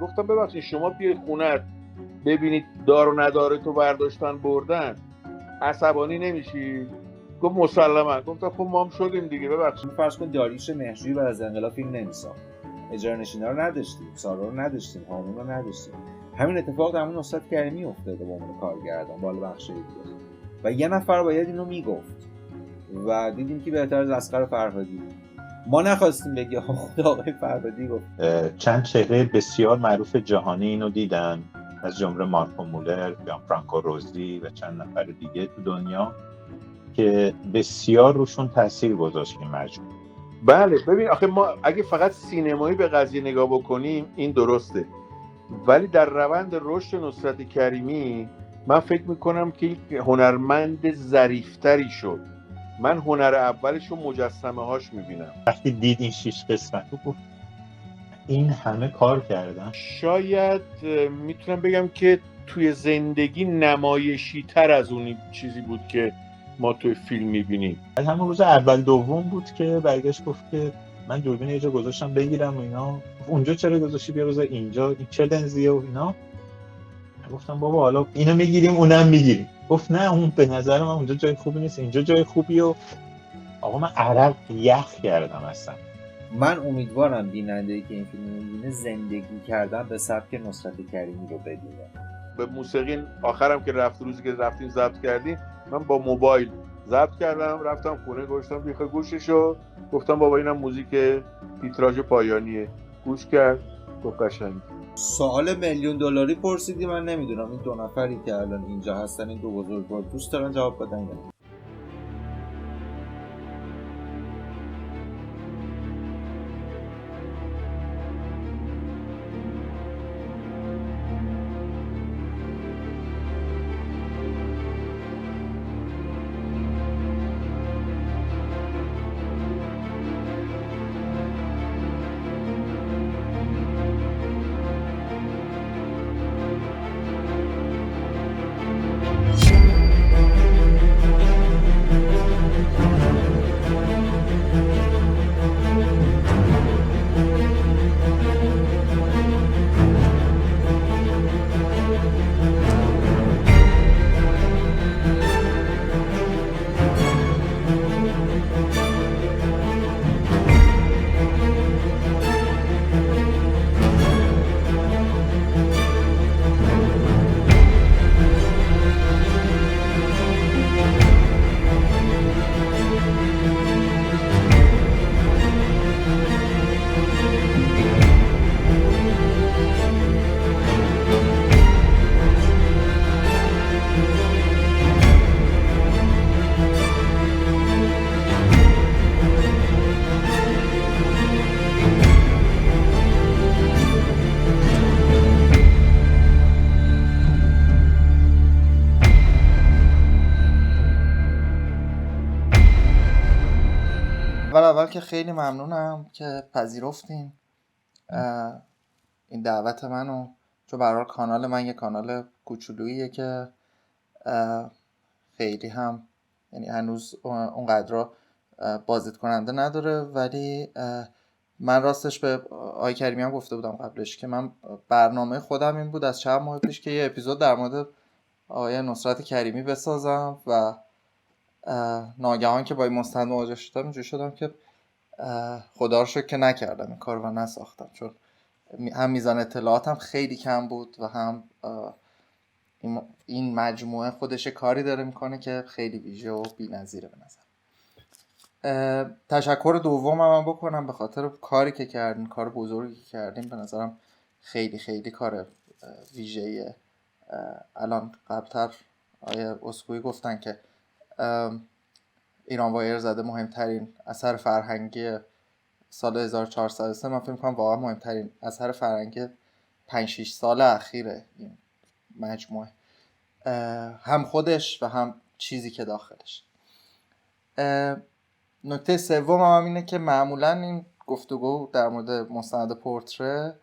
گفتم ببخشید شما بیاید خونت ببینید دار و نداره تو برداشتن بردن عصبانی نمیشی؟ گفت مسلما. گفتم خب ما هم شدیم دیگه ببخشید. فرض کن داریوش مهرجویی بعد از انقلاب فیلم نمیساخت، اجرا نشینا رو نداشتیم، سارا رو نداشتیم، هامون رو نداشتیم. همین اتفاق در همون نصرت کریمی افتاده با عنوان کارگردان بالا بخش دیگه و یه نفر باید اینو میگفت و دیدیم که بهتر از اصغر فرهادی. ما نخواستیم بگیم خود آقای فرهادی گفت. چند چهره بسیار معروف جهانی اینو دیدن، از جمله مارکو مولر، جان فرانکو روزی و چند نفر دیگه تو دنیا که بسیار روشون تاثیر گذاشت این مجموعه. بله ببین آخه ما اگه فقط سینمایی به قضیه نگاه بکنیم این درسته، ولی در روند رشد نصرت کریمی من فکر میکنم که یک هنرمند ظریفتری شد. من هنر اولش رو مجسمه هاش میبینم. وقتی دید این 6 قسمت رو گفت این همه کار کردن. شاید میتونم بگم که توی زندگی نمایشی تر از اون چیزی بود که ما توی فیلم میبینیم. از همون روز اول دوم بود که برگشت گفت که من دوربین یه جا گذاشتم بگیرم و اینا. اونجا چرا گذاشتی؟ بیا بذار اینجا، این چه لنزیه و اینا. گفتم بابا حالا اینو میگیریم اونم میگیریم. گفت نه اون به نظر من اونجا جای خوبی نیست، اینجا جای خوبیه. و آقا من عرق یخ کردم اصلا. من امیدوارم بیننده‌ای که این فیلم رو می‌بینه زندگی کردن به سبک نصرت کریمی رو ببینه. به موسیقی آخرم که روزی که رفتیم ضبط کردیم من با موبایل ضبط کردم، رفتم خونه گوشتم بیخ گوششو، گفتم بابا اینم موزیک تیتراژ پایانیه. گوش کرد گفت قشنگ. سوال $1,000,000 پرسیدی، من نمیدونم این دو نفری که الان اینجا هستن این دو بزرگوار دوست دارن جواب بدن یا نه. اول که خیلی ممنونم که پذیرفتین این دعوت منو، چون به هر حال کانال من یه کانال کوچولوییه که خیلی هم یعنی هنوز اونقدر بازدید کننده نداره، ولی من راستش به آقای کریمی هم گفته بودم قبلش که من برنامه خودم این بود از چند ماه پیش که یه اپیزود در مورد آقای نصرت کریمی بسازم و ناگهان که با این مستند مواجه شدم اینجوری شدم که خدا رو شکر که نکردم این کار و نساختم، چون هم میزان اطلاعاتم خیلی کم بود و هم این مجموعه خودش کاری داره میکنه که خیلی ویژه و بی‌نظیره به نظر. تشکر دوم من بکنم به خاطر کاری که کردین، کار بزرگی که کردین. به نظرم خیلی خیلی کار ویژه‌ایه. الان قبلتر آیه اسکویی گفتن که ایران وایر زده مهمترین اثر فرهنگی سال 1403. من فکر می‌کنم واقعا مهمترین اثر فرهنگی 5-6 سال اخیره این مجموعه، هم خودش و هم چیزی که داخلش. نکته سوم هم اینه که معمولا این گفتگو در مورد مستند پورتره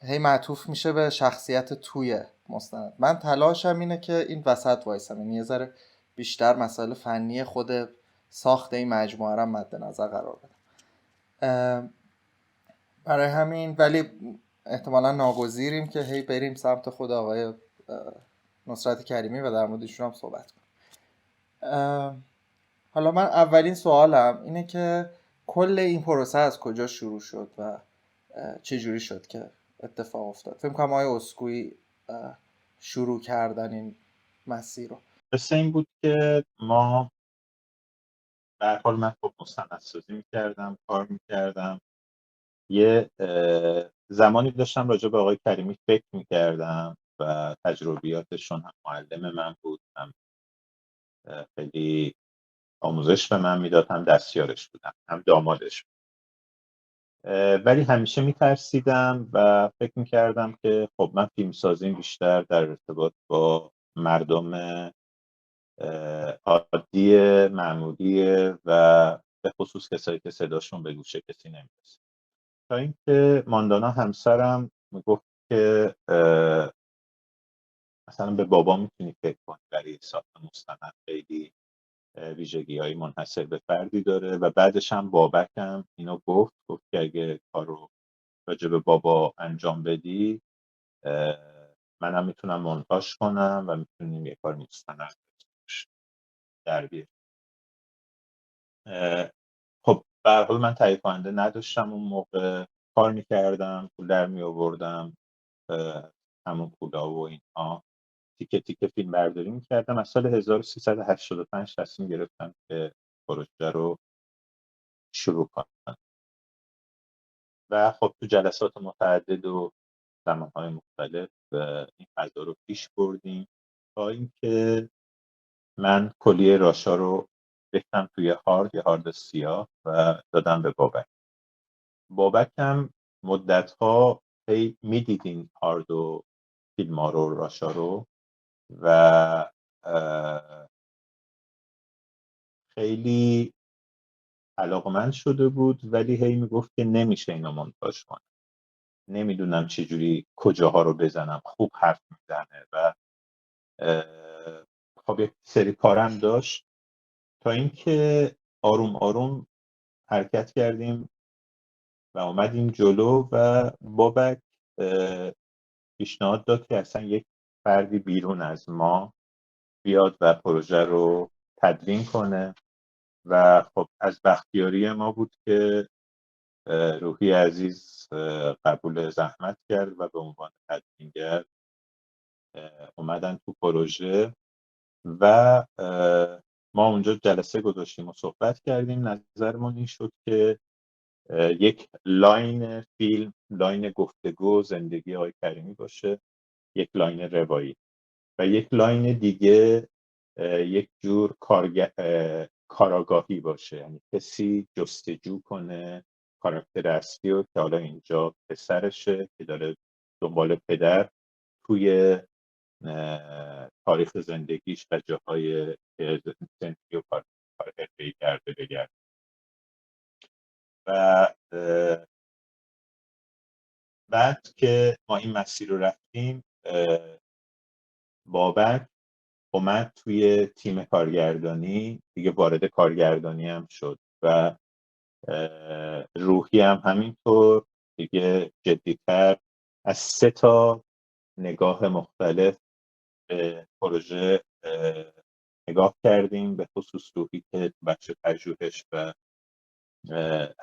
هی معطوف میشه به شخصیت توی مستند. من تلاشم اینه که این وسط وایسم، یعنی یه ذره بیشتر مسائل فنی خود ساخت این مجموعه رو مد نظر قرار بدم. برای همین ولی احتمالا ناگزیریم که هی بریم سمت خود آقای نصرت کریمی و در موردشون هم صحبت کنیم. حالا من اولین سوالم اینه که کل این پروسه از کجا شروع شد و چه جوری شد که اتفاق افتاد؟ فکر کنم آقای اسکوئی شروع کردن این مسیر رو. قصه این بود که ما به هر حال من خب مستندسازی می‌کردم، کار می‌کردم. یه زمانی داشتم راجع به آقای کریمی فکر می‌کردم و تجربیاتشون هم معلم من بود، هم خیلی آموزش به من میداد، هم دستیارش بودم، هم دامادش. ولی همیشه میترسیدم و فکر میکردم که خب من فیلم سازیم بیشتر در ارتباط با مردم عادی معمولیه و به خصوص کسایی که صداشون به گوش کسی نمیرسه. تا اینکه ماندانا همسرم میگفت که مثلا به بابا میتونی فکر کنی برای ساخت مستند، خیلی ویژگی‌های منحصر به فردی داره. و بعدش هم بابکم اینو گفت که اگه کارو راجع به بابا انجام بدی منم میتونم مونتاژ کنم و میتونیم یه کار مستند در بیاریم. خب به هر حال من تهیه کننده نداشتم اون موقع، کار میکردم، پول در میآوردم، همون پولا و اینها، تیکه تیکه فیلم برداری میکردم. از سال 1385 تصمیم گرفتم که پروژه رو شروع کنم و خب تو جلسات متعدد و زمانهای مختلف این فضا رو پیش بردیم تا اینکه من کلیه راشا رو ریختم توی یه هارد سیاه و دادم به بابک. بابک هم مدت‌ها هی میدید این هارد و فیلم ها رو، راشا رو، و خیلی علاقمند شده بود، ولی هی میگفت که نمیشه اینو مونتاژ کنم، نمیدونم چجوری کجاها رو بزنم، خوب حرف میزنه و خب یک سری کارم داشت. تا اینکه آروم آروم حرکت کردیم و اومدیم جلو و بابک پیشنهاد داد که اصلا یک فردی بیرون از ما بیاد و پروژه رو تدوین کنه و خب از بختیاری ما بود که روحی عزیز قبول زحمت کرد و به عنوان تدوینگر اومدن تو پروژه و ما اونجا جلسه گذاشتیم و صحبت کردیم. نظرمون این شد که یک لاین فیلم، لاین گفتگو زندگی آقای کریمی باشه، یک لاین روایی و یک لاین دیگه یک جور کاراگاهی باشه، یعنی کسی جستجو کنه کاراکتر اصلی رو که حالا اینجا پسرشه که داره دنبال پدر توی تاریخ زندگیش و جاهای زندگی و کار حرفه‌ای کرده بگرد. و بعد که ما این مسیر رو رفتیم بابک اومد توی تیم کارگردانی دیگه، وارد کارگردانی هم شد و روحی هم همینطور دیگه جدی‌تر. از 3 تا نگاه مختلف به پروژه نگاه کردیم، به خصوص روحی که بخش پژوهش و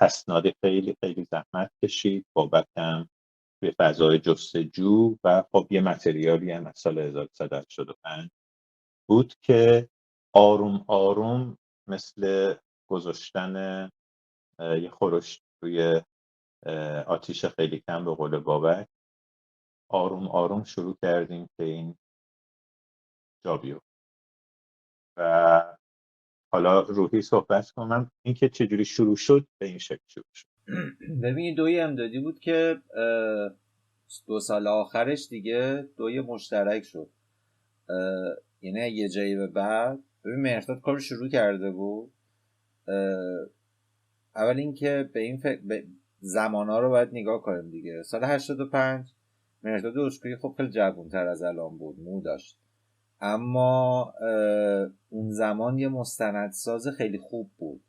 اسناد خیلی خیلی زحمت کشید، بابک هم به فضای جستجو و خب یه متریالی هم از سال 1385 بود که آروم آروم مثل گذاشتن یه خورش روی آتیش خیلی کم به قول بابک، آروم آروم شروع کردیم که این جا بیفته. و حالا روحی صحبت کنم این که چجوری شروع شد به این شکل شروع شد. ببین دوی امدادی بود که 2 سال آخرش دیگه دوی مشترک شد، یعنی یه جایی به بعد ببین مهرداد کار شروع کرده بود. اول اینکه به این زمانا رو باید نگاه کنیم دیگه. سال 85 مهرداد اسکوئی خب خیلی جوان‌تر از الان بود، مو داشت، اما اون زمان یه مستندساز خیلی خوب بود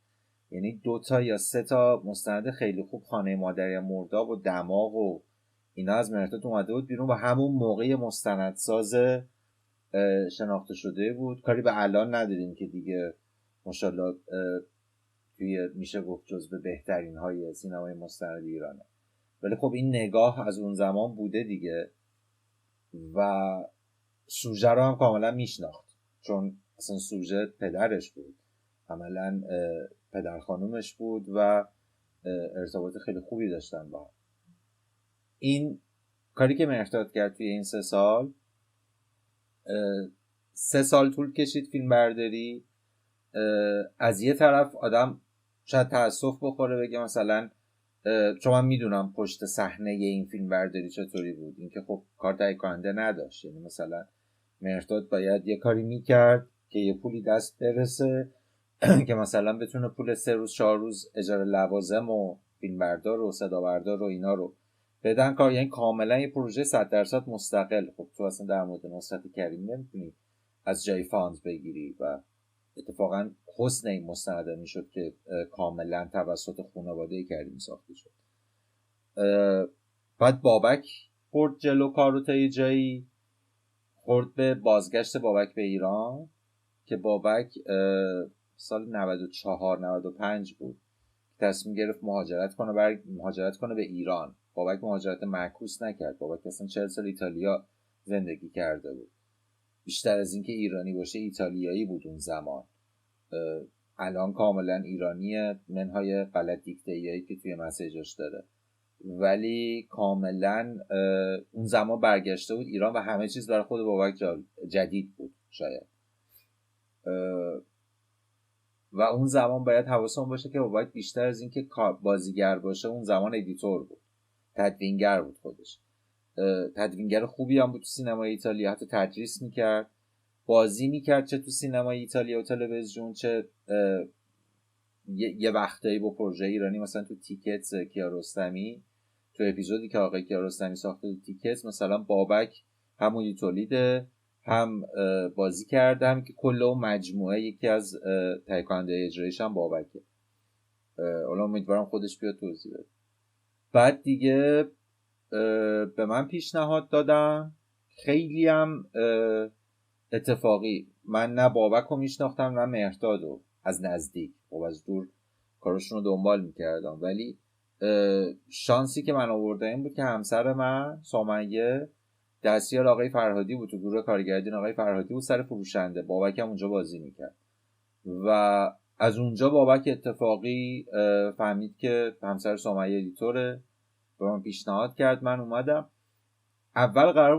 یعنی 2 تا یا 3 تا مستند خیلی خوب، خانه مادری مرداب و دماغ و اینا از مهرداد اومده بود بیرون و همون موقع مستندساز شناخته شده بود. کاری به الان نداریم که دیگه ماشاءالله توی میشه گفت جزو بهترین های سینمای مستند ایرانه، ولی خب این نگاه از اون زمان بوده دیگه و سوژه رو هم کاملا میشناخت، چون اصلا سوژه پدرش بود، عملا پدر خانومش بود و ارتباط خیلی خوبی داشتن با هم. این کاری که مهرداد کرد توی این 3 سال 3 سال طول کشید فیلم برداری. از یه طرف آدم شاید تأسف بخوره بگه مثلا چون من میدونم پشت صحنه این فیلم برداری چطوری بود، اینکه خب کار تهیه کننده نداشت، یعنی مثلا مهرداد باید یه کاری میکرد که یه پولی دست برسه که مثلا بتونه پول 3 روز 4 روز اجاره لوازم و فیلم بردار و صدا بردار و اینا رو بدن کار، یعنی کاملا یه پروژه 100% مستقل. خب تو اصلا در مورد نصرت کریمی نمیتونی از جای فاند بگیری و اتفاقا حسن این مستنده میشد که کاملا توسط خانواده کریمی ساخته شد. بعد بابک خورد جلو کارو تا یه جایی، خورد به بازگشت بابک به ایران که بابک سال 94-95 بود تصمیم گرفت مهاجرت کنه به ایران. بابک مهاجرت معکوس نکرد، بابک اصلا 40 سال ایتالیا زندگی کرده بود، بیشتر از اینکه ایرانی باشه ایتالیایی بود اون زمان. الان کاملا ایرانیه، منهای غلط دیکته‌ایایی که توی مسیجاش داره، ولی کاملا اون زمان برگشته بود ایران و همه چیز برای خود بابک جدید بود شاید. و اون زمان باید حواسمون باشه که بابک بیشتر از اینکه بازیگر باشه اون زمان ادیتور بود، تدوینگر بود خودش. تدوینگر خوبی هم بود تو سینمای ایتالیا، حتی تدریس میکرد، بازی میکرد چه تو سینمای ایتالیا و تلویزیون، چه یه وقتایی با پروژه ایرانی، مثلا تو تیکتس کیارستمی، تو اپیزودی که آقای کیارستمی ساخته تو تیکتس مثلا بابک همونی تولیده، هم بازی کرده، هم که کل اون مجموعه یکی از تهیه کننده اجرایش هم بابکه. حالا امیدوارم خودش بیاد توضیح بده. بعد دیگه به من پیشنهاد دادن، خیلی هم اتفاقی. من نه بابک رو میشناختم نه مهرداد رو از نزدیک، خب از دور کارشون رو دنبال میکردم، ولی شانسی که من آورده این بود که همسر من سمیه دستیار آقای فرهادی بود، تو گروه کارگردان آقای فرهادی بود، سر فروشنده. بابک هم اونجا بازی میکرد و از اونجا بابک اتفاقی فهمید که همسر سمیه ادیتوره، به من پیشنهاد کرد. من اومدم. اول قرار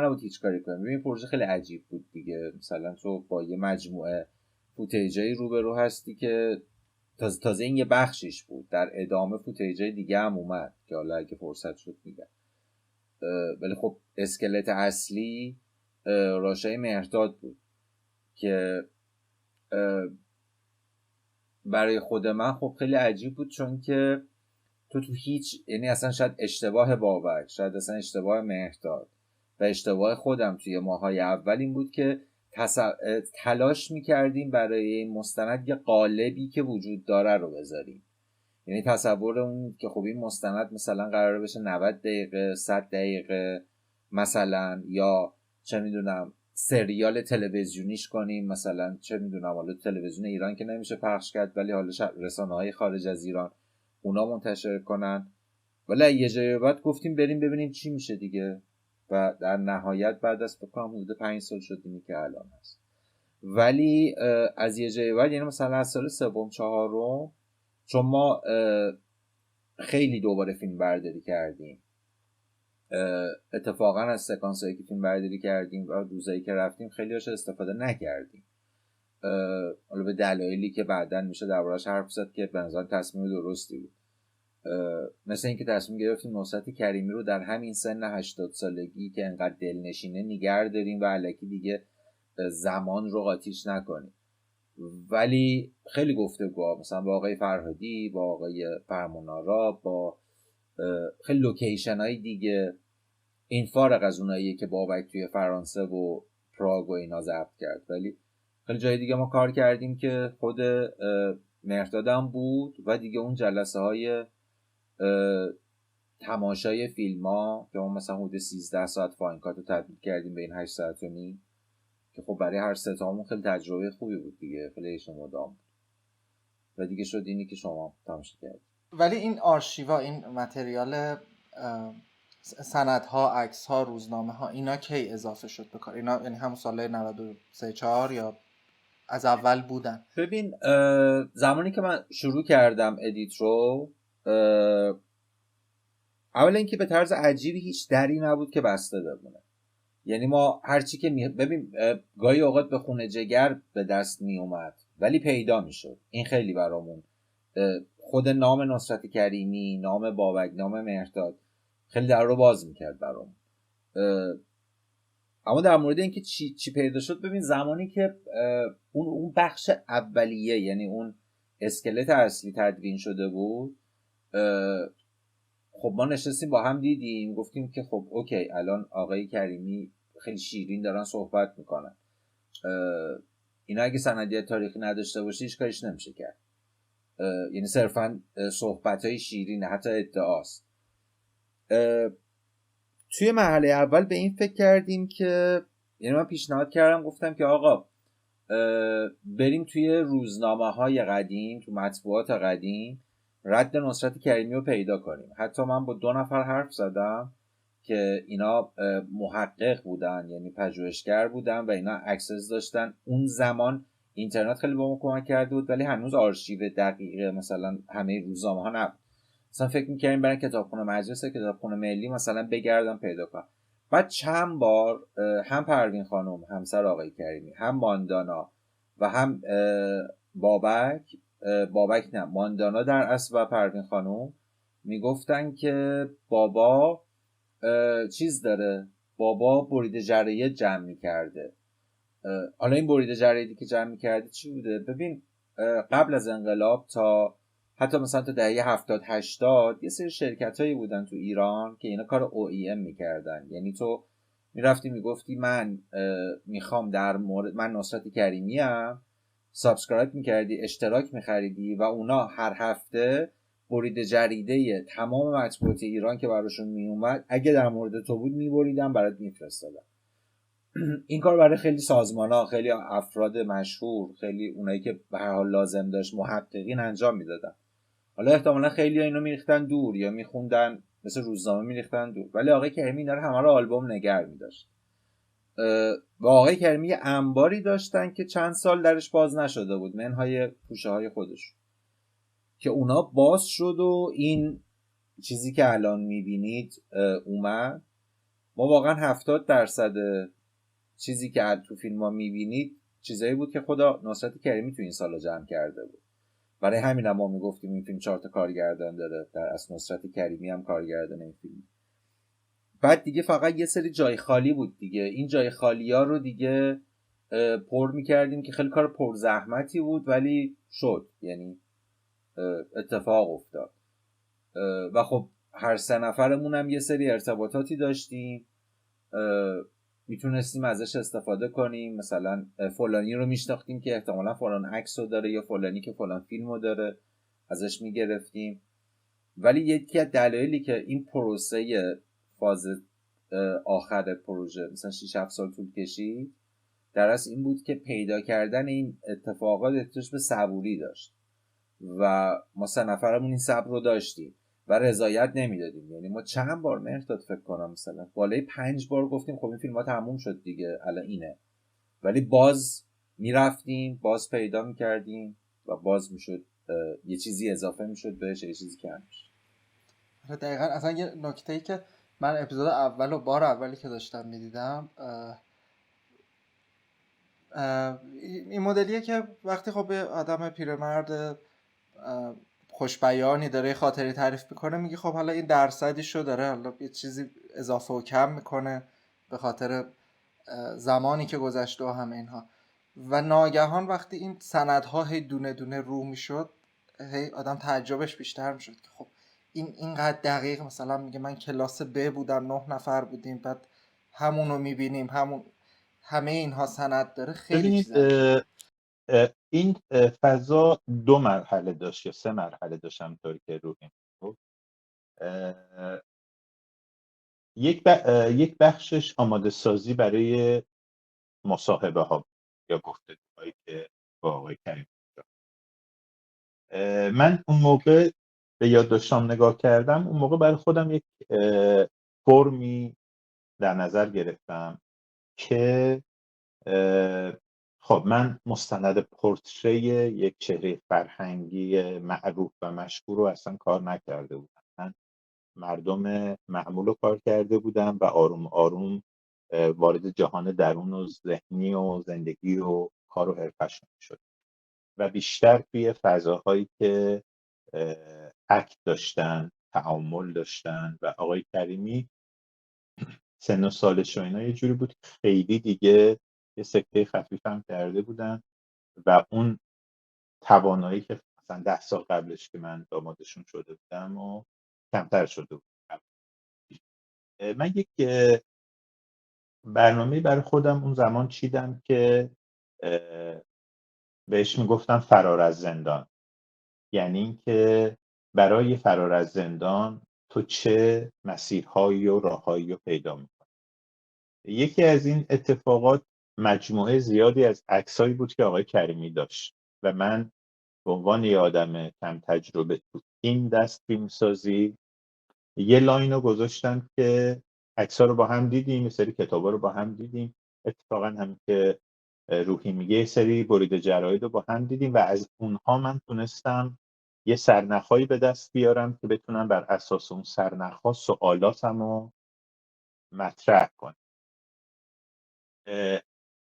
نبود هیچ کاری کنم. ببین پروژه خیلی عجیب بود دیگه، مثلا تو با یه مجموعه فوتیجایی روبرو هستی که تازه این یه بخشش بود، در ادامه فوتیجای دیگه هم اومد که حالا اگه فرصت شد میگم. ولی خب اسکلت اصلی راشای مهرداد بود که برای خود من خب خیلی عجیب بود، چون که تو هیچ، یعنی اصلا شاید اشتباه بابک، شاید اصلا اشتباه مهرداد و اشتباه خودم توی ماهای اول این بود که تلاش میکردیم برای این مستند یه قالبی که وجود داره رو بذاریم. یعنی تصور اون که خب این مستند مثلا قراره بشه 90 دقیقه 100 دقیقه مثلا، یا چه میدونم سریال تلویزیونیش کنیم، مثلا چه میدونم حالا تلویزیون ایران که نمیشه پخش کرد ولی حالا رسانه‌های خارج از ایران اونا منتشر کنن. ولی یه جایی بعد گفتیم بریم ببینیم چی میشه دیگه و در نهایت بعد از فکر کنم حدود 5 سال شد اینی که الان هست. ولی از یه جایی بعد، یعنی مثلا از سال سوم چهارم، چون ما خیلی دوباره فیلم برداری کردیم، اتفاقا از سکانس هایی که فیلم برداری کردیم و روزایی که رفتیم خیلی هاش استفاده نکردیم، حالا به دلایلی که بعداً میشه دربارش حرف زد که به نظر تصمیم درستی بود. مثل اینکه تصمیم گرفتیم نصرت کریمی رو در همین سن 80 سالگی که انقدر دلنشینه نگه داریم و الکی دیگه زمان رو قاطیش نکنیم. ولی خیلی گفتگو مثلا با آقای فرهادی، با آقای فرمانارا، با خیلی لوکیشن های دیگه، این فارغ از اوناییه که بابک توی فرانسه و پراگ و اینا ضبط کرد، ولی خیلی جای دیگه ما کار کردیم که خود مهردادم بود و دیگه اون جلسه های تماشای فیلم ها که ما مثلا حدود 13 ساعت فاین کات رو تبدیل کردیم به این 8 ساعت و نیم که خب برای هر سه تامون خیلی تجربه خوبی بود دیگه، خیلی عشق مدام بود و دیگه شد اینی که شما تماشا کردید. ولی این آرشیوا، این متریال سندها، عکس‌ها، روزنامه‌ها، اینا کی اضافه شد به کار؟ اینا یعنی همون سال 93 4 یا از اول بودن؟ ببین زمانی که من شروع کردم ادیت رو، اولا اینکه به طرز عجیبی هیچ دری نبود که بسته بمونه. یعنی ما هرچی که ببین گاهی اوقات به خونه جگر به دست می اومد ولی پیدا می شد. این خیلی برامون، خود نام نصرت کریمی، نام بابک، نام مهرداد خیلی در رو باز میکرد برامون. اما در مورد اینکه چی پیدا شد، ببین زمانی که اون بخش اولیه، یعنی اون اسکلت اصلی تدوین شده بود، خب ما نشستیم با هم دیدیم، گفتیم که خب اوکی الان آقای کریمی خیلی شیرین دارن صحبت میکنن، اینا اگه سندیت تاریخی نداشته باشه هیچ کاریش نمیشه کرد. یعنی صرفا صحبت‌های شیرین، حتی ادعاست. توی مرحله اول به این فکر کردیم که، یعنی من پیشنهاد کردم، گفتم که آقا بریم توی روزنامه‌های قدیم، تو مطبوعات قدیم رد نصرت کریمی رو پیدا کنیم. حتی من با 2 نفر حرف زدم که اینا محقق بودن، یعنی پژوهشگر بودن و اینا اکسس داشتن. اون زمان اینترنت خیلی با ما کمک کرده بود ولی هنوز آرشیو دقیقه مثلا همه روزنامه‌ها نبود. مثلا فکر می‌کردیم برای کتابخونه مجلس، کتابخونه ملی مثلا بگردم پیدا کنم. بعد چند بار هم پروین خانم همسر آقای کریمی، هم ماندانا و هم بابک نه ماندانا در اصل و پروین خانم میگفتن که بابا چیز داره، بابا برید جراید جمع می‌کرده. حالا این برید جرایدی که جمع می‌کرده چی بوده؟ ببین قبل از انقلاب تا حتی مثلا تا دهه 70-80 یه سری شرکتایی بودن تو ایران که اینا کار OEM میکردن. یعنی تو میرفتی میگفتی من میخوام در مورد من نصرت کریمی ام، سابسکرایب میکردی، اشتراک میخریدی و اونا هر هفته برید جریده تمام مطبوعات ایران که براشون میومد اگه در مورد تو بود میبریدن برات میفرستادن. این کار برای خیلی سازمان‌ها، خیلی افراد مشهور، خیلی اونایی که به هر حال لازم داشت محققین انجام میدادن. حالا احتمالا خیلی اینو میریختن دور یا میخوندن مثل روزنامه میریختن دور، ولی آقای کریمی اینا رو همه رو آلبوم نگر میداشت. و آقای کریمی انباری داشتن که چند سال درش باز نشده بود، منهای پوشه های خودش، که اونا باز شد و این چیزی که الان میبینید اومد. ما واقعا 70% چیزی که تو فیلم ها میبینید چیزایی بود که خدا نصرت کریمی تو این سالا جمع کرده بود. برای همین هم ما میگفتیم این فیلم 4 تا کارگردان داره، در اصل نصرت کریمی هم کارگردان این فیلم. بعد دیگه فقط یه سری جای خالی بود دیگه، این جای خالی ها رو دیگه پر میکردیم که خیلی کار پر زحمتی بود ولی شد، یعنی اتفاق افتاد. و خب هر 3 نفرمون هم یه سری ارتباطاتی داشتیم، میتونستیم ازش استفاده کنیم. مثلا فلانی رو میشناختیم که احتمالا فلان عکس رو داره یا فلانی که فلان فیلم رو داره، ازش میگرفتیم. ولی یکی از دلایلی که این پروسه فاز آخر پروژه مثلا 6-7 سال طول کشید در اصل این بود که پیدا کردن این اتفاقات احتیاج به صبوری داشت و ما 3 نفرمون این صبر رو داشتیم و رضایت نمیدادیم. یعنی ما چند بار مهرداد فکر کنم مثلا بالای 5 بار گفتیم خب این فیلم ها تموم شد دیگه الان اینه، ولی باز میرفتیم، باز پیدا میکردیم و باز میشد یه چیزی اضافه میشد بهش، یه چیزی کم میشد. دقیقاً. اصلا یه نکته‌ای که من اپیزود اول و بار اولی که داشتم میدیدم این مدلیه که وقتی خب یه آدم پیرمرد خوشبیانی داره خاطری تعریف میکنه میگه خب حالا این درصدیشو داره حالا یه چیزی اضافه و کم میکنه به خاطر زمانی که گذشته و همه اینها. و ناگهان وقتی این سندها هی دونه دونه رو میشد هی آدم تعجبش بیشتر میشد که خب این اینقدر دقیق. مثلا میگه من کلاس ب بودم 9 نفر بودیم، بعد همونو میبینیم، همه اینها سند داره. خیلی چیز این فضا 2 مرحله داشت یا 3 مرحله داشت، همونطوری که روحی گفت. یک بخشش آماده سازی برای مصاحبه ها یا گفتگوهایی که با آقای کریم داشت. من اون موقع به یادداشتام نگاه کردم، اون موقع برای خودم یک فرمی در نظر گرفتم که خب من مستند پورتری یک چهره فرهنگی معروف و مشهور رو اصلا کار نکرده بودم. من مردم معمول رو کار کرده بودم و آروم آروم وارد جهان درون و ذهنی و زندگی و کار و حرفشون شد و بیشتر توی فضاهایی که اکت داشتن، تعامل داشتن. و آقای کریمی سن و سالش و اینا یه جوری بود که خیلی دیگه یه سکته خفیف هم کرده بودن و اون توانایی که مثلا 10 سال قبلش که من دامادشون شده بودم و کمتر شده بود. من یک برنامه برای خودم اون زمان چیدم که بهش میگفتم فرار از زندان. یعنی اینکه برای فرار از زندان تو چه مسیرهایی و راههایی رو پیدا میکنی. یکی از این اتفاقات مجموعه زیادی از عکسایی بود که آقای کریمی داشت و من به عنوان یه آدم کم تجربه تو این دست فیلمسازی یه لاین رو گذاشتم که عکس‌ها رو با هم دیدیم، یه سری کتابا رو با هم دیدیم. اتفاقا هم که روحی میگه یه سری برید جراید رو با هم دیدیم و از اونها من تونستم یه سرنخ‌هایی به دست بیارم که بتونم بر اساس اون سرنخ‌ها سوالاتم رو مطرح کنم.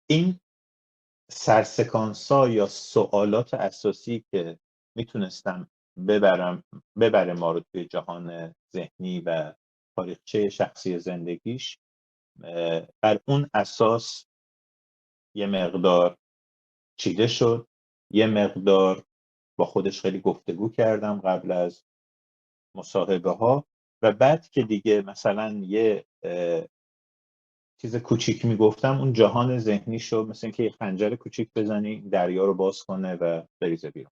این سرسکانس‌ها یا سوالات اساسی که میتونستم ببره ما رو توی جهان ذهنی و تاریخچه شخصی زندگیش، بر اون اساس یه مقدار چیده شد، یه مقدار با خودش خیلی گفتگو کردم قبل از مصاحبه ها و بعد که دیگه مثلا یه چیز کوچیک میگفتم اون جهان ذهنی شد مثل اینکه یه خنجر کوچیک بزنی دریا رو باز کنه و بریزه بیرون.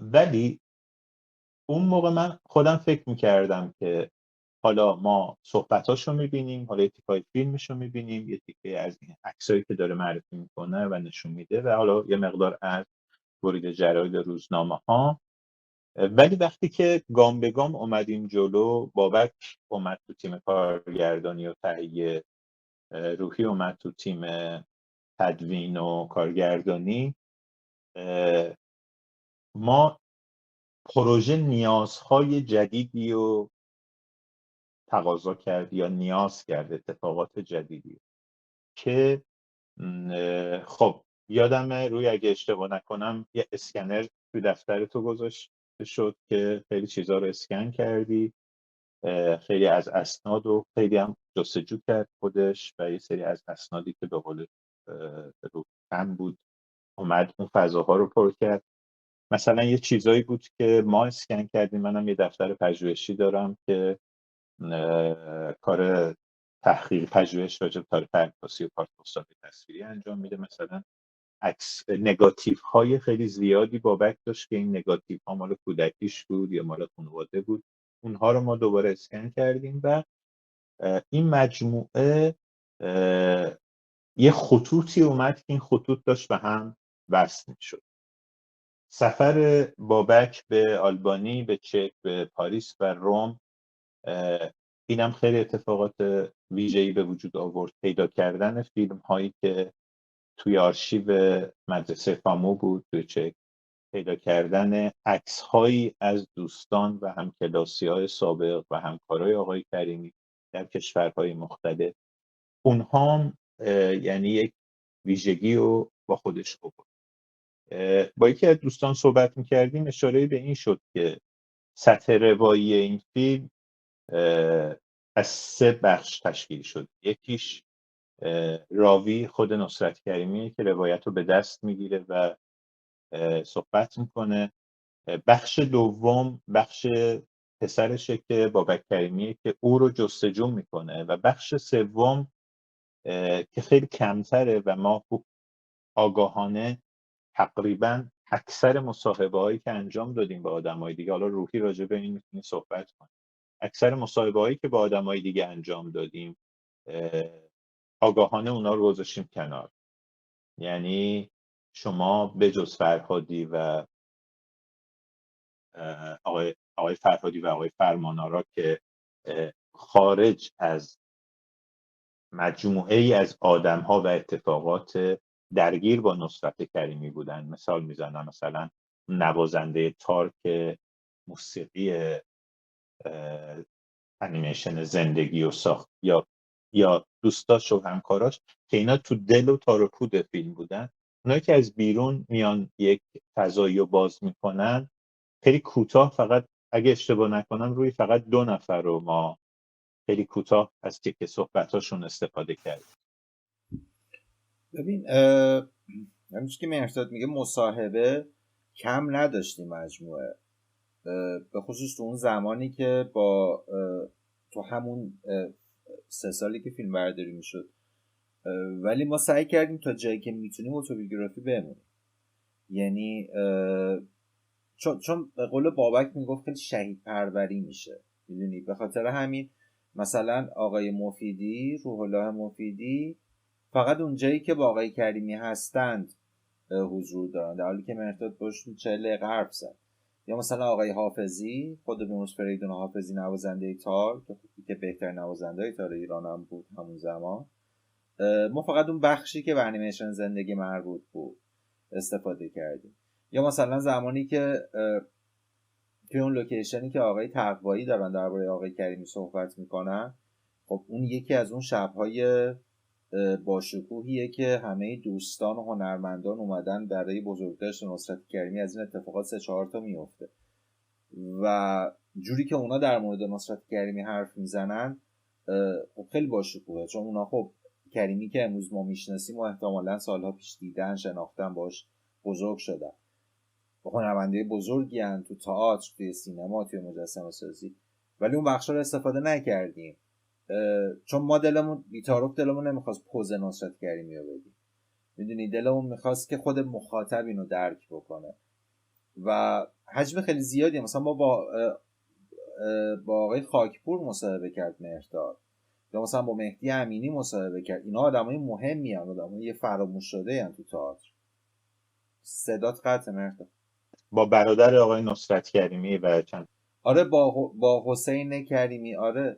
ولی اون موقع من خودم فکر میکردم که حالا ما صحبتاشو میبینیم، حالا یه تیکای فیلمشو میبینیم، یه تیکه از این عکسایی که داره معرفی میکنه و نشون میده و حالا یه مقدار از برید جراید روزنامه ها. ولی وقتی که گام به گام اومدیم جلو، بابک اومد تو تیم کارگردانی و تهیه، روحی اومد تو تیم تدوین و کارگردانی، ما پروژه نیازهای جدیدی رو تقاضا کرد یا نیاز کرد، اتفاقات جدیدی که خب یادم روی اگه اشتباه نکنم یه اسکنر توی دفتر تو گذاشته شد که خیلی چیزا رو اسکن کردی، خیلی از اسناد رو خیلی هم جستجو کرد خودش و یه سری از اسنادی که به قول رو کم بود اومد اون فضاها رو پر کرد. مثلا یه چیزایی بود که ما اسکن کردیم. منم یه دفتر پژوهشی دارم که کار تحقیق پژوهش راجع به تاریخ عکاسی و کارت پستال تصویری انجام میده. مثلا نگاتیو های خیلی زیادی بابک داشت که این نگاتیو ها مال کودکیش بود یا مال خانواده بود، اونها رو ما دوباره اسکن کردیم و این مجموعه یه خطوطی اومد که این خطوط داشت به هم وصل میشد. سفر بابک به آلبانی، به چک، به پاریس و روم، اینم خیلی اتفاقات ویژه‌ای به وجود آورد. پیدا کردن فیلم هایی که توی آرشیو مدرسه فامو بود توی چک، پیدا کردن عکس هایی از دوستان و همکلاسی های سابق و همکارای آقای کریمی در کشورهای مختلف، اونها هم یعنی یک ویژگی رو با خودش آورد. با یکی از دوستان صحبت میکردیم، اشاره به این شد که سطح روایی این فیلم از 3 بخش تشکیل شد. یکیش راوی خود نصرت کریمیه که روایت رو به دست میگیره و صحبت میکنه. بخش دوم بخش پسرشه که بابک کریمیه که او رو جستجو میکنه و بخش سوم که خیلی کمتره و ما آگاهانه تقریبا اکثر مصاحبه هایی که انجام دادیم با آدمای دیگه، حالا روحی راجع به این میتونی صحبت کنیم، اکثر مصاحبه هایی که با آدمای دیگه انجام دادیم آگاهانه اونا رو گذاشتیم کنار. یعنی شما به جز فرهادی و آقای فرهادی و آقای فرمانآرا که خارج از مجموعه ای از آدم‌ها و اتفاقات درگیر با نصرت کریمی بودن، مثال میزنم مثلا نوازنده تار موسیقی انیمیشن زندگی و ساخت، یا دوستاش و همکاراش که اینا تو دل و تار و پود فیلم بودن، اونایی که از بیرون میان یک فضایی رو باز میکنن، خیلی کوتاه، فقط اگه اشتباه نکنم روی فقط 2 نفر رو ما خیلی کوتاه از تیکه صحبتاشون استفاده کردیم. ببین همینش که مهرداد میگه مصاحبه کم نداشتیم مجموعه، به خصوص تو اون زمانی که با تو همون 3 سالی که فیلم برداری میشد، ولی ما سعی کردیم تا جایی که میتونیم اتوبیوگرافی بمونیم. یعنی چون به قول بابک میگفت خیلی شهید پروری میشه، میدونی، به خاطر همین مثلا آقای مفیدی، روح الله مفیدی، فقط اون جایی که با آقای کریمی هستند حضور دارن، در حالی که مهرداد باشون 40 دقیقه حرف زد. یا مثلا آقای حافظی، خود بونس فریدون حافظی، نوازنده تار که بهترین نوازنده تار ایران هم بود همون زمان، ما فقط اون بخشی که به انیمیشن زندگی مربوط بود استفاده کردیم. یا مثلا زمانی که توی اون لوکیشنی که آقای تقوایی دارن درباره آقای کریمی صحبت میکنن، خب اون یکی از اون شب‌های باشکوهیه که همه دوستان و هنرمندان اومدن برای بزرگداشت نصرت کریمی. از این اتفاقات 3-4 تا میفته و جوری که اونا در مورد نصرت کریمی حرف میزنن خب خیلی باشکوهه، چون اونا خب کریمی که امروز ما میشناسیم و احتمالاً سالها پیش دیدن، شناختن، باش بزرگ شدن، هنرمنده بزرگی هن تو تئاتر، توی سینما، توی مجسمه سازی، ولی اون بخشا رو استفاده نکردیم چون ما دلمون بی‌تعارف دلمون نمیخواست پوز نصرت کریمی رو بدیم، میدونی، دلمون میخواست که خود مخاطب اینو درک بکنه و حجم خیلی زیادی. مثلا ما با آقای خاکپور مصاحبه کرد مهرداد، یا مثلا با مهدی امینی مصاحبه کرد. اینا آدمای مهمی ان، آدمای فراموش شده ان تو تئاتر. صدات قطع مهرداد. با برادر آقای نصرت کریمی و چند آره با حسین کریمی. آره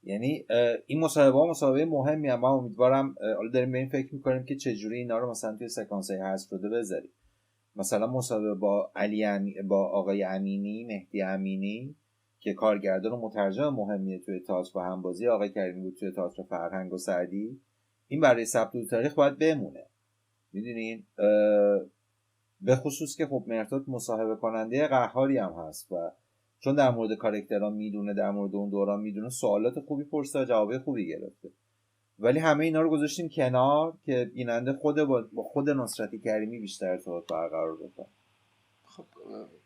یعنی این مصاحبه مهمی هم. من امیدوارم، حالا داریم به این فکر میکنیم که چجوری اینا رو مثلا توی سکانس‌های حذف شده بذاریم. مثلا مصاحبه با آقای امینی، مهدی امینی که کارگردان و مترجم مهمیه توی تئاتر و همبازی آقای کریمی بود توی تئاتر فرهنگ و سعدی، این برای ثبت تاریخ باید بمونه، میدونین، به خصوص که خب مهرداد مصاحبه کننده قهاری هم هست و چون در مورد کاراکترها میدونه، در مورد اون دوران میدونه، سوالات خوبی پرسید، جواب خوبی گرفته. ولی همه اینا رو گذاشتیم کنار که بیننده با خود نصرت کریمی بیشتر ارتباط برقرار بکنه. خب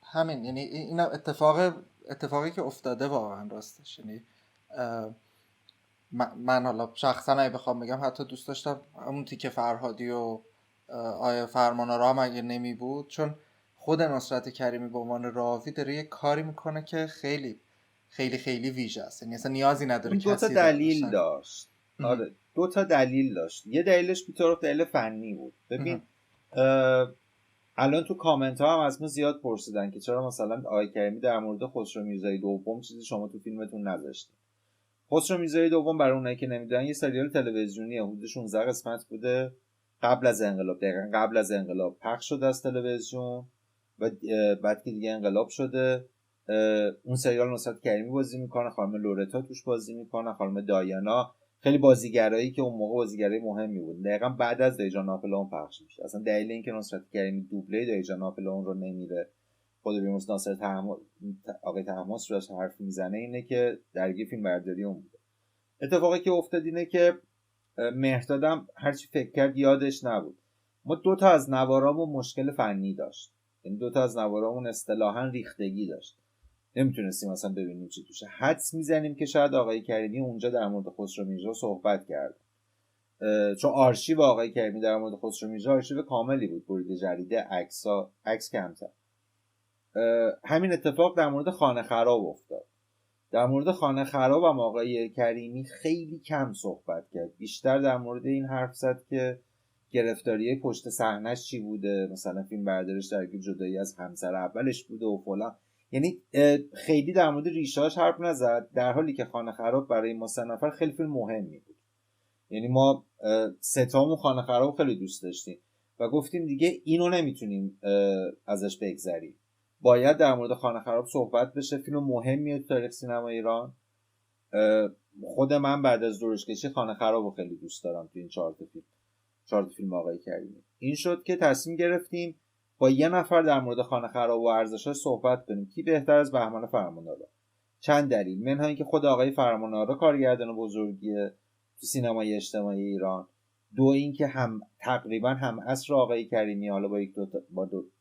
همین، یعنی این اتفاقی که افتاده واقعا راستش. یعنی من حالا شخصا اگه بخوام بگم حتی دوست داشتم همون تیکه فرهادی و آیا فرمانآرا هم اگه نمی بود، چون خود نصرت کریمی به عنوان راوی داره یه کاری میکنه که خیلی خیلی خیلی ویژه است. یعنی اصلا نیازی نداره اون کسی دلیل داشت. آره 2 دلیل داشت. یه دلیلش بی‌طرف دلیل فنی بود. ببین الان تو کامنت ها هم از ما زیاد پرسیدن که چرا مثلا آقای کریمی در مورد خسرو میرزایی دوم چیزی شما تو فیلمتون نذاشتین. خسرو میرزایی دوم برای اونایی که نمیدونن یه سریال تلویزیونیه، حدود 16 قسمت بوده، قبل از انقلاب پخش شده از تلویزیون و بعد که دیگه انقلاب شده اون سریال نصرت کریمی بازی میکنه، خانم لورتا توش بازی میکنه، خانم دایانا، خیلی بازیگرایی که اون موقع بازیگرای مهمی بود. دقیقاً بعد از دیجان ناپلئون پخش میشه. اصلا دلیل اینکه نصرت کریمی دوبله دیجان ناپلئون رو نمیره، خود بیمارس ناصر آقای طهماسب روش حرف میزنه، اینه که درگیر فیلم برداری اون بوده. اتفاقی که افتاد اینه که مهردادم هرچی فکر کرد یادش نبود. ما 2 از نوارامون مشکل فنی داشت، یعنی 2 از نوارامون اصطلاحاً ریختگی داشت، نمیتونستیم اصلا ببینیم چی توشه. حدس میزنیم که شاید آقای کریمی اونجا در مورد خسرو میرزا صحبت کرد چون آرشیو آقای کریمی در مورد خسرو میرزا آرشیو کاملی بود، بریده جریده، عکس کمتر. همین اتفاق در مورد خانه خراب افتاد. در مورد خانه خراب هم آقای کریمی خیلی کم صحبت کرد، بیشتر در مورد این حرف زد که گرفتاریه پشت صحنه‌اش چی بوده، مثلا فیلم بردارش درگیر جدایی از همسر اولش بوده و فلان. یعنی خیلی در مورد ریشه‌اش حرف نزد، در حالی که خانه خراب برای ما سه نفر خیلی فیلم مهمی بود. یعنی ما ستامون خانه خراب خیلی دوست داشتیم و گفتیم دیگه اینو نمیتونیم ازش بگذریم، باید در مورد خانه خراب صحبت بشه. فیلم مهمیه تو تاریخ سینما ایران. خود من بعد از دورش کشی خانه خراب رو خیلی دوست دارم تو این 4 فیلم آقای کریمی. این شد که تصمیم گرفتیم با یه نفر در مورد خانه خراب و ارزش‌هاش صحبت کنیم. کی بهتر از بهمن فرمان‌آرا؟ چند دلیل، منها اینکه خود آقای فرمان‌آرا کارگردان بزرگیه تو سینمای اجتماعی ایران، دو اینکه تقریبا هم عصر آقای کریمی، حالا با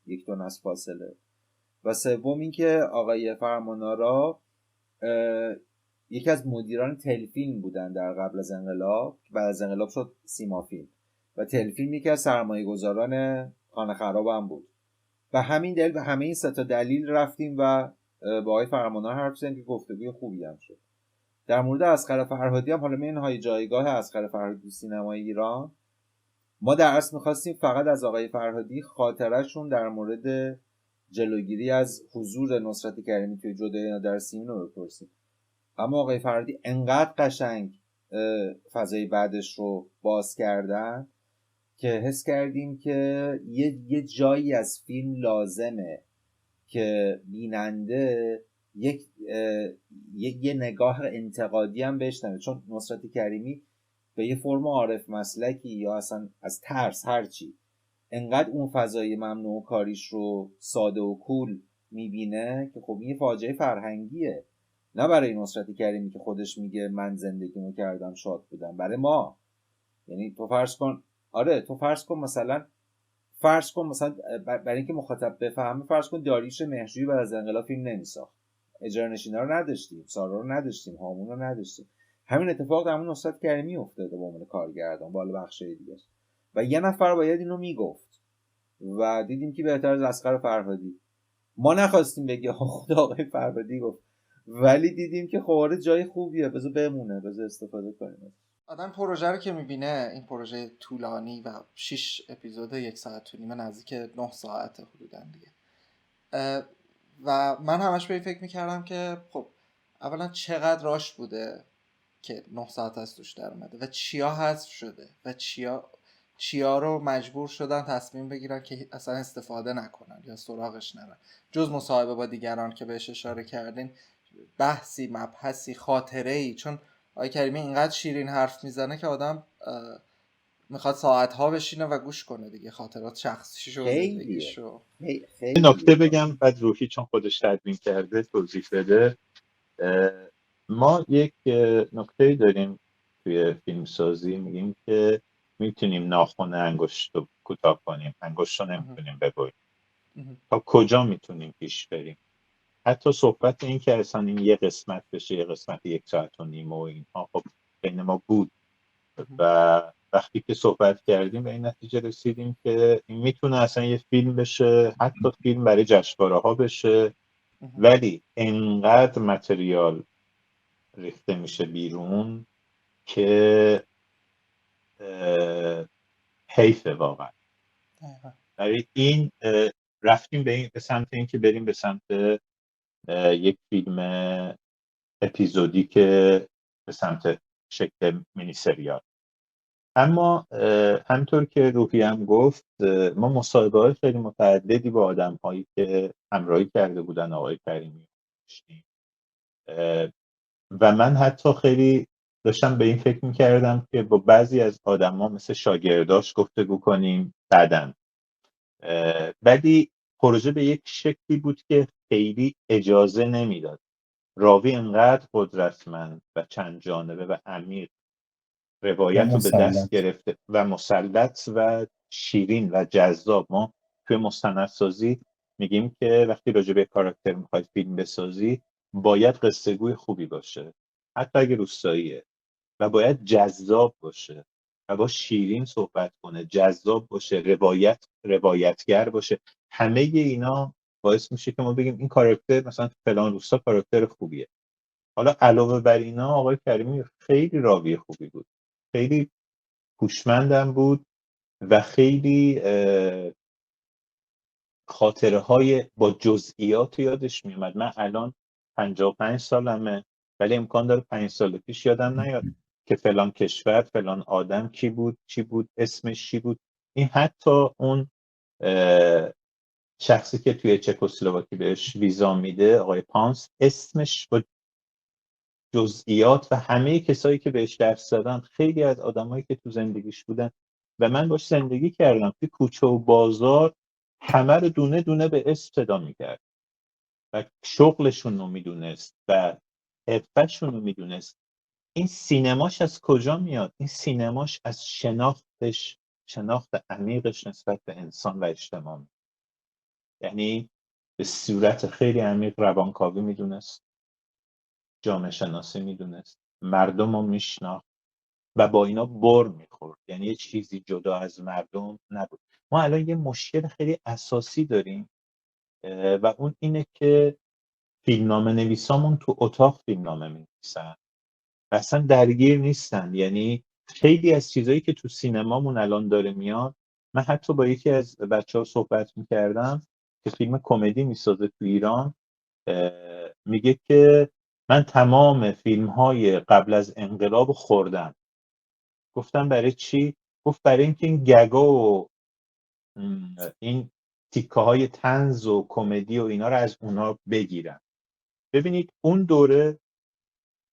یک دو نسل فاصله، و سوم اینکه آقای فرمان‌آرا یکی از مدیران تلفیلم بودن در قبل از انقلاب، بعد از انقلاب شد سیما فیلم و تلفیلم یکی از سرمایه‌گذاران خانه خراب هم بود. و همین دلیل، به همه این سه تا دلیل رفتیم و با آقای فرمان‌آرا حرف زدیم که گفتگوی خوبی هم شد. در مورد اصغر فرهادی هم، حالا منهای جایگاه اصغر فرهادی تو سینمای ایران، ما در اصل می‌خواستیم فقط از آقای فرهادی خاطره‌شون در مورد جلوگیری از حضور نصرت کریمی توی جدایی در سیمین رو بپرسیم. اما آقای فرهادی انقدر قشنگ فضای بعدش رو باز کردن که حس کردیم که یه جایی از فیلم لازمه که بیننده یه نگاه انتقادی هم بشنوه، چون نصرت کریمی به یه فرم عارف مسلکی یا اصلا از ترس هرچی انقدر اون فضای ممنوع کاریش رو ساده و کول میبینه که خب این یه فاجعه فرهنگیه، نه برای نصرت کریمی که خودش میگه من زندگیمو کردم شاد بودم، برای ما. یعنی تو فرض کن مثلا برای اینکه مخاطب بفهمه، فرض کن داریوش مهرجویی بعد از انقلاب فیلم نمیساخت، اجرا نشینا رو نداشتیم، سارا رو نداشتیم، هامون رو نداشتیم. همین اتفاق در مورد نصرت کریمی افتاده به عنوان کارگردان بالا بخشای دیگه، و یه نفر باید اینو میگفت و دیدیم که بهتر از اصغر فرهادی. ما نخواستیم بگیم خدا آقای فرهادی گفت، ولی دیدیم که خب جای خوبیه، بذار بمونه، بذار استفاده کنیم. آدم پروژه رو که میبینه، این پروژه طولانی و 6 اپیزود 1 ساعت و نیمه، نزدیک 9 ساعت حدوداً دیگه، و من همش به این فکر میکردم که خب اولا چقدر راش بوده که 9 ساعت از توش در اومده و چیا حذف شده و چیا رو مجبور شدن تصمیم بگیرن که اصلا استفاده نکنن یا سراغش نرن، جز مصاحبه با دیگران که بهش اشاره کردین، بحثی، مبحثی، خاطره‌ای. چون آقای کریمی اینقدر شیرین حرف میزنه که آدم میخواد ساعتها بشینه و گوش کنه دیگه، خاطرات شخصیشو و زندگیشو. این نکته بگم بعد روحی چون خودش تدوین کرده توضیح بده. ما یک نکته داریم توی فیلمسازی، میگیم که میتونیم ناخن انگشت رو کوتاه کنیم، انگشت رو نمیتونیم ببریم. تا کجا میتونیم پیش بریم؟ حتی صحبت این که اصلا این یه قسمت بشه، یه قسمت 1 ساعت و نیم و اینها، خب بین ما بود و وقتی که صحبت کردیم به این نتیجه رسیدیم که این میتونه اصلا یه فیلم بشه، حتی فیلم برای جشنواره ها بشه، ولی انقدر متریال ریخته میشه بیرون که حیفه واقعا. برای این رفتیم به سمت این که بریم به سمت یک فیلم اپیزودی که به سمت شکل مینی سریال. اما همطور که روحی هم گفت، ما مصاحبه‌های خیلی متعددی با آدم‌هایی که همراهی کرده بودن آقای کریمی داشتیم و من حتی خیلی داشتم به این فکر می‌کردم که با بعضی از آدم‌ها مثل شاگرداش گفتگو کنیم بعداً، ولی پروژه به یک شکلی بود که خیلی اجازه نمیداد. راوی انقدر قدرتمند و چند جانبه و عمیق روایت رو به دست گرفته و مسلط و شیرین و جذاب. ما توی مستندسازی میگیم که وقتی راجع به کاراکتر میخوای فیلم بسازی باید قصه گوی خوبی باشه، حتی اگه روستاییه، و باید جذاب باشه و با شیرین صحبت کنه، جذاب باشه، روایتگر باشه. همه اینا باعث میشه که ما بگیم این کاراکتر مثلا تو فلان روستا کاراکتر خوبیه. حالا علاوه بر اینا آقای کریمی خیلی راوی خوبی بود، خیلی هوشمندم بود و خیلی خاطره های با جزئیات یادش میومد. من الان 55 سالمه ولی امکان داره 5 سال پیش یادم نیاد که فلان کشور فلان آدم کی بود، چی بود، اسمش چی بود. این حتی اون شخصی که توی چکسلواکی بهش ویزا میده، آقای پانس، اسمش با جزئیات و همه کسایی که بهش درس دادن، خیلی از آدمایی که تو زندگیش بودن و من باش زندگی کردم توی کوچه و بازار، همه رو دونه دونه به اسم صدا میکرد و شغلشون رو میدونست و حرفشون رو میدونست. این سینماش از کجا میاد؟ این سینماش از شناخت عمیقش نسبت به انسان و اجتماع. یعنی به صورت خیلی عمیق روانکاوی میدونست، جامعه شناسی میدونست، مردم رو میشناخت و با اینا بر میخورد. یعنی یه چیزی جدا از مردم نبود. ما الان یه مشکل خیلی اساسی داریم و اون اینه که فیلمنامه نویسامون تو اتاق فیلمنامه می‌نویسن و اصلا درگیر نیستن. یعنی خیلی از چیزایی که تو سینمامون الان داره میاد، من حتی با یکی از بچه‌ها صحبت می‌کردم که فیلم کمدی میسازه تو ایران، میگه که من تمام فیلم‌های قبل از انقلاب خوردم. گفتم برای چی؟ گفت برای اینکه این گگا و این تیکه‌های طنز و کمدی و اینا رو از اونا بگیرم. ببینید اون دوره،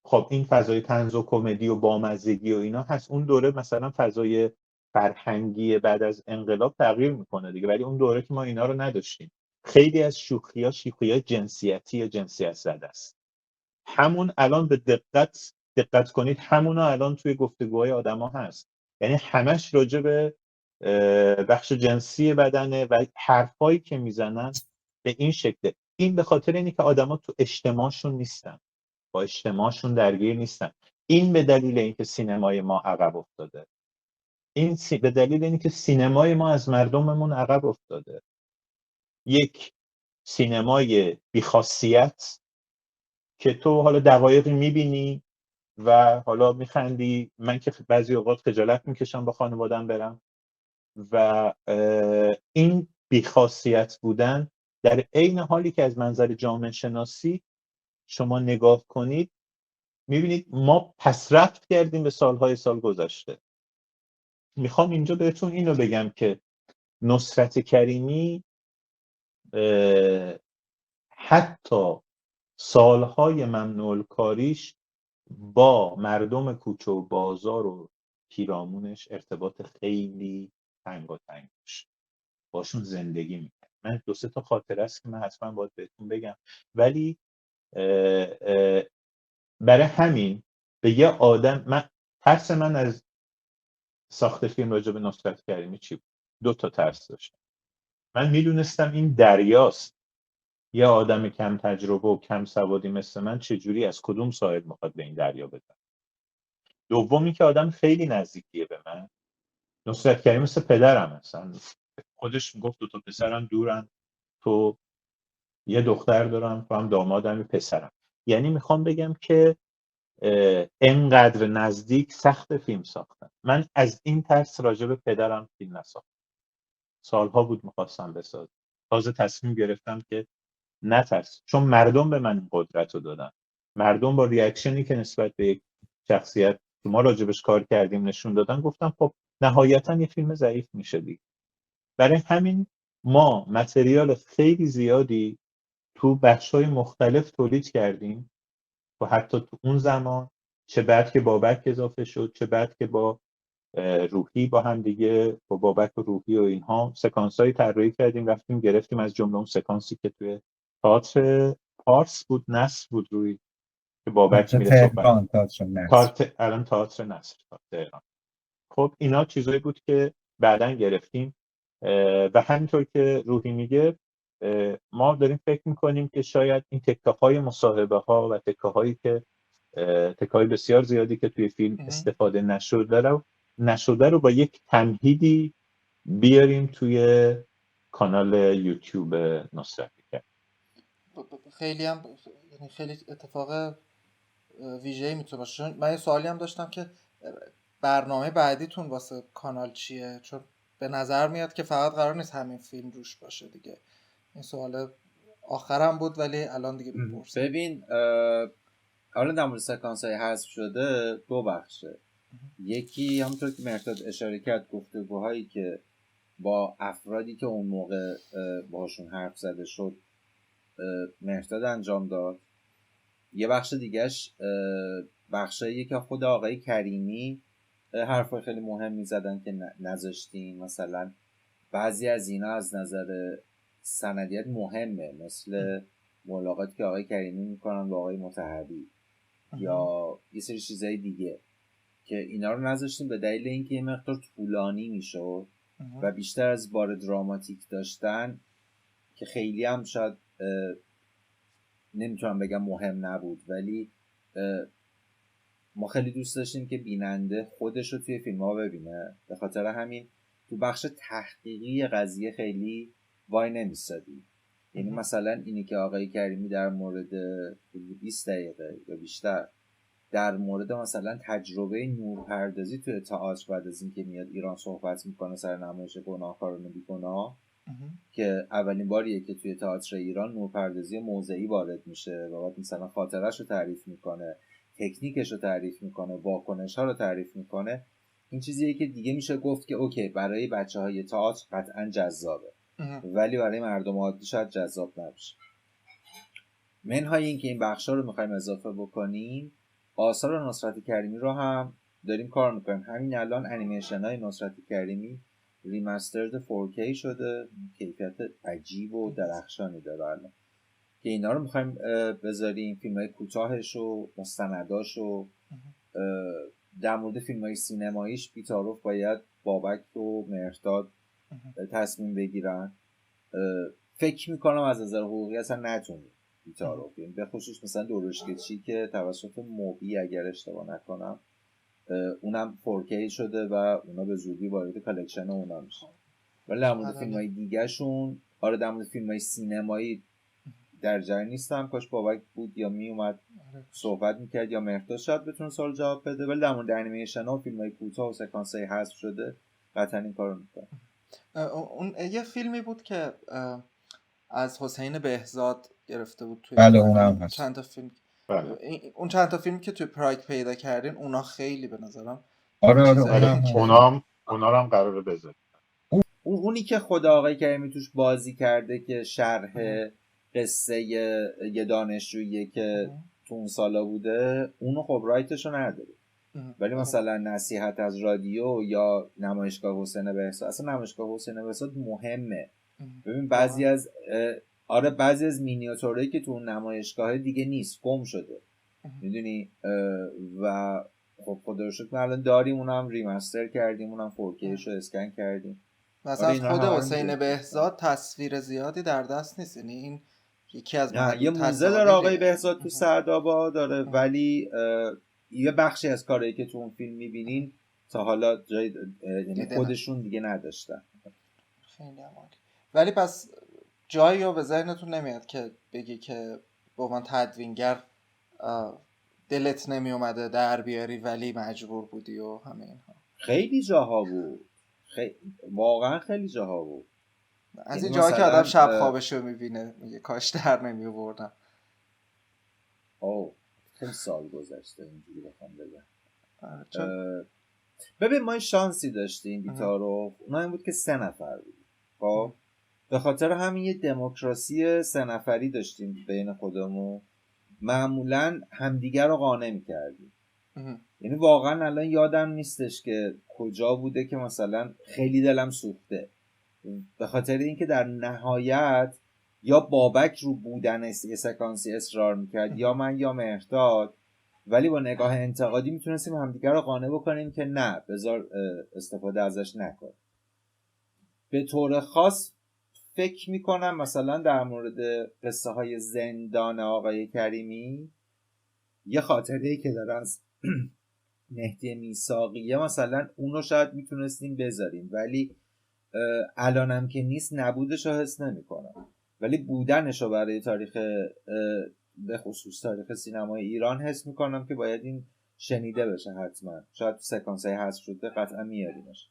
خب این فضای طنز و کمدی و بامزگی و اینا هست. اون دوره مثلا فضای فرهنگی بعد از انقلاب تغییر میکنه دیگه، ولی اون دوره که ما اینا رو نداشتیم. خیلی از شوخی‌ها جنسیتی یا جنسیت زده است. همون الان به دقت کنید، همونا الان توی گفتگوهای آدما هست. یعنی همش راجع به بخش جنسی بدنه و حرفایی که میزنن به این شکله. این به خاطر اینه که آدما تو اجتماعشون نیستن، با اجتماعشون درگیر نیستن. این به دلیل اینکه سینمای ما عقب افتاده. این به دلیل اینکه سینمای ما از مردممون عقب افتاده. یک سینمای بی‌خاصیت که تو حالا دقایقی میبینی و حالا میخندی. من که بعضی اوقات خجالت میکشم با خانوادم برم و این بیخاصیت بودن در عین حالی که از منظر جامعه شناسی شما نگاه کنید میبینید ما پسرفت کردیم به سالهای سال گذشته. میخوام اینجا بهتون اینو بگم که نصرت کریمی حتی سالهای ممنوع کاریش با مردم کوچه و بازار و پیرامونش ارتباط خیلی تنگاتنگ داشت، باشون زندگی میکرد. من 2-3 تا خاطره است که من حتما باید بهتون بگم، ولی برای همین به یه آدم ترس من از ساخت فیلم راجع به نصرت کریمی چی بود؟ 2 تا ترس داشتم. من میدونستم این دریاست، یه آدم کم تجربه و کم سوادی مثل من چجوری از کدوم ساحل میخواد به این دریا بزنه. دومی که آدم خیلی نزدیکیه به من. نصرت کریمی مثل پدرم هستن، خودش میگفت 2 تا پسرم دورن، تو یه دختر دارم، تو هم دامادم، یه پسرم. یعنی میخوام بگم که انقدر نزدیک سخت فیلم ساختن. من از این ترس راجع به پدرم فیلم نساختم. سالها بود میخواستم بسازم، تازه تصمیم گرفتم که نترس، چون مردم به من قدرت رو دادن. مردم با ریاکشنی که نسبت به یک شخصیت که ما راجبش کار کردیم نشون دادن، گفتم خب نهایتا یه فیلم ضعیف میشه دیگه. برای همین ما متریال خیلی زیادی تو بخش‌های مختلف تولید کردیم و حتی تو اون زمان، چه بعد که بابک اضافه شد، چه بعد که با روحی با هم دیگه، با بابک و روحی و اینها سکانس‌های طراحی کردیم، رفتیم گرفتیم از جمله اون سکانسی که توی تئاتر پارس بود، نصر بود، روی که بابک میره صحبت الان تئاتر نصر تهران. خب اینا چیزایی بود که بعداً گرفتیم و همینطور که روحی میگه ما داریم فکر میکنیم که شاید این تکه‌های مصاحبه ها و تکه‌هایی که تکه‌های بسیار زیادی که توی فیلم استفاده نشده رو نشده رو با یک تمهیدی بیاریم توی کانال یوتیوب نصرت کرد. خیلی هم یعنی خیلی اتفاق ویژه‌ای میتونه باشه. چون من یه سوالی هم داشتم که برنامه بعدیتون واسه کانال چیه؟ چون به نظر میاد که فقط قرار نیست همین فیلم روش باشه دیگه. این سوال آخرم بود ولی الان دیگه میپرسم. ببین حالا در مورد سکانس های حذف شده دو بخشه. یکی همونطور که مهرداد اشاره کرد گفتگوهایی که با افرادی که اون موقع باشون حرف زده شد مهرداد انجام داد. یه بخش دیگهش بخشاییه که خود آقای کریمی حرفای خیلی مهمی زدن که نذاشتیم. مثلا بعضی از اینا از نظر سندیت مهمه، مثل ملاقاتی که آقای کریمی میکنن با آقای مطهری یا یه سری چیزای دیگه که اینا رو نذاشتیم به دلیل اینکه یه مقدار طولانی میشد و بیشتر از بار دراماتیک داشتن که خیلی هم شاید نمیتونم بگم مهم نبود، ولی ما خیلی دوست داشتیم که بیننده خودش رو توی فیلم ها ببینه. به خاطر همین تو بخش تحقیقی قضیه خیلی وای نمیستادیم. یعنی مثلا اینی که آقای کریمی در مورد 20 دقیقه یا بیشتر در مورد مثلا تجربه نورپردازی توی تئاتر بعد از اینکه میاد ایران صحبت میکنه سر نمایش گناهکاران بیگناه که اولین باریه که توی تئاتر ایران نورپردازی موضعی وارد میشه و بعد مثلا خاطرش رو تعریف میکنه، تکنیکش رو تعریف میکنه، واکنش ها رو تعریف میکنه. این چیزیه که دیگه میشه گفت که اوکی برای بچهای تئاتر قطعا جذابه ولی برای مردم عادی شاید جذاب نباشه. منهای این که این بخشا رو میخوایم اضافه بکنیم، آثار نصرت کریمی رو هم داریم کار میکنیم. همین الان انیمیشن های نصرت کریمی ریمسترد 4K شده، کیفیت عجیب و درخشانی داره الان که اینا رو میخوایم بذاریم. فیلم های کوتاهش و مستنداش و در مورد فیلم های سینماییش بی‌تعارف باید بابک و مهرداد تصمیم بگیرن. فکر میکنم از نظر حقوقی اصلا نتونیم بی‌تعارف، یعنی به خصوص مثلا درشکچی که توسط موبی اگر اشتباه نکنم اونم 4K شده و اونا به زودی وارد کالکشن اونا میشه. ولی در مورد فیلم های دیگه شون در مورد فیلم های سینمایی در جای نیستم. کاش بابک بود یا میومد صحبت میکرد یا مهرداد شاید بتونه سوال جواب بده. ولی در مورد انیمیشن ها و فیلم های کوتاه و سکانس های حذف شده قطعا این کارو میکنه. اون یه فیلمی بود که از حسین بهزاد گرفته بود توی بله اونم هست. چند تا فیلم بله. اون چند تا فیلمی که توی پراید پیدا کردین اونا خیلی به نظرم آره اونا رو هم قراره بذاریم. اونی که خود آقای کریمی توش بازی کرده که شرح قصه یه دانشجوییه که تو اون سالا بوده، اونو خب رایتشو نداره. ولی مثلا نصیحت از رادیو یا نمایشگاه حسین بهزاد، اصلا نمایشگاه حسین بهزاد مهمه. ببین بعضی از مینیاتورایی که تو اون نمایشگاه دیگه نیست، گم شده، میدونی. و خب خدا رو شکر الان داریم، اونم ریمستر کردیم، اونم 4K شو اسکن کردیم. مثلا خود حسین بهزاد تصویر زیادی در دست نیست، یعنی این یکی از یه موزه داره آقای بهزاد تو سعدآباد داره، ولی یه بخشی از کارهایی که تو اون فیلم میبینین تا حالا یعنی خودشون دیگه نداشتن. خیلی عالی. ولی پس جایی رو به ذهنتون نمیاد که بگی که با من تدوینگر دلت نمی اومده در بیاری ولی مجبور بودی و همه اینها؟ خیلی جاها بود، واقعا خیلی جاها بود. از این جاها که آدم شب خوابشو میبینه میگه کاش در نمی آوردم. خیلی سال گذشته اینجوری بخوام بگم. ببین ما شانسی داشتیم بی‌تعارف، اونا این بود که 3 نفر بودیم. خب به خاطر همین یه دموکراسی 3 نفری داشتیم بین خودمون، معمولا همدیگر رو قانع می‌کردیم. یعنی واقعا الان یادم نیستش که کجا بوده که مثلا خیلی دلم سوخته، به خاطر اینکه در نهایت یا بابک رو بودن یه سکانسی اصرار میکرد یا من یا مهرداد، ولی با نگاه انتقادی میتونستیم همدیگر رو قانع بکنیم که نه بذار استفاده ازش نکن. به طور خاص فکر میکنم مثلا در مورد قصه های زندان آقای کریمی یه خاطره‌ای که دارم مهدی میثاقیه مثلا اون رو شاید میتونستیم بذاریم، ولی الانم که نیست نبودش رو حس نمیکنم، ولی بودنش رو برای تاریخ به خصوص تاریخ سینمای ایران حس میکنم که باید این شنیده بشه حتما. شاید تو سکانس های حذف شده قطعا میاریمش،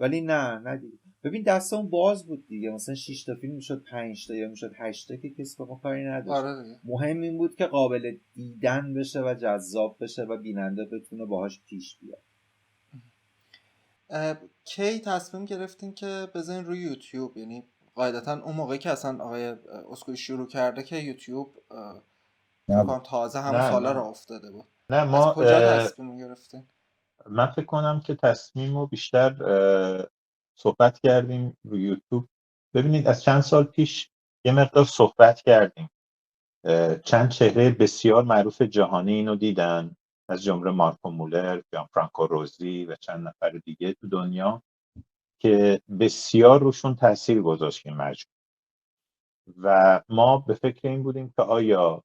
ولی نه دیگه. ببین دستمون باز بود دیگه، مثلا 6 تا فیلم میشد 5 تا یا میشد 8 تا که کسی با ما کاری نداشت. آره دیگه. مهم این بود که قابل دیدن بشه و جذاب بشه و بیننده بتونه باهاش پیش بیاد. کی تصمیم گرفتین که بزنین روی یوتیوب؟ یعنی قاعدتا اون موقعی که اصلا آقای اسکوئی شروع کرده که یوتیوب فکر کنم تازه همون نه سالا نه را افتاده بود. نه از ما کجا تصمیم گرفتین؟ من فکر کنم که تصمیم رو بیشتر صحبت کردیم روی یوتیوب. ببینید از چند سال پیش یه مقدار صحبت کردیم، چند چهره بسیار معروف جهانی اینو دیدن، از جمله مارکو مولر، جان فرانکو روزی و چند نفر دیگه تو دنیا که بسیار روشون تاثیر گذاشت این مجموعه. و ما به فکر این بودیم که آیا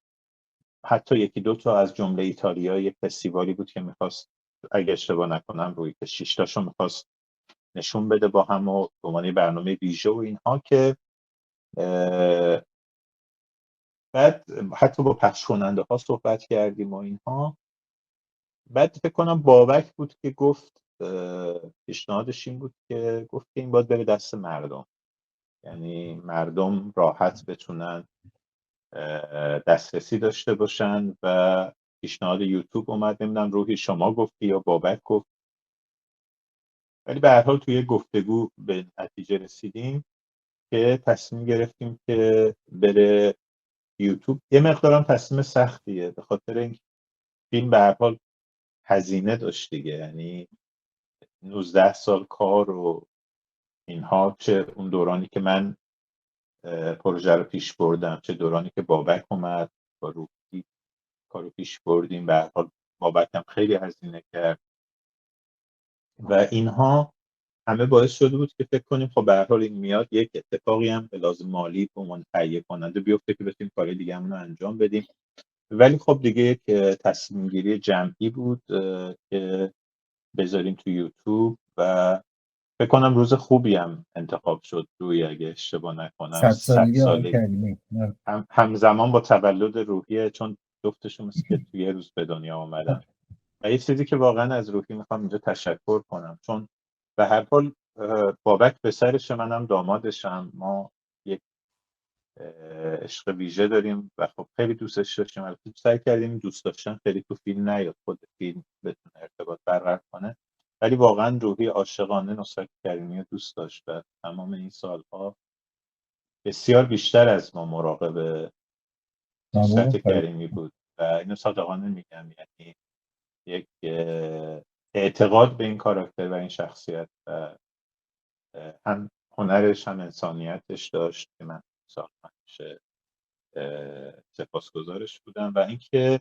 حتی یکی دو تا از جمله ایتالیا یک فستیوالی بود که میخواست، اگه اشتباه نکنم روی که 6 تاشو میخواست نشون بده با هم و به عنوان برنامه ویژه و اینها، که بعد حتی با پخش کننده ها صحبت کردیم و اینها. بعد فکر کنم بابک بود که گفت، پیشنهادش این بود که گفت که این باید بره دست مردم، یعنی مردم راحت بتونن دسترسی داشته باشن. و پیشنهاد یوتیوب اومد، نمیدونم روحی شما گفتی یا بابک گفت، ولی به هر حال توی گفتگو به نتیجه رسیدیم که تصمیم گرفتیم که بره یوتیوب. یه مقدارم تصمیم سختیه به خاطر این فیلم به هر حال هزینه داشت دیگه، یعنی 19 سال کار و اینها، چه اون دورانی که من پروژه رو پیش بردم، چه دورانی که بابک اومد با روحی کارو پیش بردیم. به هر حال بابک هم خیلی هزینه کرد و اینها همه باعث شده بود که فکر کنیم خب به هر حال این میاد یک اتفاقی هم به لازم مالی به عنوان تهیه کننده بیفته که بتونیم کار دیگه همون رو انجام بدیم. ولی خب دیگه یک تصمیم گیری جمعی بود که بذاریم تو یوتیوب و فکر کنم روز خوبی هم انتخاب شد روی، اگه اشتباه نکنم 100 ساله همزمان با تولد روحیه، چون جفتشون مثل که توی یه روز به دنیا آمدن. و یه چیزی که واقعا از روحی میخوام اینجا تشکر کنم، چون به هر حال بابک پسرش، منم دامادشم، ما یک عشق ویژه داریم و خب خیلی دوستش داشتیم. البته سعی کردیم دوست داشتن خیلی تو فیلم نیاد، خود فیلم بتونه ارتباط برقرار کنه، ولی واقعا روحی عاشقانه نصرت کریمی رو دوست داشت و تمام این سالها بسیار بیشتر از ما مراقب نصرت کریمی بود. و اینو صادقانه میگم، یعنی یک اعتقاد به این کاراکتر و این شخصیت و هم هنرش هم انسانیتش داشت که من سالها همیشه سپاسگزارش بودم. و اینکه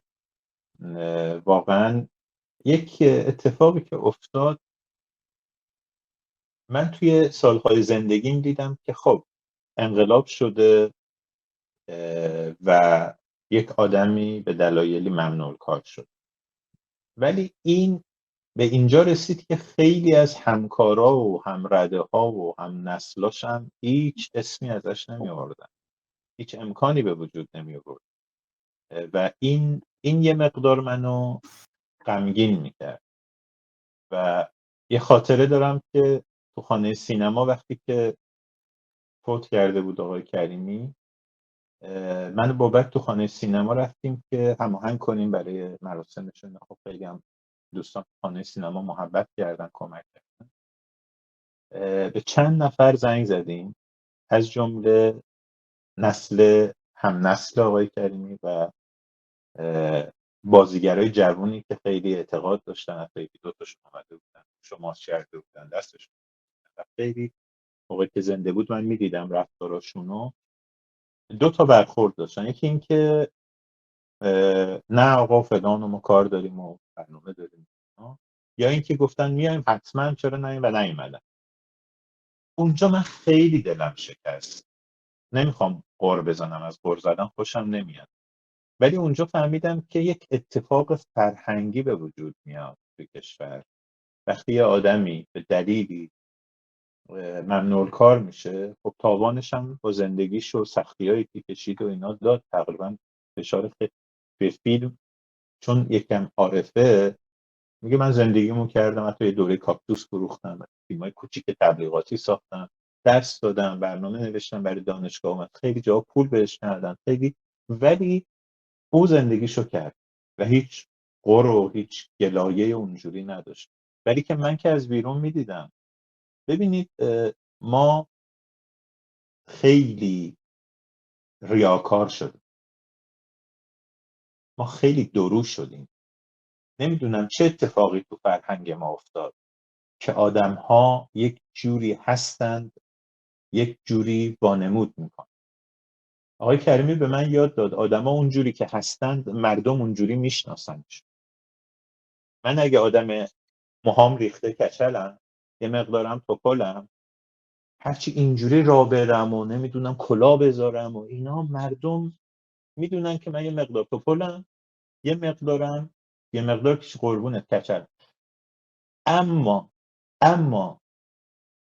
واقعا یک اتفاقی که افتاد، من توی سالهای زندگیم دیدم که خب انقلاب شده و یک آدمی به دلایلی ممنوع کار شد، ولی این به اینجا رسید که خیلی از همکارا و همرده ها و هم نسلاش هم هیچ اسمی ازش نمی آوردن، هیچ امکانی به وجود نمی آورد و این یه مقدار منو غمگین میکرد. و یه خاطره دارم که تو خانه سینما وقتی که فوت کرده بود آقای کریمی، من و بابک تو خانه سینما رفتیم که هماهنگ کنیم برای مراسمشون. خب خیلی هم دوستان خانه سینما محبت کردن، کمک کردن. به چند نفر زنگ زدیم، از جمله هم نسل آقای کریمی و بازیگرای جوونی که خیلی اعتقاد داشتن، حتی یکی دو تاشون اومده بودن شما کرده بودن دستشون و خیلی موقعی که زنده بود من میدیدم رفتاراشونو. دو تا برخورد داشتن، یکی این که نه آقا فلان ما کار داریم و برنامه داریم، یا اینکه گفتن میایم حتما، چرا نیم و نیومدن. اونجا من خیلی دلم شکست، نمیخوام غر بزنم، از غر زدن خوشم نمیاد، ولی اونجا فهمیدم که یک اتفاق فرهنگی به وجود میاد توی کشور. وقتی یه آدمی به دلیلی ممنوع کار میشه، خب تاوانش هم با زندگیش و سختی‌هایی که کشید و اینا داد. تقریبا فشار به فیلم چون یکم عارفه میگه من زندگیمو کردم، حتی یه دوره کاکتوس فروختم، فیلمای کوچیک تبلیغاتی ساختم، درس دادم، برنامه نوشتم برای دانشگاه، اومد خیلی جا پول بهش ندادن خیلی، ولی او زندگیشو کرد و هیچ غر و هیچ گلایه اونجوری نداشت. ولی که من که از بیرون میدیدم، ببینید ما خیلی ریاکار شدیم، ما خیلی درو شدیم. نمیدونم چه اتفاقی تو فرهنگ ما افتاد که آدم‌ها یک جوری هستند، یک جوری وانمود میکنن. آقای کریمی به من یاد داد آدم‌ها اونجوری که هستند مردم اونجوری میشناسنش. من اگه آدم موهام ریخته کچلم، یه مقدارم توپلم، هرچی اینجوری راه برم و نمیدونم کلاه بذارم و اینا، مردم میدونن که من یه مقدار توپلم، یه مقدار پیش قربونت کچل. اما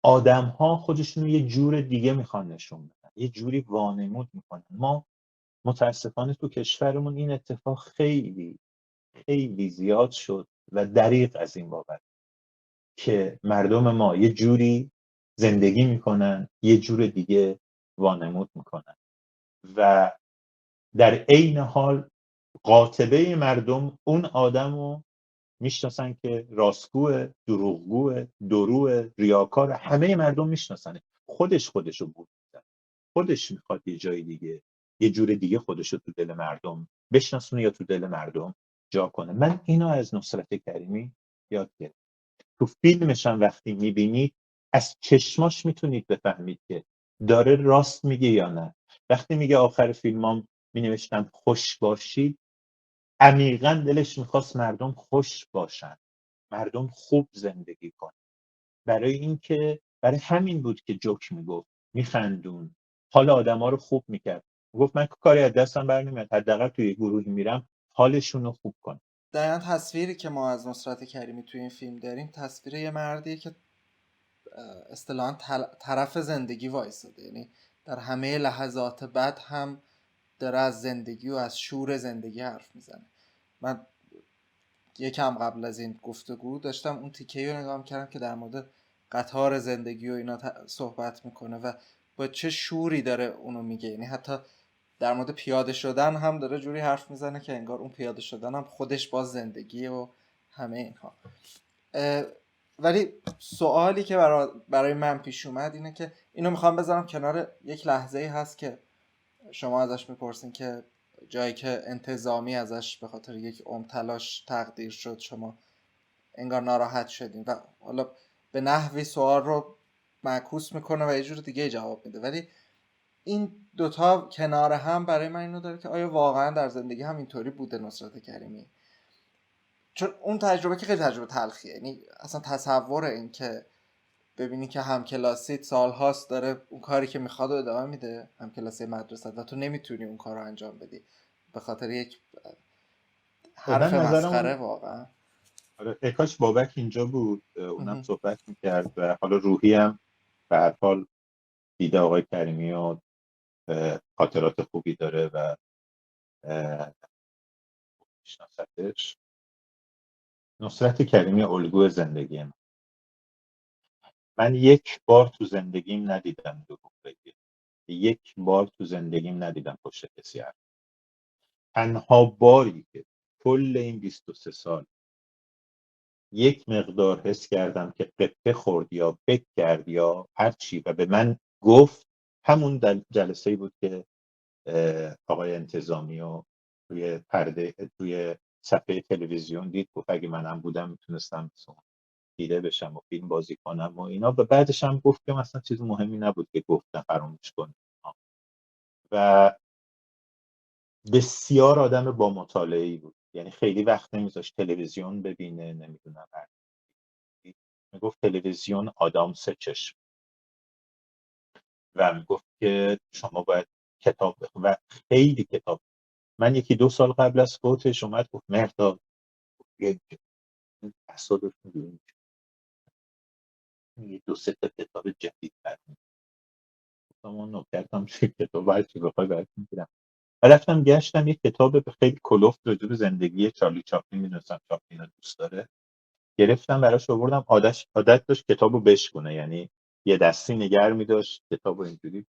آدم‌ها خودشونو یه جور دیگه میخوان نشون بدن، یه جوری وانمود میکنن. ما متاسفانه تو کشورمون این اتفاق خیلی خیلی زیاد شد و دریغ از این بابت که مردم ما یه جوری زندگی میکنن، یه جور دیگه وانمود میکنن و در عین حال قاطبه مردم اون آدمو میشناسن که راستگوه، دروغگوه، دروه، ریاکار. همه مردم میشناسن. خودشو بود میزن، خودش میخواد یه جای دیگه، یه جور دیگه خودشو تو دل مردم بشناسونه یا تو دل مردم جا کنه. من اینو از نصرت کریمی یاد گرفتم. تو فیلمش هم وقتی میبینید از چشماش میتونید بفهمید که داره راست میگه یا نه. وقتی میگه آخر فیلمام مینوشتم خوش باشید، عمیقاً دلش میخواست مردم خوش باشن، مردم خوب زندگی کنن. برای همین بود که جوک میگفت، میخندون، حال آدما رو خوب میکرد. گفت من کاری از دستم بر نمیاد، حداقل توی گروهی میرم حالشون رو خوب کنم. دقیقا تصویری که ما از نصرت کریمی توی این فیلم داریم تصویر یه مردیه که اصطلاحاً طرف زندگی وایساده، یعنی در همه لحظات بعد هم داره از زندگی و از شور زندگی حرف میزنه. من یکم قبل از این گفتگو داشتم اون تیکه‌ای رو نگاه می‌کردم که در مورد قطار زندگی و اینا صحبت میکنه و با چه شوری داره اونو میگه. یعنی حتی در مورد پیاده شدن هم داره جوری حرف میزنه که انگار اون پیاده شدن هم خودش باز زندگیه و همه اینها. ولی سوالی که برای من پیش اومد اینه که اینو میخوام بذارم کنار یک لحظه‌ای هست که شما ازش میپرسین که جایی که انتظامی ازش به خاطر یک تلاش تقدیر شد شما انگار ناراحت شدین و حالا به نحوی سوال رو معکوس میکنه و یه جور دیگه جواب میده. ولی این دوتا کنار هم برای من اینو داره که آیا واقعا در زندگی هم اینطوری بوده نصرت کریمی؟ چون اون تجربه که خیلی تجربه تلخیه، یعنی اصلا تصور این که ببینی که همکلاسیت سالهاست داره اون کاری که میخواد و ادامه میده، همکلاسی مدرسه، و تو نمیتونی اون کار رو انجام بدی به خاطر یک حرف مسخره. واقعا کاش بابک اینجا بود، اونم صحبت میکرد و حالا روحی هم به هر حال دیده آقای کریمی و خاطرات خوبی داره و میشناستش. نصرت کریمی الگوی زندگی من یک بار تو زندگیم ندیدم دروغ بگه، یک بار تو زندگیم ندیدم پشت کسی حرف. تنها باری که کل این 23 سال یک مقدار حس کردم که قطعه خورد یا فکر کرد یا هر چی و به من گفت، همون جلسه بود که آقای انتظامی و روی پرده توی صفحه تلویزیون دید، گفت اگه منم بودم میتونستم دیده بشم و فیلم بازی کنم و اینا. و بعدش هم گفت که مثلا چیز مهمی نبود که گفتم فراموش کنم. و بسیار آدم با مطالعه‌ای بود، یعنی خیلی وقت نمیذاشت تلویزیون ببینه، نمیدونم میگفت تلویزیون آدم سه چشم و میگفت که شما باید کتاب بخونید و خیلی کتاب. من 1-2 سال قبل از فوتش اومد گفت مهرداد این تصادف می‌دونیم یه 2-3 تا کتاب جدید برمی‌دارم. اون نوکرتم چه کتاب هرچی بخوای برات میگیرم. و رفتم گشتم یه کتاب خیلی کلفت راجع به زندگی چارلی چاپلین، میدونستم چاپلین رو دوست داره، گرفتم براش آوردم. عادت داشت کتابو بشکونه، یعنی یه دستی نگر می‌داشت کتابو اینجوری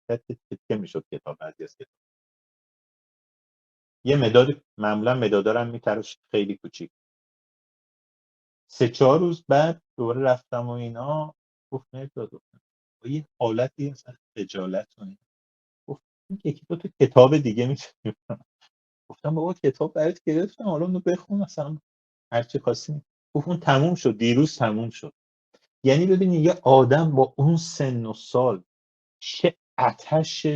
که میشد کتاب بعضی از کتاب. یه مداد، معمولا مدادارم میتراش خیلی کوچیک. 3-4 روز بعد دوباره رفتم و اینا، گفت مرداد با یه حالتی مثلا خجالت و اینا. گفت این یکی دو تا کتاب دیگه میتونی. گفتم بابا کتاب برات گرفتم حالا اونو بخون مثلا هر چی خواستی. گفت اون تموم شد، دیروز تموم شد. یعنی ببینید یه آدم با اون سن و سال چه آتش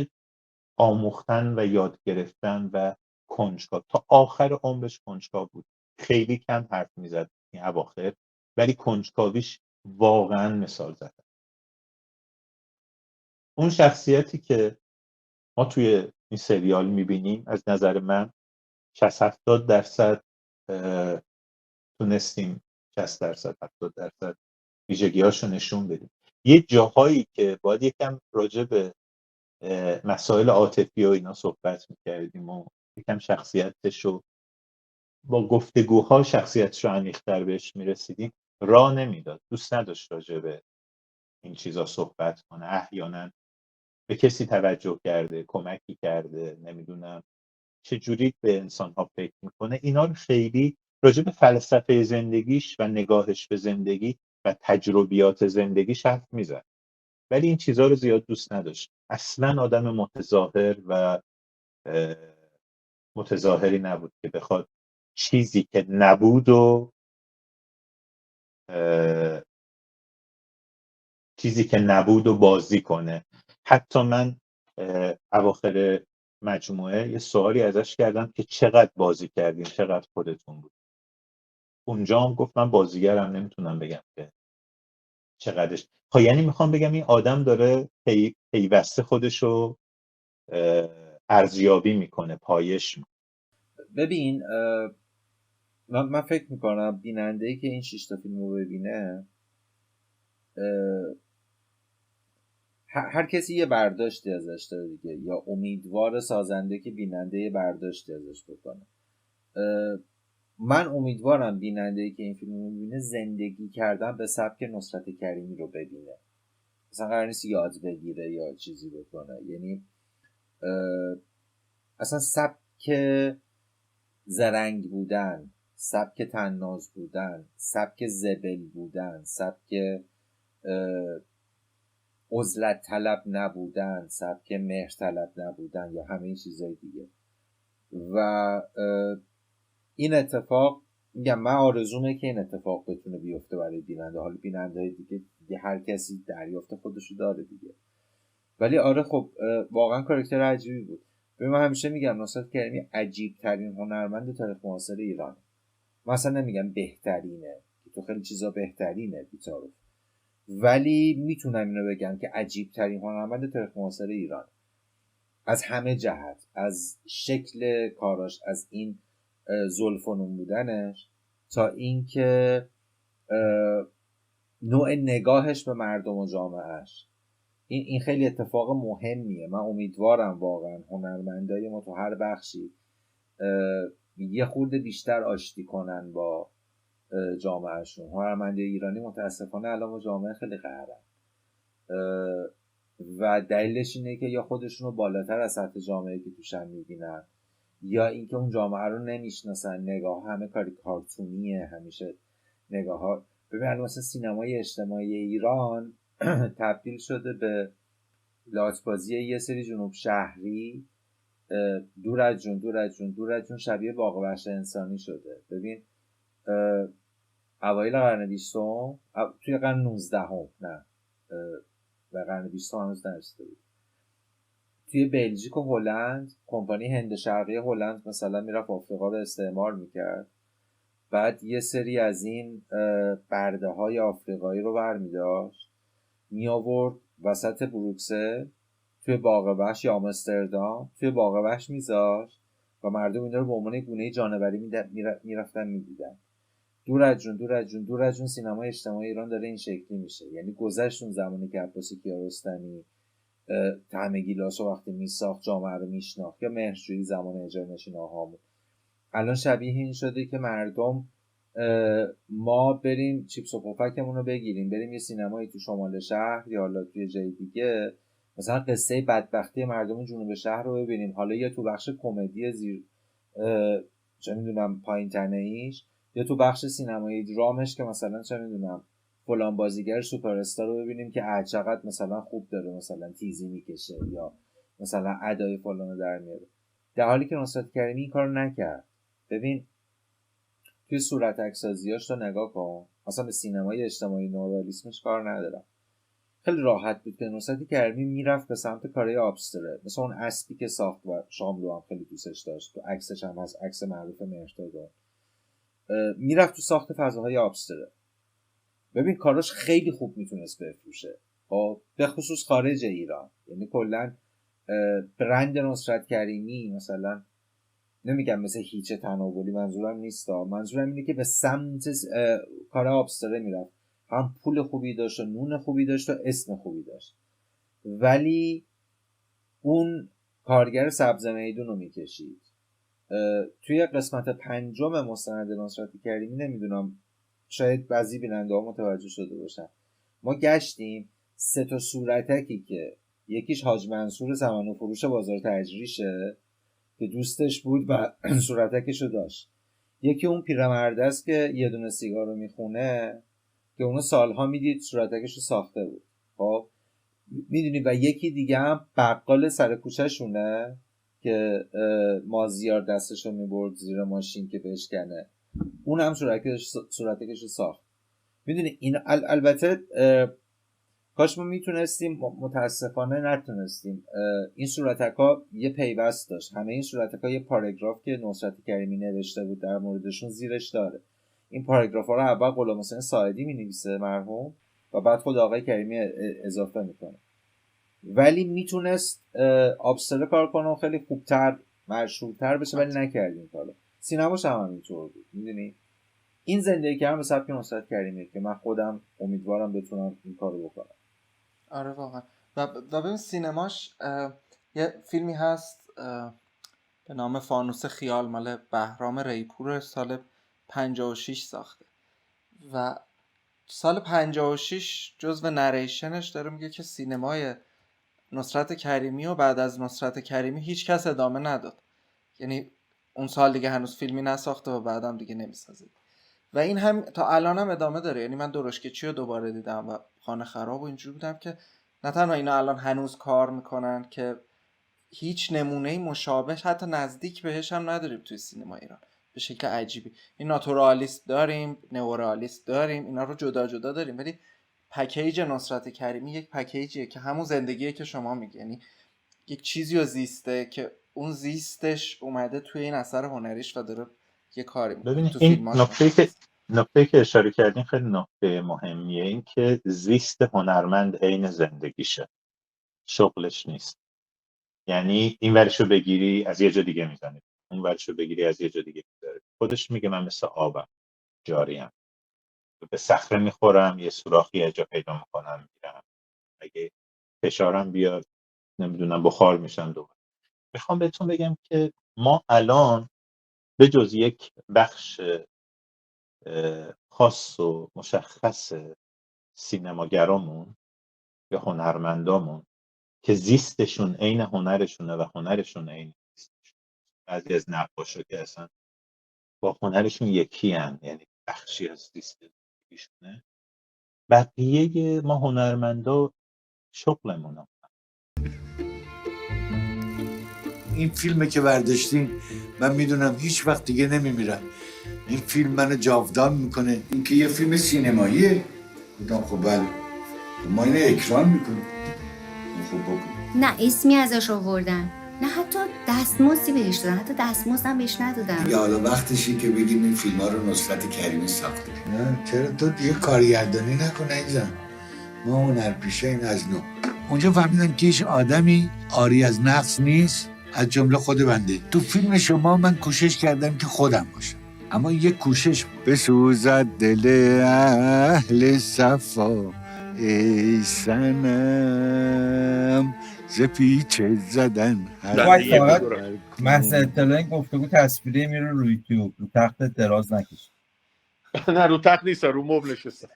آموختن و یاد گرفتن و کنجکاو، تا آخر عمرش کنجکاو بود. خیلی کم حرف میزد این اواخر، ولی کنجکاویش واقعا مثال زد. اون شخصیتی که ما توی این سریال میبینیم از نظر من 60-70% تونستیم 60-70% ویژگی‌هاشو نشون بدیم. یه جاهایی که باید یکم راجع به مسائل عاطفی و اینا صحبت میکردیم و یکم شخصیتشو با گفتگوها شخصیتش رو عمیق‌تر بهش میرسیدیم، راه نمیداد، دوست نداشت راجع به این چیزا صحبت کنه. احیانا به کسی توجه کرده، کمکی کرده، نمیدونم چه جوری به انسان ها فکر میکنه، اینا رو خیلی راجع به فلسفه زندگیش و نگاهش به زندگی و تجربیات زندگیش حرف میزد، ولی این چیزها رو زیاد دوست نداشت. اصلا آدم متظاهر و متظاهری نبود که بخواد چیزی که نبود و بازی کنه. حتی من اواخر مجموعه یه سوالی ازش کردم که چقدر بازی کردین، چقدر خودتون بود. اونجا هم گفت من بازیگرم، نمیتونم بگم که چقدرش. خب یعنی میخوام بگم این آدم داره پیوسته خودشو ارزیابی میکنه، پایش میکنه. ببین من فکر میکنم بیننده‌ای که این 6 تا فیلم رو ببینه، هر کسی یه برداشتی ازش داره دیگه، یا امیدوار سازنده که بیننده یه برداشتی ازش بکنه. من امیدوارم بیننده‌ای که این فیلم رو ببینه زندگی کردن به سبک نصرت کریمی رو ببینه. مثلا قرار نیست یاد بگیره یا چیزی بکنه، یعنی اصلا سبک زرنگ بودن، سبک طناز بودن، سبک زبل بودن، سبک عزلت طلب نبودن، سبک مهر طلب نبودن یا همه این چیزهای دیگه. و این اتفاق، میگم من آرزومه که این اتفاق بتونه بیفته برای بیننده. حالا بیننده دیگه هر کسی دریافت خودشو داره دیگه، ولی آره خب واقعا کاراکتر عجیبی بود. من همیشه میگم نصرت کریمی عجیب ترین هنرمند تاریخ معاصر ایران. مثلا نمیگم بهترینه، که تو خیلی چیزا بهترینه بی‌طرف، ولی میتونم اینو بگم که عجیب ترین هنرمند تاریخ معاصر ایران از همه جهت، از شکل کاراش، از این زلفنون بودنش، تا اینکه نوع نگاهش به مردم و جامعهش. این خیلی اتفاق مهمیه. من امیدوارم واقعا هنرمندای ما تو هر بخشی یه خورده بیشتر آشتی کنن با جامعهشون. هنرمندای ایرانی متاسفانه الان با جامعه خیلی قهرن و دلیلش اینه که یا خودشون رو بالاتر از سطح جامعه که توشن میبینن، یا اینکه اون جامعه رو نمیشناسن. نگاه همه کاری کارتونیه، همیشه نگاه ها. ببین مثلا سینمای اجتماعی ایران تبدیل شده به لاتبازی یه سری جنوب شهری، دور از جون شبیه باغ وحش انسانی شده. ببین اوایل قرن 20 توی قرن 19 نه و قرن 20 هنوز نرسیده بود، توی بلژیک و هلند کمپانی هند شرقی هلند مثلا میرفت آفریقا رو استعمار میکرد، بعد یه سری از این برده های آفریقایی رو برمیداشت میآورد وسط بروکسل توی باغ وحش یا آمستردام توی باغ وحش میذاشت و مردم اینا رو به عنوان گونه جانوری میرفتن میدیدن. دور از جون سینمای اجتماعی ایران داره این شکلی میشه. یعنی گذشت اون زمانی که عباس کیارستمی طعم گیلاس رو وقتی میساخت جامعه رو میشناخت، یا مهرجویی زمان اجرانشین آهامون، الان شبیه این شده که مردم ما بریم چیپس و پفکمون رو بگیریم، بریم یه سینمایی تو شمال شهر یا حالا توی جای دیگه، مثلا قصه بدبختی مردم جنوب شهر رو ببینیم، حالا یا تو بخش کمدی زیر چه میدونم پایین تنه ایش، یا تو بخش سینمایی درامش که مثلا چه میدونم فلان بازیگر سوپر استار رو ببینیم که چقدر مثلا خوب داره مثلا تیزی میکشه یا مثلا ادای فلان رو در میاره، در حالی که نصرت کریمی این کارو نکرد. ببین توی صورت عکس‌سازیاش تو نگاه کن، اصلا به سینمای اجتماعی نورالیسمش کار ندارم، خیلی راحت بود که نصرت کریمی میرفت به سمت کارهای آبستره، مثلا اون اسبی که ساخت و شاملو هم خیلی دوستش داشت، تو عکسش هم از عکس معروف مهرتاد، میرفت تو ساخت فضاهای آبستره. ببین کاراش خیلی خوب میتونست بفروشه، به خصوص خارج ایران. یعنی کلا برند نصرت کریمی مثلا نمیگم مثل هیچ تناولی، منظورم نیست، منظورم اینه که به سمت کار آبستره میرفت، هم پول خوبی داشت و نون خوبی داشت و اسم خوبی داشت، ولی اون کارگر سبز میدون رو میکشید. توی قسمت 5 مستند نصرت کریمی نمیدونم شاید بعضی بیننده ها متوجه شده باشن، ما گشتیم 3 صورتکی که یکیش حاج منصور سمن فروش بازار تجریشه که دوستش بود و صورتکشو داشت، یکی اون پیرمرده است که یه دونه سیگار رو میخونه که اونو سالها میدید صورتکشو ساخته بود، خب میدونی، و یکی دیگه هم بقال سر کوچه شونه که مازیار دستشو میبرد زیر ماشین که بشکنه، اون هم صورتکشو ساخت. میدونی این البته کاش ما میتونستیم، متاسفانه نتونستیم. این صورتکا یه پیوست داشت، همه این صورتکا یه پاراگراف که نصرت کریمی نوشته بود در موردشون زیرش داره. این پاراگراف ها رو اول غلام حسین ساعدی مینویسه مرحوم و بعد خود آقای کریمی اضافه میکنه، ولی میتونست آبستره کار کنه و خیلی خوبتر مشهورتر بشه، ولی نکرد این کارو. سینماش هم همینطور بود. میدونی این زندگی کردن به سبک نصرت کریمیه که من خودم امیدوارم بتونم این کارو بکنم. آره واقعا. و ببین سینماش یه فیلمی هست به نام فانوس خیال مال بهرام ریپور سال 56 ساخته و سال 56 جزو نریشنش داره میگه که سینمای نصرت کریمی و بعد از نصرت کریمی هیچ کس ادامه نداد، یعنی اون سال دیگه هنوز فیلمی نساخته و بعدم دیگه نمیسازه و این هم تا الان هم ادامه داره. یعنی من درشکچی رو دوباره دیدم و خانه خراب و اینجوری بودم که نه تنها اینا الان هنوز کار میکنن که هیچ نمونه مشابه حتی نزدیک بهش هم نداریم توی سینما ایران به شکل عجیبی. این ناتورالیست داریم، نئورالیست داریم، اینا رو جدا جدا داریم، ولی پکیج نصرت کریمی یک پکیجیه که همون زندگیه که شما میگی، یعنی یک چیزی رو زیسته که اون زیستش اومده توی این اثر هنریش و داره یه کاری میکنه. ببینید تو این نکته که اشاره کردین خیلی نکته مهمیه، این که زیست هنرمند عین زندگیشه، شغلش نیست. یعنی این ورشو بگیری از یه جا دیگه میزنی، اون ورشو بگیری از یه جا دیگه میذاری. خودش میگه من مثل آبم، جاریم، به صخره میخورم یه سوراخی یه جا پیدا میکنم میرم، اگه فشارم بیاد نمیدونم بخار میشم دوباره. میخوام بهتون بگم که ما الان به جز یک بخش خاص و مشخص سینماگرامون یا هنرمندامون که زیستشون عین هنرشونه و هنرشون عین زیستشون، بعضی از نقاشا که اصلا با هنرشون یکی هن، یعنی بخشی از زیستشونه، بقیه ما هنرمندا شغلمون. این فیلمه که برداشتین من میدونم هیچ وقت دیگه نمیمیرم، این فیلم منو جاودان میکنه. این که یه فیلم سینماییه، بودم خب بله ما اینو اکران میکنیم، خب بکن. نه اسمی ازش آوردن، نه حتی دستمزدی بهش دادن، حتی دستمزدم بهش ندادن. یا حالا وقتشی که بگیم این فیلم ها رو نصرت کریمی ساخته. نه چرا تو دیگه کارگردانی نکن عزیزم، ما هنرپیشه این از نو. اونجا فهمیدم که هیچ آدمی عاری از نقص نیست، از جمله خود بنده. تو فیلم شما من کوشش کردم که خودم باشم، اما یه کوشش بسوزد دل اهل صفا ای سنم ز پیچ زدن باید یه فقط بذارم. محض اطلاع این گفتگو تصویری میره روی یوتیوب، رو تخت دراز نکش. نه رو تخت نیست، رو مبل نشستم.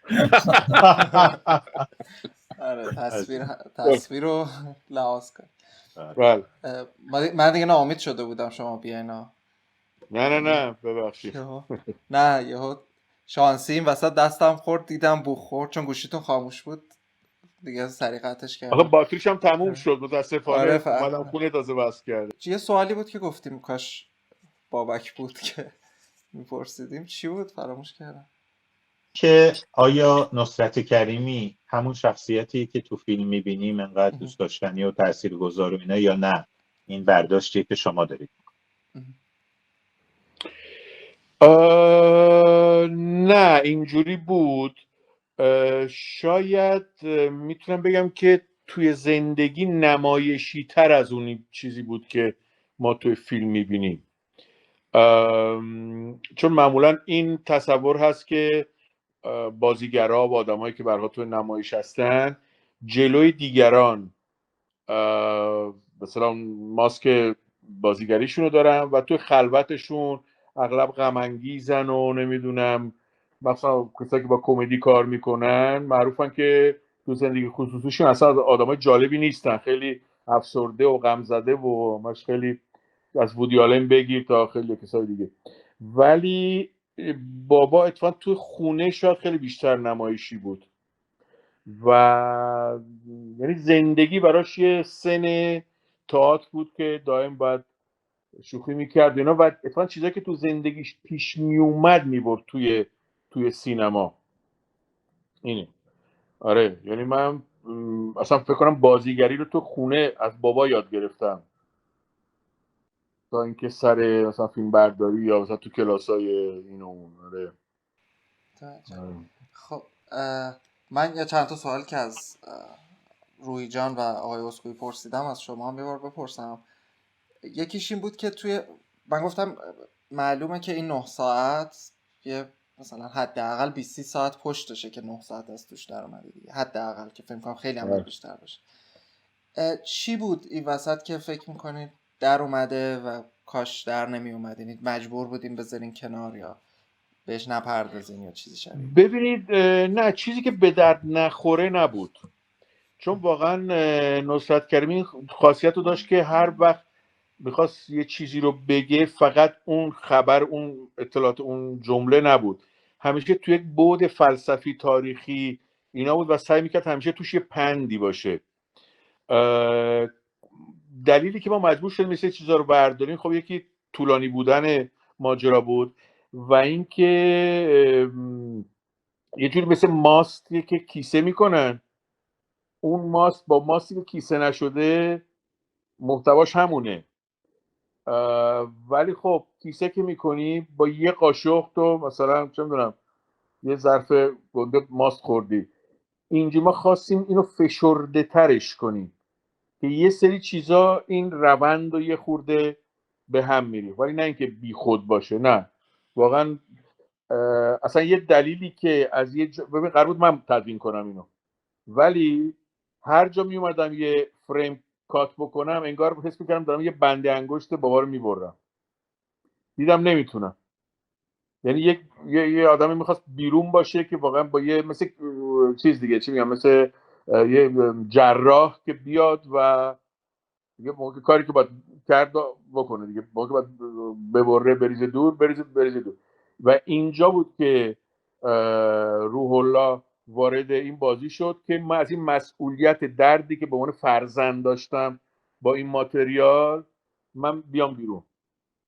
آره تصویر رو لحاظ کن. بله. من دیگه ناامید شده بودم شما بیاین. نه ببخشید. نه یهو شانسی این وسط دستم خورد، دیدم بو خورد چون گوشیتون خاموش بود دیگه، سریع قطعش کردم. آخه باتریش هم تموم شد متاسفانه. آره اومدم خونه تازه وصل کرده. یه سوالی بود که گفتیم کاش بابک بود که میپرسیدیم، چی بود فراموش کردم. که آیا نصرت کریمی همون شخصیتی که تو فیلم میبینیم انقدر دوست داشتنی و تاثیرگذار و اینا، یا نه این برداشتی که شما دارید؟ نه اینجوری بود. شاید میتونم بگم که توی زندگی نمایشی تر از اون چیزی بود که ما توی فیلم میبینیم. چون معمولا این تصور هست که بازیگرها و آدمایی که برها توی نمایش هستن جلوی دیگران مثلا ماسک بازیگریشون رو دارن و توی خلوتشون اغلب غم انگیزن و نمیدونم، مثلا کسایی که با کمدی کار میکنن معروفن که تو زندگی خصوصیشون اصلا آدمای جالبی نیستن، خیلی افسرده و غم زده و مش، خیلی از وودی آلن بگیر تا خیلی کسای دیگه. ولی بابا اتفاقا تو خونه شاید خیلی بیشتر نمایشی بود و یعنی زندگی براش یه سن تئاتر بود که دائم باید شوخی میکرد اینا و اتفاقا چیزایی که تو زندگیش پیش میومد میبرد توی سینما. اینه. آره یعنی من اصلا فکر کنم بازیگری رو تو خونه از بابا یاد گرفتم تا اینکه سر مثلا فیلم برداری یا مثلا تو کلاسای این و اون. آره. خب من یه چند تا سوال که از روی جان و آقای اسکوئی پرسیدم از شما هم یه بار بپرسم. یکیش این بود که توی من گفتم معلومه که این 9 ساعت یه مثلا حداقل 20 ساعت پشتشه که 9 ساعت از توش در اومده دیگه، حداقل که فکر کنم خیلی هم بیشتر باشه. چی بود این وسط که فکر میکنید در اومده و کاش در نمی اومدین، مجبور بودین بذارین کنار یا بهش نپردازین یا چیزی شبیه؟ ببینید نه چیزی که به درد نخوره نبود، چون واقعا نصرت کریمی خاصیت رو داشت که هر وقت میخواست یه چیزی رو بگه فقط اون خبر، اون اطلاعات، اون جمله نبود، همیشه توی یک بعد فلسفی تاریخی اینا بود و سعی میکرد همیشه توش یه پندی باشه. دلیلی که ما مجبور شدیم مثل چیزا رو برداریم خب یکی طولانی بودن ماجرا بود و اینکه یه جوری مثل ماستیه که کیسه میکنن، اون ماست با ماستی که کیسه نشده محتواش همونه، ولی خب کیسه که میکنی با یه قاشق تو مثلا چه میدونم یه ظرف گنده ماست خوردی. اینجا ما خواستیم اینو فشرده ترش کنیم که یه سری چیزا این روند و یه خورده به هم میری، ولی نه اینکه بی خود باشه، نه واقعا. اصلا یه دلیلی که از یه ببین قرار بود من تدوین کنم اینو، ولی هر جا می اومدم یه فریم کات بکنم انگار حس می‌کردم دارم یه بنده انگشت بابا رو میبرم، دیدم نمیتونم. یعنی یه آدمی میخواست بیرون باشه که واقعا با یه مثل چیز دیگه چی میگم، مثل یه جراح که بیاد و دیگه موقع کاری که باید کرد بکنه دیگه، موقع باید ببره بریزه دور بریزه دور. و اینجا بود که روح الله وارد این بازی شد که من از این مسئولیت دردی که به عنوان فرزند داشتم با این ماتریال من بیام بیرون.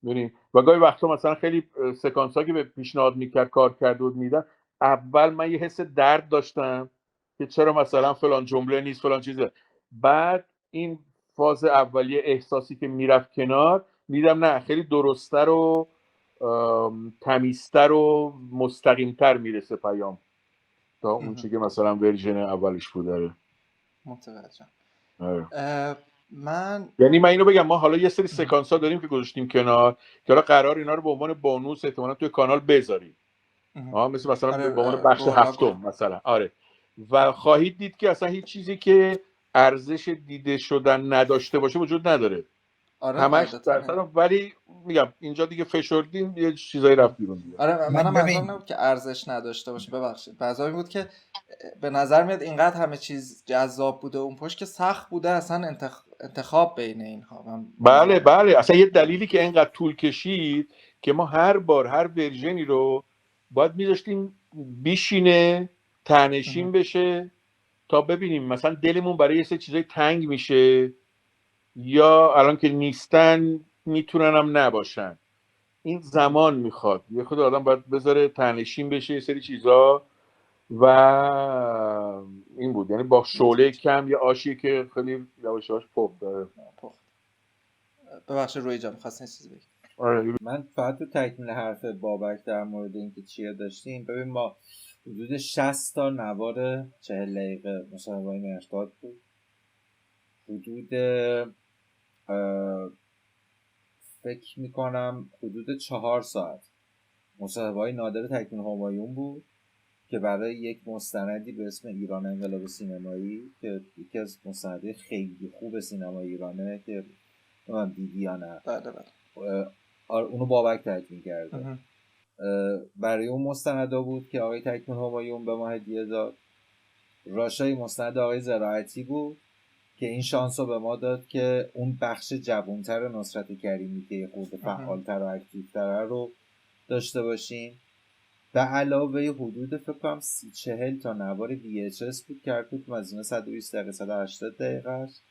می‌دونی و گاهی وقتا مثلا خیلی سکانس ها که به پیشنهاد میکرد کار کرده بود میدن، اول من یه حس درد داشتم که چرا مثلا فلان جمله نیست فلان چیزه، بعد این فاز اولیه احساسی که میرفت کنار میدم نه خیلی درست‌تر و تمیزتر و مستقیمتر میرسه پیام تا اون چیزی که مثلا ورژن اولش بود. متوجهم. من یعنی من اینو بگم، ما حالا یه سری سکانس ها داریم که گذاشتیم کنار که حالا قرار اینا رو به عنوان بونوس احتمالاً توی کانال بذاریم، مثلا آره، به عنوان بخش رولا هفتم مثلا. آره، و خواهید دید که اصلا هیچ چیزی که ارزش دیده شدن نداشته باشه وجود نداره، آره همش قاعدتا درصد. ولی میگم اینجا دیگه فشردیم یه چیزایی رفت بیرون دیگه. آره منم من منظورم ببین نبود که ارزش نداشته باشه، ببخشید، منظورم این بود که به نظر میاد اینقدر همه چیز جذاب بوده اون پشت که سخت بوده اصلا انتخاب بین اینها. بله بله، اصلا یه دلیلی که اینقدر طول کشید که ما هر بار هر ورژنی رو باید میذاشتیم بیشینه تنشین بشه تا ببینیم مثلا دلمون برای یه سری چیزای تنگ میشه یا الان که نیستن میتونن هم نباشن. این زمان میخواد، یه خود آدم باید بذاره تنشین بشه یه سری چیزا و این بود. یعنی با شعله کم یه آشی که خیلی یواش یواش پخت داره. ببخشید روی جان می‌خواستین چیزی بگید؟ آره من فقط تو تکمیل حرف بابک در مورد اینکه چیه داشتیم، ببین ما حدود 60 تا نوار 40 دقیقه مصاحبه‌های مهرداد بود، حدود فکر میکنم حدود 4 ساعت مصاحبه‌های نادر تکوین همایون بود که برای یک مستندی به اسم ایران انقلاب سینمایی که یکی از مستندهای خیلی خوب سینما ایرانه که من دیدی یا نه، بله اونو بابک تکوین کرده. برای اون مستندا بود که آقای تکوین همایون به ما هدیه داد. راشای مستند آقای زراعتی بود که این شانس رو به ما داد که اون بخش جوانتر نصرت کریمی که خود فعالتر و اکتیوتر رو داشته باشیم. به علاوه حدود فکر کنم 30-40 تا نوار VHS بود که هر کدوم از اینا 120 دقیقه 180 دقیقه است.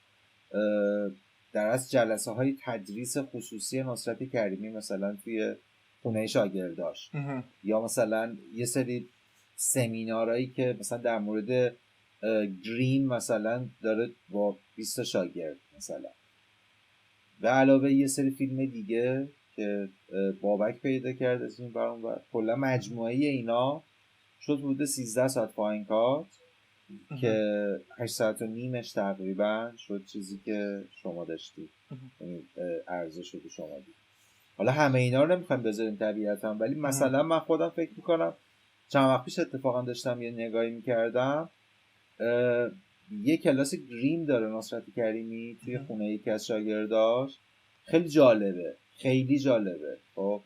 در از جلسه های تدریس خصوصی نصرت کریمی مثلا توی خونه شاگرداش، یا مثلا یه سری سمینارهایی که مثلا در مورد گرین مثلا داره با 20 شاگرد مثلا. به علاوه یه سری فیلم دیگه که بابک پیدا کرد از این برون بر کلا مجموعه اینا شد حدود 13 ساعت فاین کات که 8 ساعت و نیمش تقریبا شد چیزی که شما داشتید، ارزش شد شما دید. حالا همه اینا رو نمیخوایم بذاریم طبیعتا، ولی مثلا من خودم فکر میکنم چند وقت پیش اتفاقا داشتم یه نگاهی میکردم، یه کلاس گریم داره نصرت کریمی توی خونه یکی از شاگرداش، خیلی جالبه خیلی جالبه. خب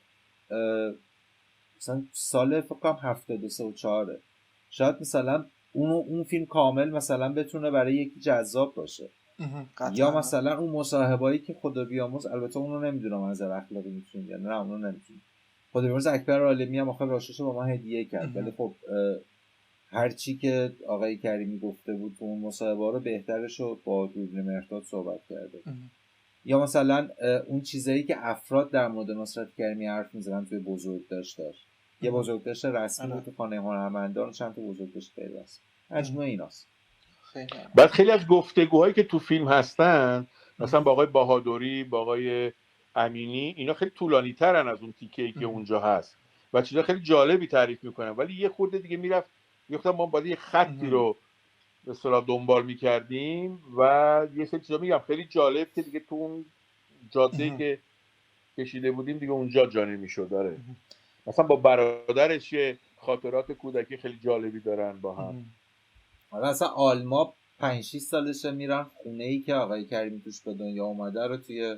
مثلا سال فکر کنم 73 و 4 شاید مثلا اون فیلم کامل مثلا بتونه برای یکی جذاب باشه. یا مثلا اون مصاحبه‌ای که خدا بیامرز، البته اونو نمیدونم از نظر اخلاقی میتونیم یا نه، اونو نمیتونیم. خدا بیامرز اکبر عالمی هم آخر راشاشو با ما هدیه کرد، ولی خب هر چی که آقای کریمی گفته بود تو اون مصاحبه رو بهترش رو با دوربین مهرداد صحبت کرده. یا مثلا اون چیزایی که افراد در مورد نصرت کریمی حرف می‌زدن توی بزرگداشت داشت. یه بزرگداشت رسمی بود تو خانه هنرمندان، چند تا بزرگداشت غیر رسمی. مجموعه ایناست. بعد خیلی از گفتگوهایی که تو فیلم هستن مثلا با آقای بهادری، با آقای امینی، اینا خیلی طولانی ترن از اون تیکه‌ای که اونجا هست و چیزا خیلی جالبی تعریف میکنن، ولی یه خورده دیگه میرفت گفتم ما باید یه خطی رو به اصطلاح دنبال میکردیم و یه سری چیزا میگم خیلی جالب که دیگه تو اون جاده‌ای که کشیده بودیم دیگه اونجا جا نمیشد. داره مثلا با برادرش خاطرات کودکی خیلی جالبی دارن با هم. حالا اصلا آلما 5-6 سالشه میرن خونه‌ای که آقای کریمی توش به دنیا اومده رو توی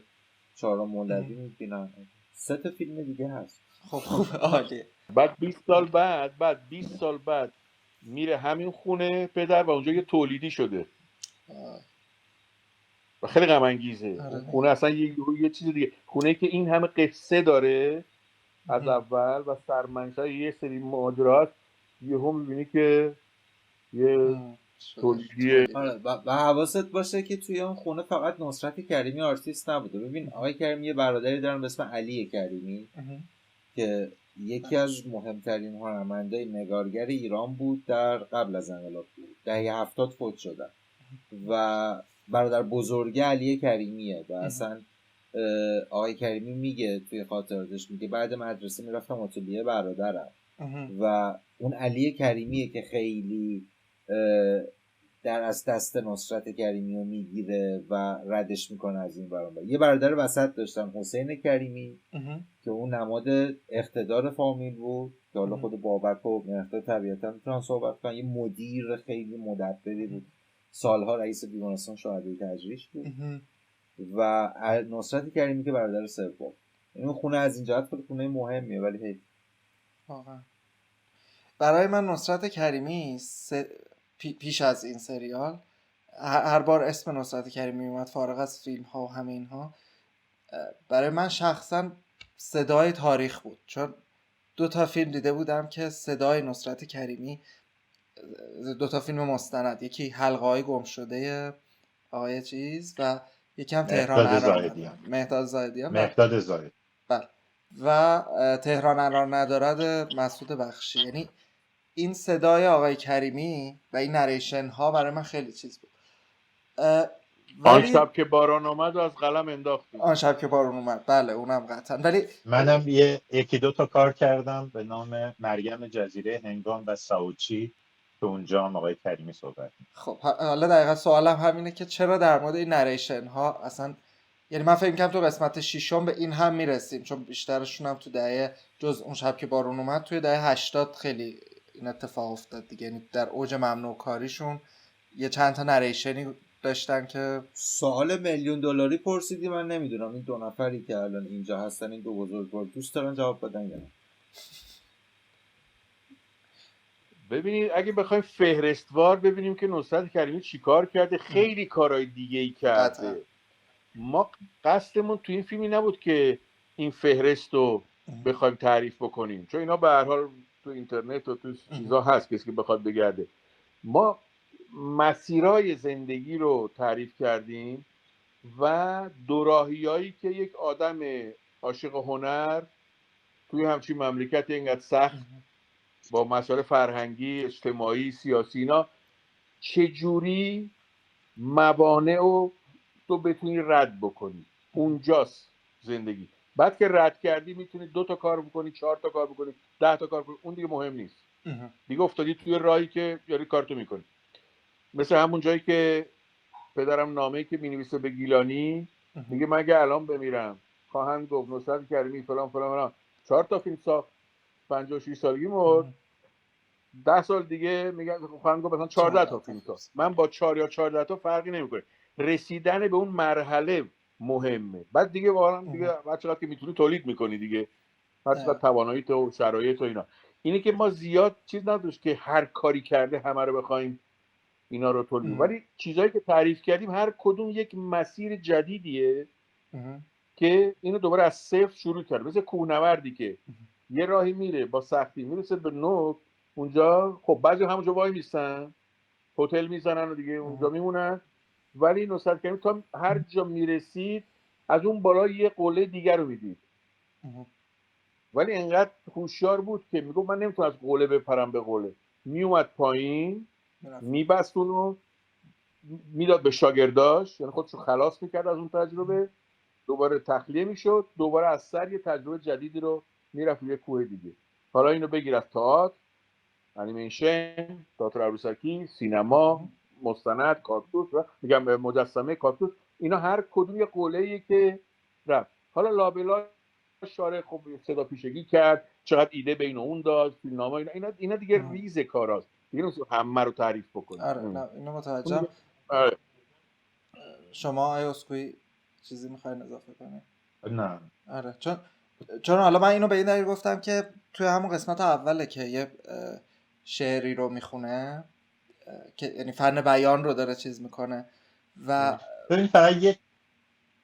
چهارم مولوی میبینن. 3 تا فیلم دیگه هست. خب عالیه. بعد 20 سال بعد میره همین خونه پدر و اونجا یه تولیدی شده و خیلی غم انگیزه. خونه اصلا یه چیز دیگه، خونه‌ای که این همه قصه داره از اول و سرمنشأ یه سری ماجراست، یهو میبینی که یه تولیدیه. و حواست باشه که توی اون خونه فقط نصرت کریمی آرتیست نبوده. ببین آقای کریمی یه برادری دارن به اسم علی کریمی که یکی از مهمترین هنرمندای نگارگر ایران بود در قبل از انقلاب بود. دهه 70 فوت شدن و برادر بزرگه علی کریمیه و اصلا آقای کریمی میگه توی خاطراتش، میگه بعد مدرسه میرفتم اتلیه برادرم و اون علی کریمیه که خیلی در از دست نصرت کریمی رو میگیره و ردش میکنه از این برانبر. یه برادر وسط داشتن، حسین کریمی که اون نماد اقتدار فامیل بود که حالا خود بابک و مهرداد طبیعتا میتونن صحبت کنن. یه مدیر خیلی مدبری بود، سالها رئیس بیمارستان شهدای تجریش بود. و نصرت کریمی که برادر سوم. این خونه از این جهت خیلی خونه مهمیه. ولی هی واقعا برای من نصرت کریمی پیش از این سریال هر بار اسم نصرت کریمی اومد فارغ از فیلم ها و همه اینها، برای من شخصا صدای تاریخ بود. چون 2 فیلم دیده بودم که صدای نصرت کریمی، 2 فیلم مستند، یکی حلقه های گم شده آقای چیز و یکم تهران الان مهرداد زاهدیان و تهران الان ندارد مسعود بخشی. یعنی این صدای آقای کریمی و این نریشن ها برای من خیلی چیز بود. آن شب که باران اومد و از قلم انداختیم. آن شب که باران اومد، بله اونم قطعا. ولی منم یکی دو تا کار کردم به نام مریم جزیره هنگام و ساوچی که اونجا هم آقای کریمی صحبت. خب حالا دقیقا سوالم همینه که چرا در مورد این نریشن ها اصلا، یعنی من فکر می‌کنم تو قسمت 6 به این هم میرسیم، چون بیشترشون هم تو دهه جز اون شب که بارون اومد توی دهه 80 خیلی این اتفاق افتاد دیگه. یعنی در اوج ممنوع کاریشون یه چند تا نریشنی داشتن که سوال $1,000,000 پرسیدی. من نمیدونم این 2 نفری که الان اینجا هستن، این 2 بزرگوار دوست دارن جواب بدن یا نه. ببینید اگه بخوایم فهرستوار ببینیم که نصرت کریمی چیکار کرده، خیلی کارهای دیگه‌ای کرده. ما قصدمون تو این فیلمی نبود که این فهرست رو بخوایم تعریف بکنیم، چون اینا به هر حال تو اینترنت و تو چیزا هست کسی که بخواد بگرده. ما مسیرهای زندگی رو تعریف کردیم و دوراهیایی که یک آدم عاشق هنر توی همچین مملکت اینقدر سخت با مسائل فرهنگی، اجتماعی، سیاسی اینا چجوری موانع رو تو بتونی رد بکنی. اونجاست زندگی. بعد که رد کردی میتونی 2 تا کار بکنی، 4 تا کار بکنی، 10 تا کار بکنی، اون دیگه مهم نیست. دیگه افتادی توی راهی که یاری کارتو میکنی. مثل همون جایی که پدرم نامه‌ای که مینویسه به گیلانی میگه من اگه الان بمیرم خواهند گفت نصرت کریمی فلان فلان فلان 4 تا فیلم ساخت، 56 سالگی مرد، 10 سال دیگه میگن خواهند گفت مثلا 14 تا فیلم ساخت. من با 4 یا 14 تا فرقی نمیکنه. رسیدن به اون مرحله مهمه. بعد دیگه واقعا دیگه هر که میتونی تولید میکنی دیگه، هر چقدر تواناییت و شرایط و اینا. اینه که ما زیاد چیز نداشت که هر کاری کرده همه رو بخوایم اینا رو تولید، ولی چیزایی که تعریف کردیم هر کدوم یک مسیر جدیدیه که اینو دوباره از صفر شروع کرد. مثل کوهنوردی که یه راهی میره با سختی میرسه به نوک، اونجا خب بعضی همونجا وای میستن، هتل میزنن و دیگه اونجا میمونن، ولی نصرت کریمی تا هر جا میرسید از اون بالا یه قله دیگر رو میدید. ولی انقدر هوشیار بود که میگه من نمیتونم از قله بپرم به قله، میومد پایین میبست اونو میداد به شاگرداش، یعنی خودشو خلاص میکرد از اون تجربه، دوباره تخلیه میشد، دوباره از سر یه تجربه جدیدی رو میرفت یه کوه دیگه. حالا اینو بگیر از تئاتر، انیمیشن، تئاتر عروسکی، سینما، مستند، کارتوس، میگم مجسمه، کارتوس، اینا هر کدوم یه قله‌ایه که رفت. حالا لابلا شاره خب صدا پیشگی کرد، چقدر ایده بین اون داد، فیلمنامه اینا دیگه ریز کاراست. دیگه نمیشه همه رو تعریف بکنیم. آره نه اینو متوجهم. شما آیا اسکوئی چیزی میخواین اضافه کنید؟ نه. آره چون حالا من اینو به این دلیل گفتم که توی همون قسمت اوله که یه شعری رو میخونه که یعنی فن بیان رو داره چیز میکنه و ببین فقط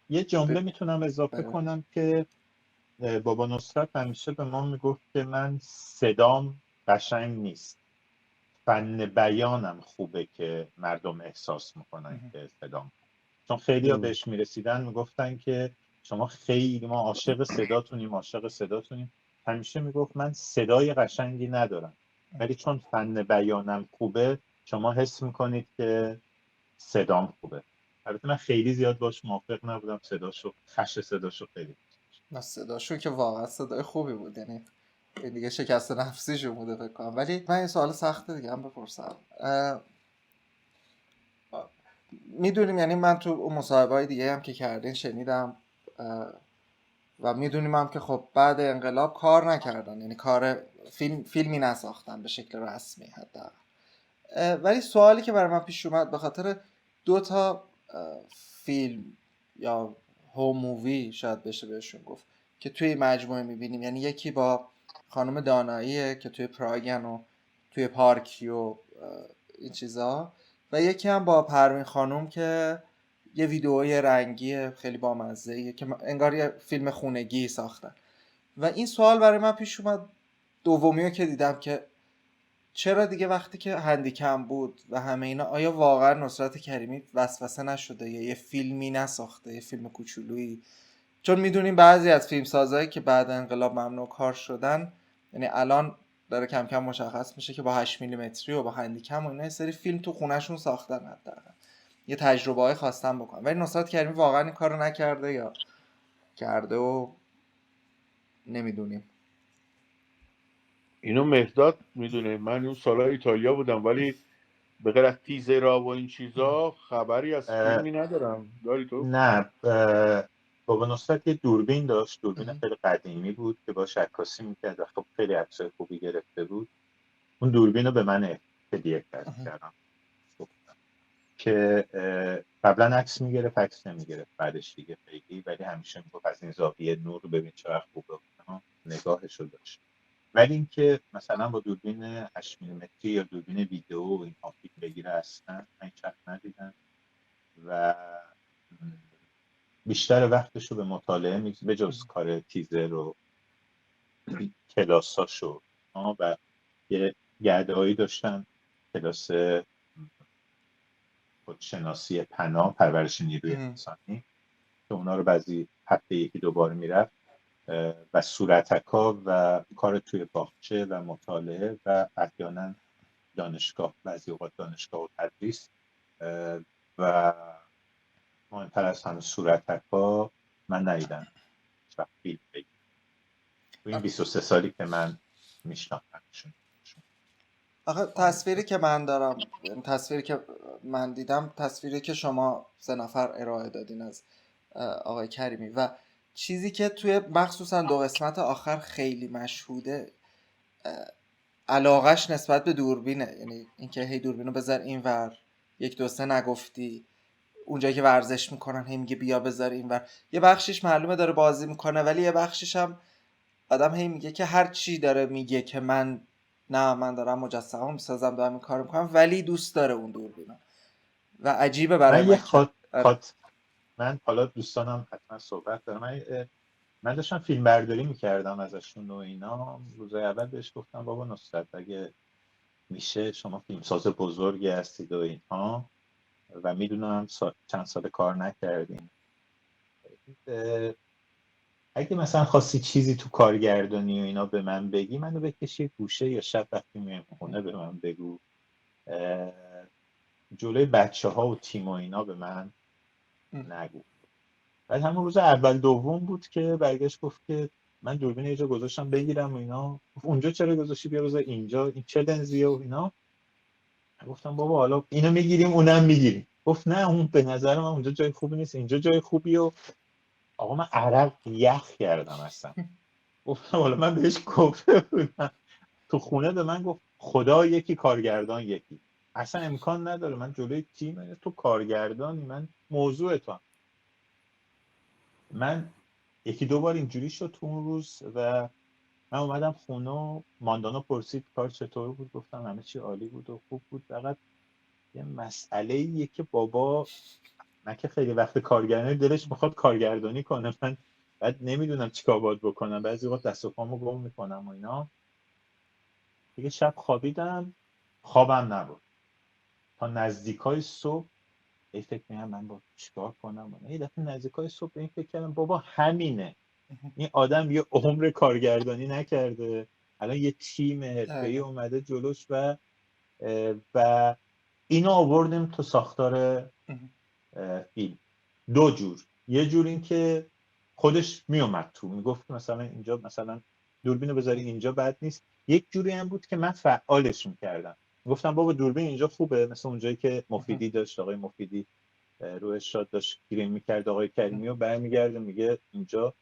یه جمله میتونم اضافه کنم که بابا نصرت همیشه به ما میگفت که من صدام قشنگ نیست، فن بیانم خوبه که مردم احساس میکنن که صدام. چون خیلی ها بهش میرسیدن میگفتن که شما خیلی ما عاشق صداتونیم. همیشه میگفت من صدای قشنگی ندارم، ولی چون فن بیانم خوبه شما حس میکنید که صدام خوبه. البته من خیلی زیاد باش موافق نبودم، صداشو خیلی نه صداشو که واقعا صدای خوبی بود، یعنی این دیگه شکست نفسیشون بوده فکر کنم. ولی من این سوال سخته دیگه هم بپرسم، میدونیم، یعنی من تو اون مصاحبه‌های دیگه هم که کردین شنیدم و میدونیم هم که خب بعد انقلاب کار نکردن، یعنی کار فیلمی نساختن به شکل رسمی حداقل. ولی سوالی که برای من پیش اومد به خاطر 2 تا فیلم یا هوم مووی شاید بشه بهشون گفت که توی مجموعه میبینیم، یعنی یکی با خانم داناییه که توی پراگن و توی پارکی و این چیزا، و یکی هم با پروین خانم که یه ویدئوی رنگی خیلی بامزه‌ایه که انگار یه فیلم خونگی ساختن. و این سوال برای من پیش اومد دومیو که دیدم که چرا دیگه وقتی که هندیکم بود و همه اینا، آیا واقعا نصرت کریمی وسوسه نشده یا یه فیلمی نساخته، یه فیلم کوچولویی؟ چون میدونیم بعضی از فیلمسازایی که بعد انقلاب ممنوع کار شدن، یعنی الان داره کم کم مشخص میشه که با 8 میلیمتری و با هندیکم و اینا یه سری فیلم تو خونهشون ساختن، حداقل یه تجربه‌ای خواستن بکنن. ولی نصرت کریمی واقعا این کارو نکرده یا کرده و نمیدونیم. اینو مهداد میدونه، من اون سالا ایتالیا بودم ولی به غیر از تیزرها و این چیزا خبری از فیلمی ندارم. داری تو؟ نه، بابا نصرت یه دوربین داشت، دوربین خیلی قدیمی بود که باش عکاسی میکرد و خب خیلی عکسای خوبی گرفته بود. اون دوربین رو به من هدیه کردم که قبلا عکس میگرفت، عکس نمیگرفت بعدش دیگه خیلی، ولی همیشه میگفت از این زاویه نور رو ببین چقدر خوبه، نگاهش رو داشت. ولی اینکه مثلا با دوربین 8 میلیمتری یا دوربین ویدئو این فیلم بگیره اصلا من هیچ وقت ندیدم و بیشتر وقتش رو به مطالعه میگذاره به جز کار تیزر و کلاساشو. و یه گرده‌هایی داشتن، کلاس خودشناسی پناه، پرورش نیروی انسانی، که اونا رو بعضی هفته یکی دوباره میرفت و صورتکا و کار توی باغچه و مطالعه و احیانا دانشگاه، بعضی اوقات دانشگاه و تدریس. و مهمتر از همه صورتکا من ندیدم و فیلم بگیم تو این 23 سالی که من میشناختمشون. آخه تصویری که من دارم، تصویری که من دیدم، تصویری که شما 3 نفر ارائه دادین از آقای کریمی، و چیزی که توی مخصوصا 2 قسمت آخر خیلی مشهوده علاقش نسبت به دوربینه. یعنی اینکه هی دوربینو بذار اینور، 1 2 3 نگفتی، اونجایی که ورزش میکنن هی میگه بیا بذار اینور. یه بخشش معلومه داره بازی میکنه، ولی یه بخشش هم آدم هی میگه که هر چی داره میگه که من دارم مجسمه میسازم، دارم این کار میکنم، ولی دوست داره اون دوربینو. و عجیبه برای من یه من من حالا دوستانم حتما صحبت دارم. من داشتم فیلم برداری میکردم ازشون و اینا. روز اول بهش گفتم بابا نصرت اگه میشه شما فیلمساز بزرگی هستید و اینها و میدونم چند سال کار نکردیم، اگه مثلا خواستی چیزی تو کارگردانی و اینا به من بگی، منو بکشی گوشه یا شب وقتی میایم خونه به من بگو، جلوی بچه ها و تیم و اینا به من نگو. بعد همون روز اول دوم بود که برگشت گفت که من دوربین یه جا گذاشتم بگیرم و اینا. اونجا چرا گذاشتی؟ بیا بذار اینجا، این چه لنزیه و اینا. گفتم بابا حالا اینو میگیریم اونم میگیریم. گفت نه اون به نظر من اونجا جای خوبی نیست، اینجا جای خوبی. و آقا من عرق یخ کردم اصلا. گفتم حالا من بهش گفته بودم تو خونه، به من گفت خدا یکی کارگردان یکی. اصلا امکان نداره من جلوی تیم، تو کارگردانی، من موضوع تو هم. من 1 2 بار اینجوری شد تو اون روز و من اومدم خونه و ماندانا پرسید کار چطور بود، گفتم همه چی عالی بود و خوب بود، فقط یه مسئله‌ایه که بابا من که خیلی وقت کارگردانی دلش میخواد کارگردانی کنه، من بعد نمیدونم چیکار باید بکنم، بعضی وقت دست و پامو گم میکنم و اینا. دیگه شب خوابیدم، خوابم نبود تا نزدیکای صبح. فکر می‌کردم من با چیکار کنم. یه دفعه نزدیکای صبح این فکر کردم بابا همینه، این آدم یه عمر کارگردانی نکرده، الان یه تیم حرفه‌ای اومده جلوش و اینو آوردیم تو ساختار فیلم. 2 جور. یه جور این که خودش میومد تو میگفت مثلا اینجا مثلا دوربینو بذاری اینجا بد نیست. یک جوری هم بود که من فعالش میکردم، گفتم بابا دوربین اینجا خوبه، مثل اونجایی که مفیدی داشت، آقای مفیدی رو ارشاد داشت گریم میکرد آقای کریمی، و برمیگرده میگه اینجا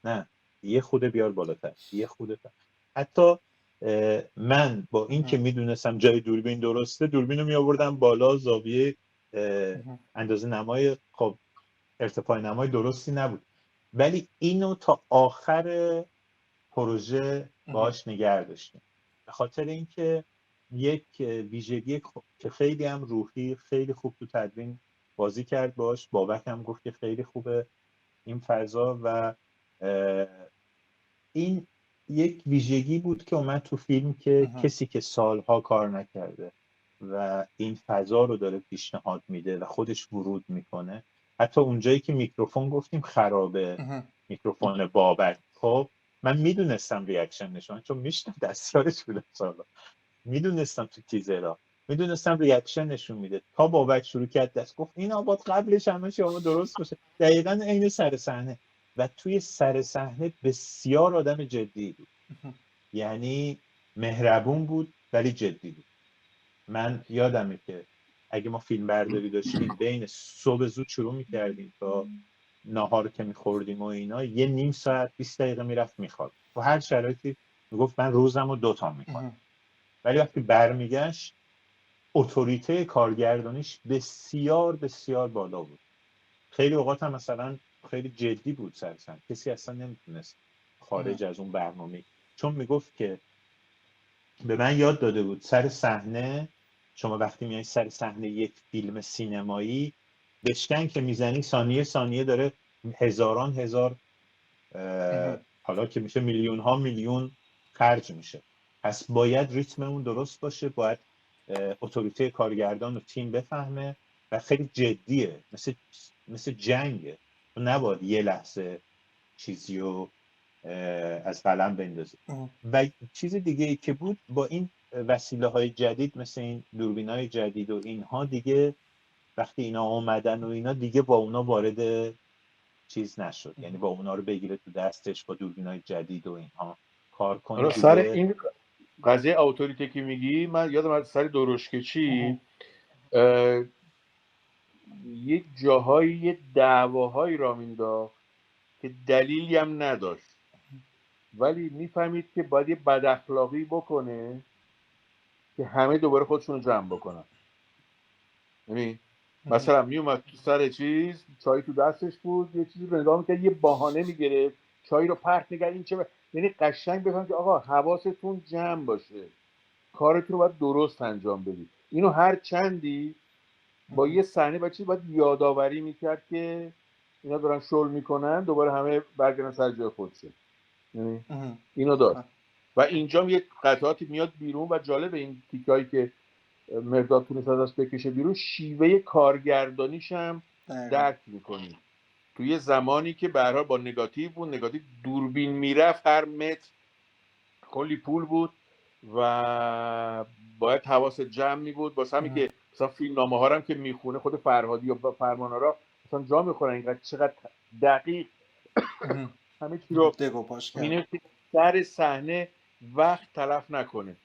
نه، یه خود بیار بالاتر، یه خود. حتی من با این که میدونستم جای دوربین درسته، دوربین رو میآوردم بالا، زاویه اندازه نمای، خب ارتفاع نمای درستی نبود، ولی اینو تا آخر پروژه باش نگه داشتیم، به خاطر اینکه یک ویژگی که خیلی هم روحی، خیلی خوب تو تدوین بازی کرد باش. بابک هم گفت که خیلی خوبه این فضا، و این یک ویژگی بود که اومد تو فیلم که کسی که سالها کار نکرده و این فضا رو داره پیشنهاد میده و خودش ورود میکنه. حتی اونجایی که میکروفون گفتیم خرابه، میکروفون بابک، خب من میدونستم ریاکشن نشون، چون میشتم دستیارش بودم سالا، میدونستم تو تیزرها، میدونستم ریاکشن نشون میده. تا بابک شروع کرد دست گفت این آباد قبلش همه شما درست باشه، دقیقاً عین سر صحنه. و توی سر صحنه بسیار آدم جدی بود، یعنی مهربون بود ولی جدی بود. من یادمه که اگه ما فیلم برداری داشتیم بین صبح زود شروع میکردیم تا ناهار که میخوردیم و اینا، یه نیم ساعت 20 دقیقه میرفت میخواد، تو هر شرایطی میگفت من روزم رو 2 تا میکنم. ولی وقتی برمیگشت اتوریته کارگردانیش بسیار بسیار بالا بود. خیلی اوقات هم مثلا خیلی جدی بود سرسن، کسی اصلا نمیتونست خارج از اون برنامه، چون میگفت که به من یاد داده بود سر صحنه، شما وقتی میای سر صحنه یک فیلم سینمایی، بشکن که میزنی ثانیه ثانیه داره هزاران هزار حالا که میشه میلیون ها میلیون خرج میشه، پس باید ریتم اون درست باشه، باید اتوریته کارگردان و تیم بفهمه و خیلی جدیه، مثل جنگه، تو نباید یه لحظه چیزی رو از قلم بندازه. و چیز دیگه ای که بود، با این وسیله های جدید مثل این دوربین های جدید و اینها، دیگه وقتی اینا اومدن و اینا دیگه با اونا وارد چیز نشد، یعنی با اونا رو بگیره تو دستش با دوربینای جدید و اینها کار کنه حالا دیگه. سر این قضیه اتوریته که میگی، من یادم از سر درشکچی یک جاهایی یه دعواهایی را مینداخت که دلیلی هم نداشت، ولی میفهمید که باید یه بد اخلاقی بکنه که همه دوباره خودشون رو جمع بکنن. یعنی مثلا میومد تو سر چیز، چای تو دستش بود، یه چیزی رو نگاه میکرد، یه بهانه میگرفت چای رو پرت میکرد، این چه یعنی قشنگ بفهم که آقا حواستون جمع باشه، کارتون رو باید درست انجام بدید. اینو هر چندی با یه صحنه بچه باید یادآوری میکرد که اینا دارن شل میکنن، دوباره همه برگردن سر جای خودشه. یعنی اینو داشت. و اینجا یه قطعاتی میاد بیرون و جالب این تیکایی که مرداد تونست ازش بکشه بیرون، شیوه کارگردانیش هم درک میکنی. توی زمانی که به هر حال با نگاتیو بود، نگاتیو دوربین میرفت، هر متر کلی پول بود و باید حواست جمع می بود. واسه همین که مثلا فیلمنامه ها هم که میخونه، خود فرهادی و فرمانارا مثلا جا میخورن اینقدر چقدر دقیق همه چی رو مینویسه سر صحنه وقت تلف نکنه.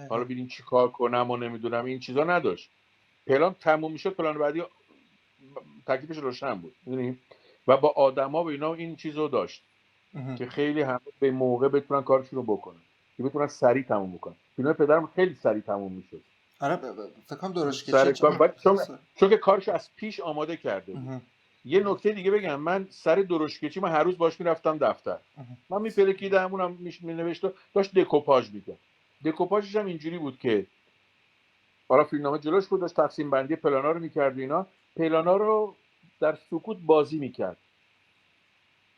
حالا ببینیم چی کار کنم و نمیدونم این چیزا نداشت. پلان تموم میشد، پلان بعدی تکلیفش روشن بود، میدونیم، و با آدما و اینا این چیزو داشت که خیلی هم به موقع بتونن کارشون رو بکنن، که بتونن سریع تموم بکنن. فیلم پدرم خیلی سریع تموم میشد. آره فکر کنم درشکچی سر کار چون که کارشو از پیش آماده کرده بود. یه نکته دیگه بگم، من سر درشکچی من هر روز باش میرفتم دفتر، من میپلکیدم، اونم مینوشت، داشت دکوپاژ میکرد. دکوپاژش هم اینجوری بود که حالا فیلمنامه جلوش بود، داشت تقسیم بندی پلانا رو میکرد، اینا پلانا رو در سکوت بازی میکرد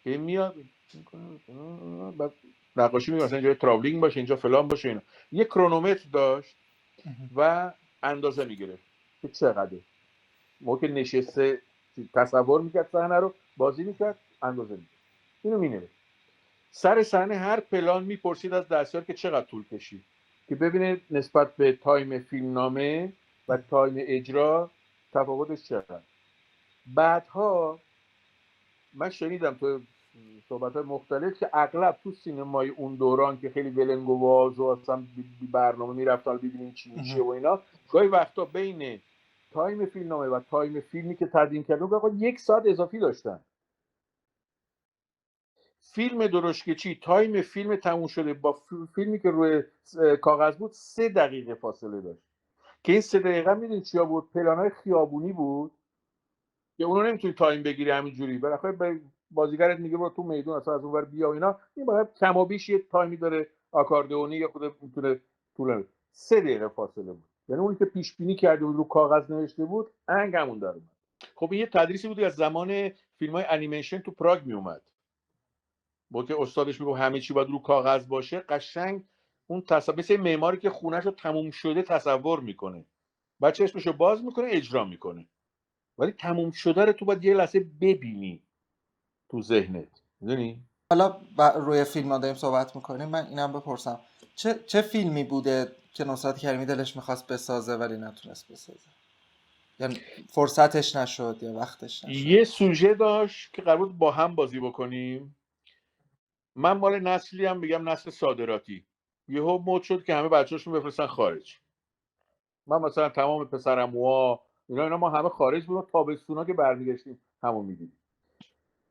که میاد بعد نقاشی میگه مثلا اینجا تراولینگ باشه، اینجا فلان باشه، اینا. یه کرونومتر داشت و اندازه میگرفت که چقدره. موقع که نشسته تصور میکرد صحنه رو، بازی میکرد، اندازه میکرد، اینو مینوشت. سر صحنه هر پلان میپرسید از دستیار که چقدر طول کشید، که ببینه نسبت به تایم فیلمنامه و تایم اجرا تفاوتش چقدر. بعدها من شنیدم تو صحبت‌های مختلف که اغلب تو سینمای اون دوران که خیلی ولنگواز و اصلا بی برنامه میرفتن ببینیم چی میشه و اینا، گاهی وقتا بین تایم فیلمنامه و تایم فیلمی که تدوین کردن آقا 1 ساعت اضافی داشتن. فیلم درشکچی تایم فیلم تموم شده با فیلمی که روی کاغذ بود 3 دقیقه فاصله داشت که این 3 دقیقه میدونید چیا بود؟ پلان‌های خیابونی بود که اونو نمیتونی تایم بگیری همینجوری، بالاخره به بازیگرت میگه برو تو میدون اصلا از اونور بیا اینا، این باید کم و بیش یه تایمی داره آکاردئونی یا خود میتونه طول 3 دقیقه فاصله بود، یعنی اونی که پیش بینی کرده بود رو کاغذ نوشته بود انگمون داره. خب این یه تدریسی بود از زمان فیلم‌های انیمیشن تو پراگ میومد با که استادش میگه همه چی باید رو کاغذ باشه، قشنگ اون مثل معماری که خونه‌شو تموم شده تصور میکنه، بعد چشمشو باز میکنه اجرا میکنه، ولی تموم شده رو تو باید یه لحظه ببینی تو ذهنت، میدونی؟ حالا روی فیلم ها داریم صحبت میکنیم، من اینم بپرسم چه فیلمی بوده که نصرت کریمی دلش میخواست بسازه ولی نتونست بسازه، یا فرصتش نشد یا وقتش نشد؟ یه سوژه داشت که قرار بود با هم بازی بکنیم، من مال نسلی هم بگم نسل صادراتی، یهو مد شد که همه بچه‌هاشون بفرستن خارج، من مثلا تمام پسرعموها اینا ما همه خارج بودیم، تابستونا که برمیگشتیم همون میدیدیم.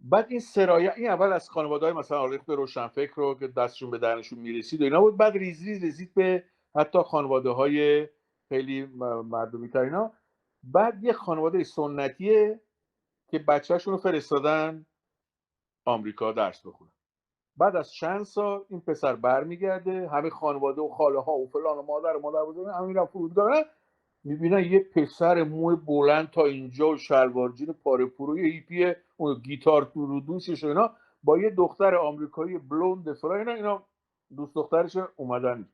بعد این سرایت این اول از خانواده‌های مثلا آرخت روشنفکر رو که دستشون به دهنشون میرسید و اینا بود، بعد ریز ریز رسید به حتی خانواده‌های خیلی مردمی تر اینا. بعد یه خانواده سنتیه که بچه‌شون رو فرستادن آمریکا درس بخونن، بعد از چند سال این پسر برمیگرده، همه خانواده و خاله ها و فلان و مادر بزرگ همه میرن فرودگاه، میبینن یه پسر موی بلند تا اینجا و شلوارجین پاره پوروی هیپی اون گیتار تو رو دوشش و اینا با یه دختر آمریکایی بلوند فرا، اینا دوست دخترش اومدن.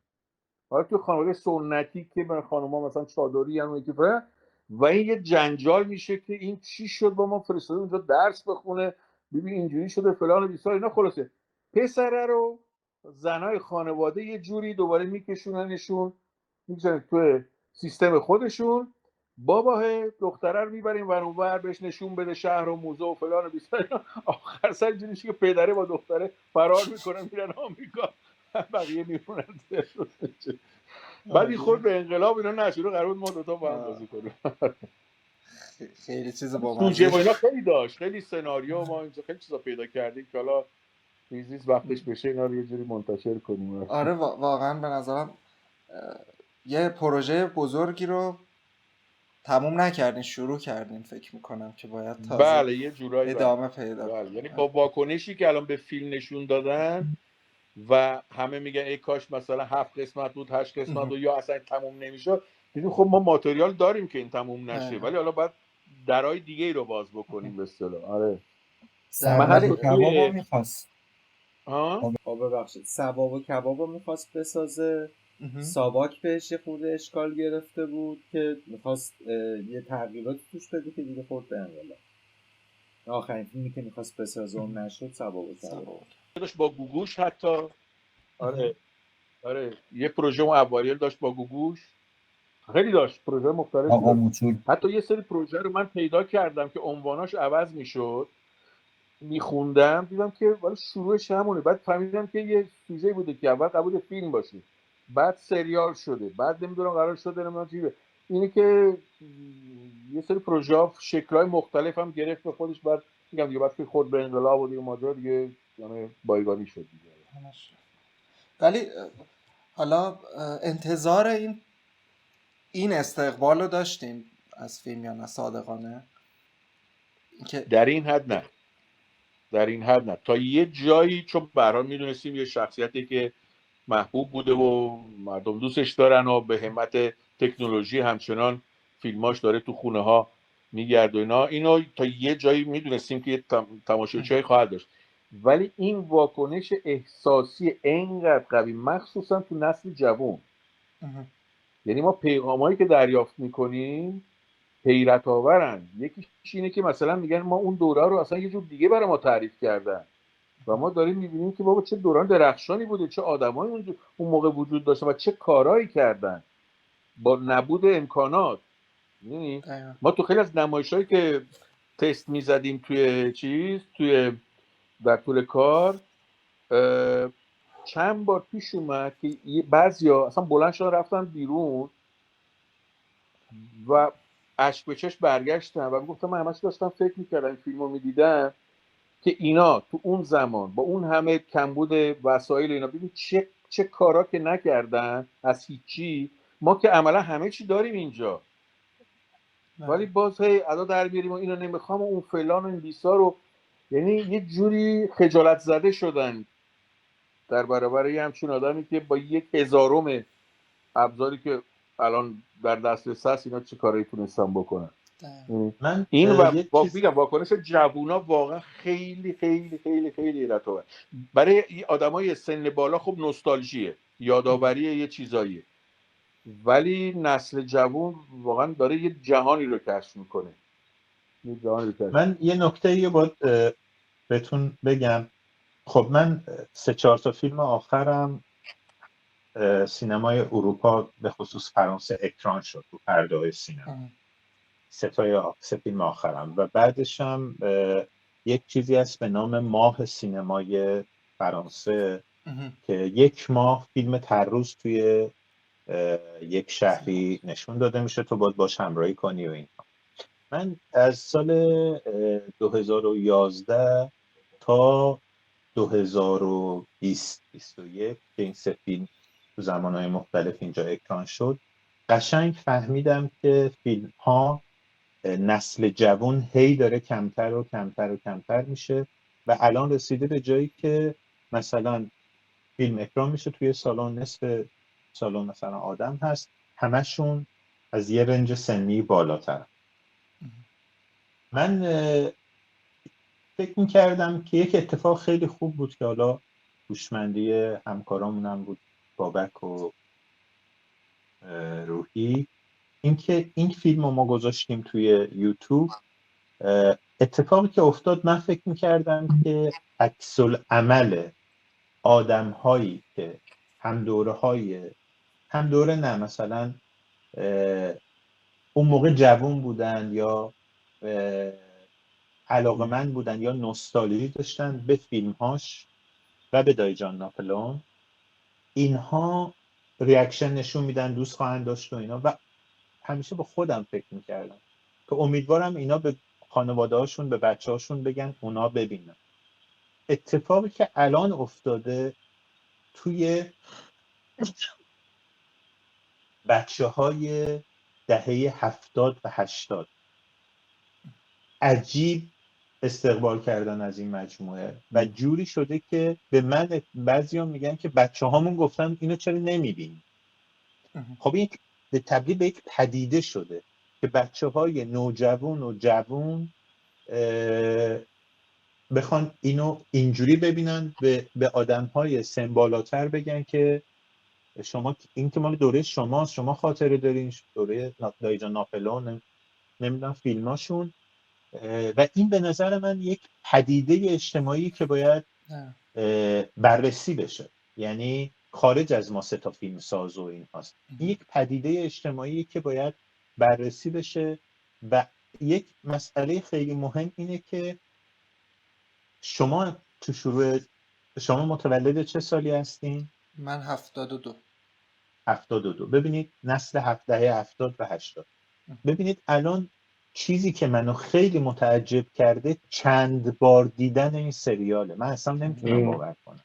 حالا تو خانواده سنتی که من خانوما مثلا چادری هم یکی فرا، و این یه جنجال میشه که این چی شد با ما فرستاده اونجا درس بخونه، ببین اینجوری شده فلان و بیسار اینا. خلاصه پسره رو زنای خانواده یه جوری دوباره میکشوننشون میگذارن تو سیستم خودشون، باباه دختره رو میبریم ور اونور بهش نشون بده شهر و موزه و فلان و بیسار، آخر سر اینجوری میشه که پدره با دختره فرار میکنن میرن آمریکا، بقیه میمونن. بعد این خود به انقلاب اینا نشده، قرار بود ما دوتا با هم بازی کنیم. خیلی چیز با سوژه و اینا مزه. خیلی داشت، خیلی سناریو، ما اینجا خیلی چیزا پیدا کردیم که حالا ریزیز وقتش بشه اینا رو یه جوری منتشر کنیم. آره واقعا به نظرم یه پروژه بزرگی رو تموم نکردین، شروع کردین، فکر میکنم که باید تازه بله یه جورایی ادامه پیدا بله. کنه. یعنی با واکنشی که الان به فیلم نشون دادن و همه میگن ای کاش مثلا 7 قسمت بود 8 قسمت بود یا اصلا تموم نمیشه، دیدیم خب ما ماتریال داریم که این تموم نشه، ولی حالا باید درای دیگه ای رو باز بکنیم به اصطلاح. آره ثواب و حتی کبابو میخواست ببخشید ثواب و کبابو میخواست بسازه، ساواک بهش یه خورده اشکال گرفته بود که میخواست یه تغییرات توش بده که دیگه خورد به انقلاب. آخرین فیلمی که میخواست بسازه اون نشد ثواب و کباب داشت با گوگوش حتی. آره یه پروژه اون اوایل داشت با گوگوش، خیلی داشت پروژه مختلفی داشت. حتی یه سری پروژه رو من پیدا کردم که عنواناش عوض میشد، میخوندم دیدم که ولی شروعش همونه، بعد فهمیدم که یه سوژه بوده که اول قبول فیلم باشه بعد سریال شده بعد نمیدونم قرار شده نمیدونم چی. اینی که یه سری پروژه ها شکل‌های مختلف هم گرفت به خودش، بعد میگم دیگه بعد که خود به انقلاب و دیگه ماجرا دیگه یعنی بایگانی شد دیگه. ولی حالا انتظار این استقبال رو داشتیم از فیلم یا نه صادقانه؟ در این حد نه تا یه جایی، چون به هر حال میدونستیم یه شخصیتی که محبوب بوده و مردم دوستش دارن و به همت تکنولوژی همچنان فیلماش داره تو خونه ها میگرد و اینا، اینو تا یه جایی میدونستیم که یه تماشاچی خواهد داشت، ولی این واکنش احساسی اینقدر قوی مخصوصا تو نسل جوان، یعنی ما پیغامایی که دریافت میکنیم حیرت آورن. یکیش اینه که مثلا میگن ما اون دوره رو اصلا یه جور دیگه برای ما تعریف کردن و ما داریم میبینیم که بابا چه دوران درخشانی بوده، چه آدمایی اون موقع وجود داشتن و چه کارهایی کردن با نبود امکانات. ما تو خیلی از نمایشایی که تست میزدیم توی در طول کار چند بار پیش اومد که بعضیا اصلا بلند شدن رفتن بیرون و اشک به چشم برگشتن و گفتم من همش داشتم فکر میکردم این فیلم رو میدیدم که اینا تو اون زمان با اون همه کمبود وسایل اینا ببین چه کارا که نکردن از هیچی. ما که عملا همه چی داریم اینجا ولی باز هی ادا در بیاریم و اینو نمیخوام و اون فلان و این بیسا رو، یعنی یه جوری خجالت زده شدن در برابر یه همچین آدمی که با 1/1000 ابزاری که الان در دسترس هست اینا چه کاری تونستن بکنن. من این و یک چیز میگم واکنش جوونا واقعا خیلی خیلی خیلی خیلی حیرت آور. برای آدمای سن بالا خب نوستالژیه، یادآوری یه چیزاییه، ولی نسل جوون واقعا داره یه جهانی رو کشف میکنه. من یه نکته باید بهتون بگم. خب من 3-4 تا فیلم آخرم سینمای اروپا به خصوص فرانسه اکران شد تو پرده‌های سینما. 3 فیلم آخرم و بعدش هم یک چیزی هست به نام ماه سینمای فرانسه که 1 ماه فیلم طرز توی یک شهری نشون داده میشه، تو باید باش همراهی کنی و این. من از سال 2011 تا 2020-21 که این 3 فیلم تو زمانهای مختلف اینجا اکران شد قشنگ فهمیدم که فیلم ها نسل جوان هی داره کمتر و کمتر و کمتر میشه و الان رسیده به جایی که مثلا فیلم اکران میشه توی سالن، نصف سالن مثلا آدم هست، همشون از یه رنج سنی بالاتر. من فکر میکردم که یک اتفاق خیلی خوب بود که حالا هوشمندی همکارامونم بود، بابک و روحی، اینکه این فیلم رو ما گذاشتیم توی یوتیوب. اتفاقی که افتاد من فکر میکردم که عکس العمل آدم هایی که هم دوره نه مثلا اون موقع جوان بودن یا علاقه‌مند بودن یا نوستالژی داشتن به فیلمهاش و به دایجان ناپلئون، اینها ریاکشن نشون میدن، دوست خواهند داشت و اینا. و همیشه با خودم فکر میکردم که امیدوارم اینا به خانواده هاشون، به بچه هاشون بگن اونا ببینن. اتفاقی که الان افتاده توی بچه های دهه 70 و 80 عجیب استقبال کردن از این مجموعه و جوری شده که به من بعضیا میگن که بچه هامون گفتن اینو چرا نمیبینی. خب این به تبدیل به یک پدیده شده که بچه های نوجوان و جوان بخوان اینو اینجوری ببینن، به آدم های سن بالاتر بگن که شما این که مال دوره شماست، شما خاطره دارین، دوره دایجان ناپلئون، نمیدونم فیلماشون. و این به نظر من یک پدیده اجتماعی که باید بررسی بشه، یعنی خارج از ما 3 تا فیلم ساز و این هاست. این یک پدیده اجتماعی که باید بررسی بشه. و یک مسئله خیلی مهم اینه که شما شما متولد چه سالی هستین؟ من 72. 72. ببینید نسل دهه 70 و 80. ببینید الان چیزی که منو خیلی متعجب کرده چند بار دیدن این سریاله. من اصلا نمیتونم باور کنم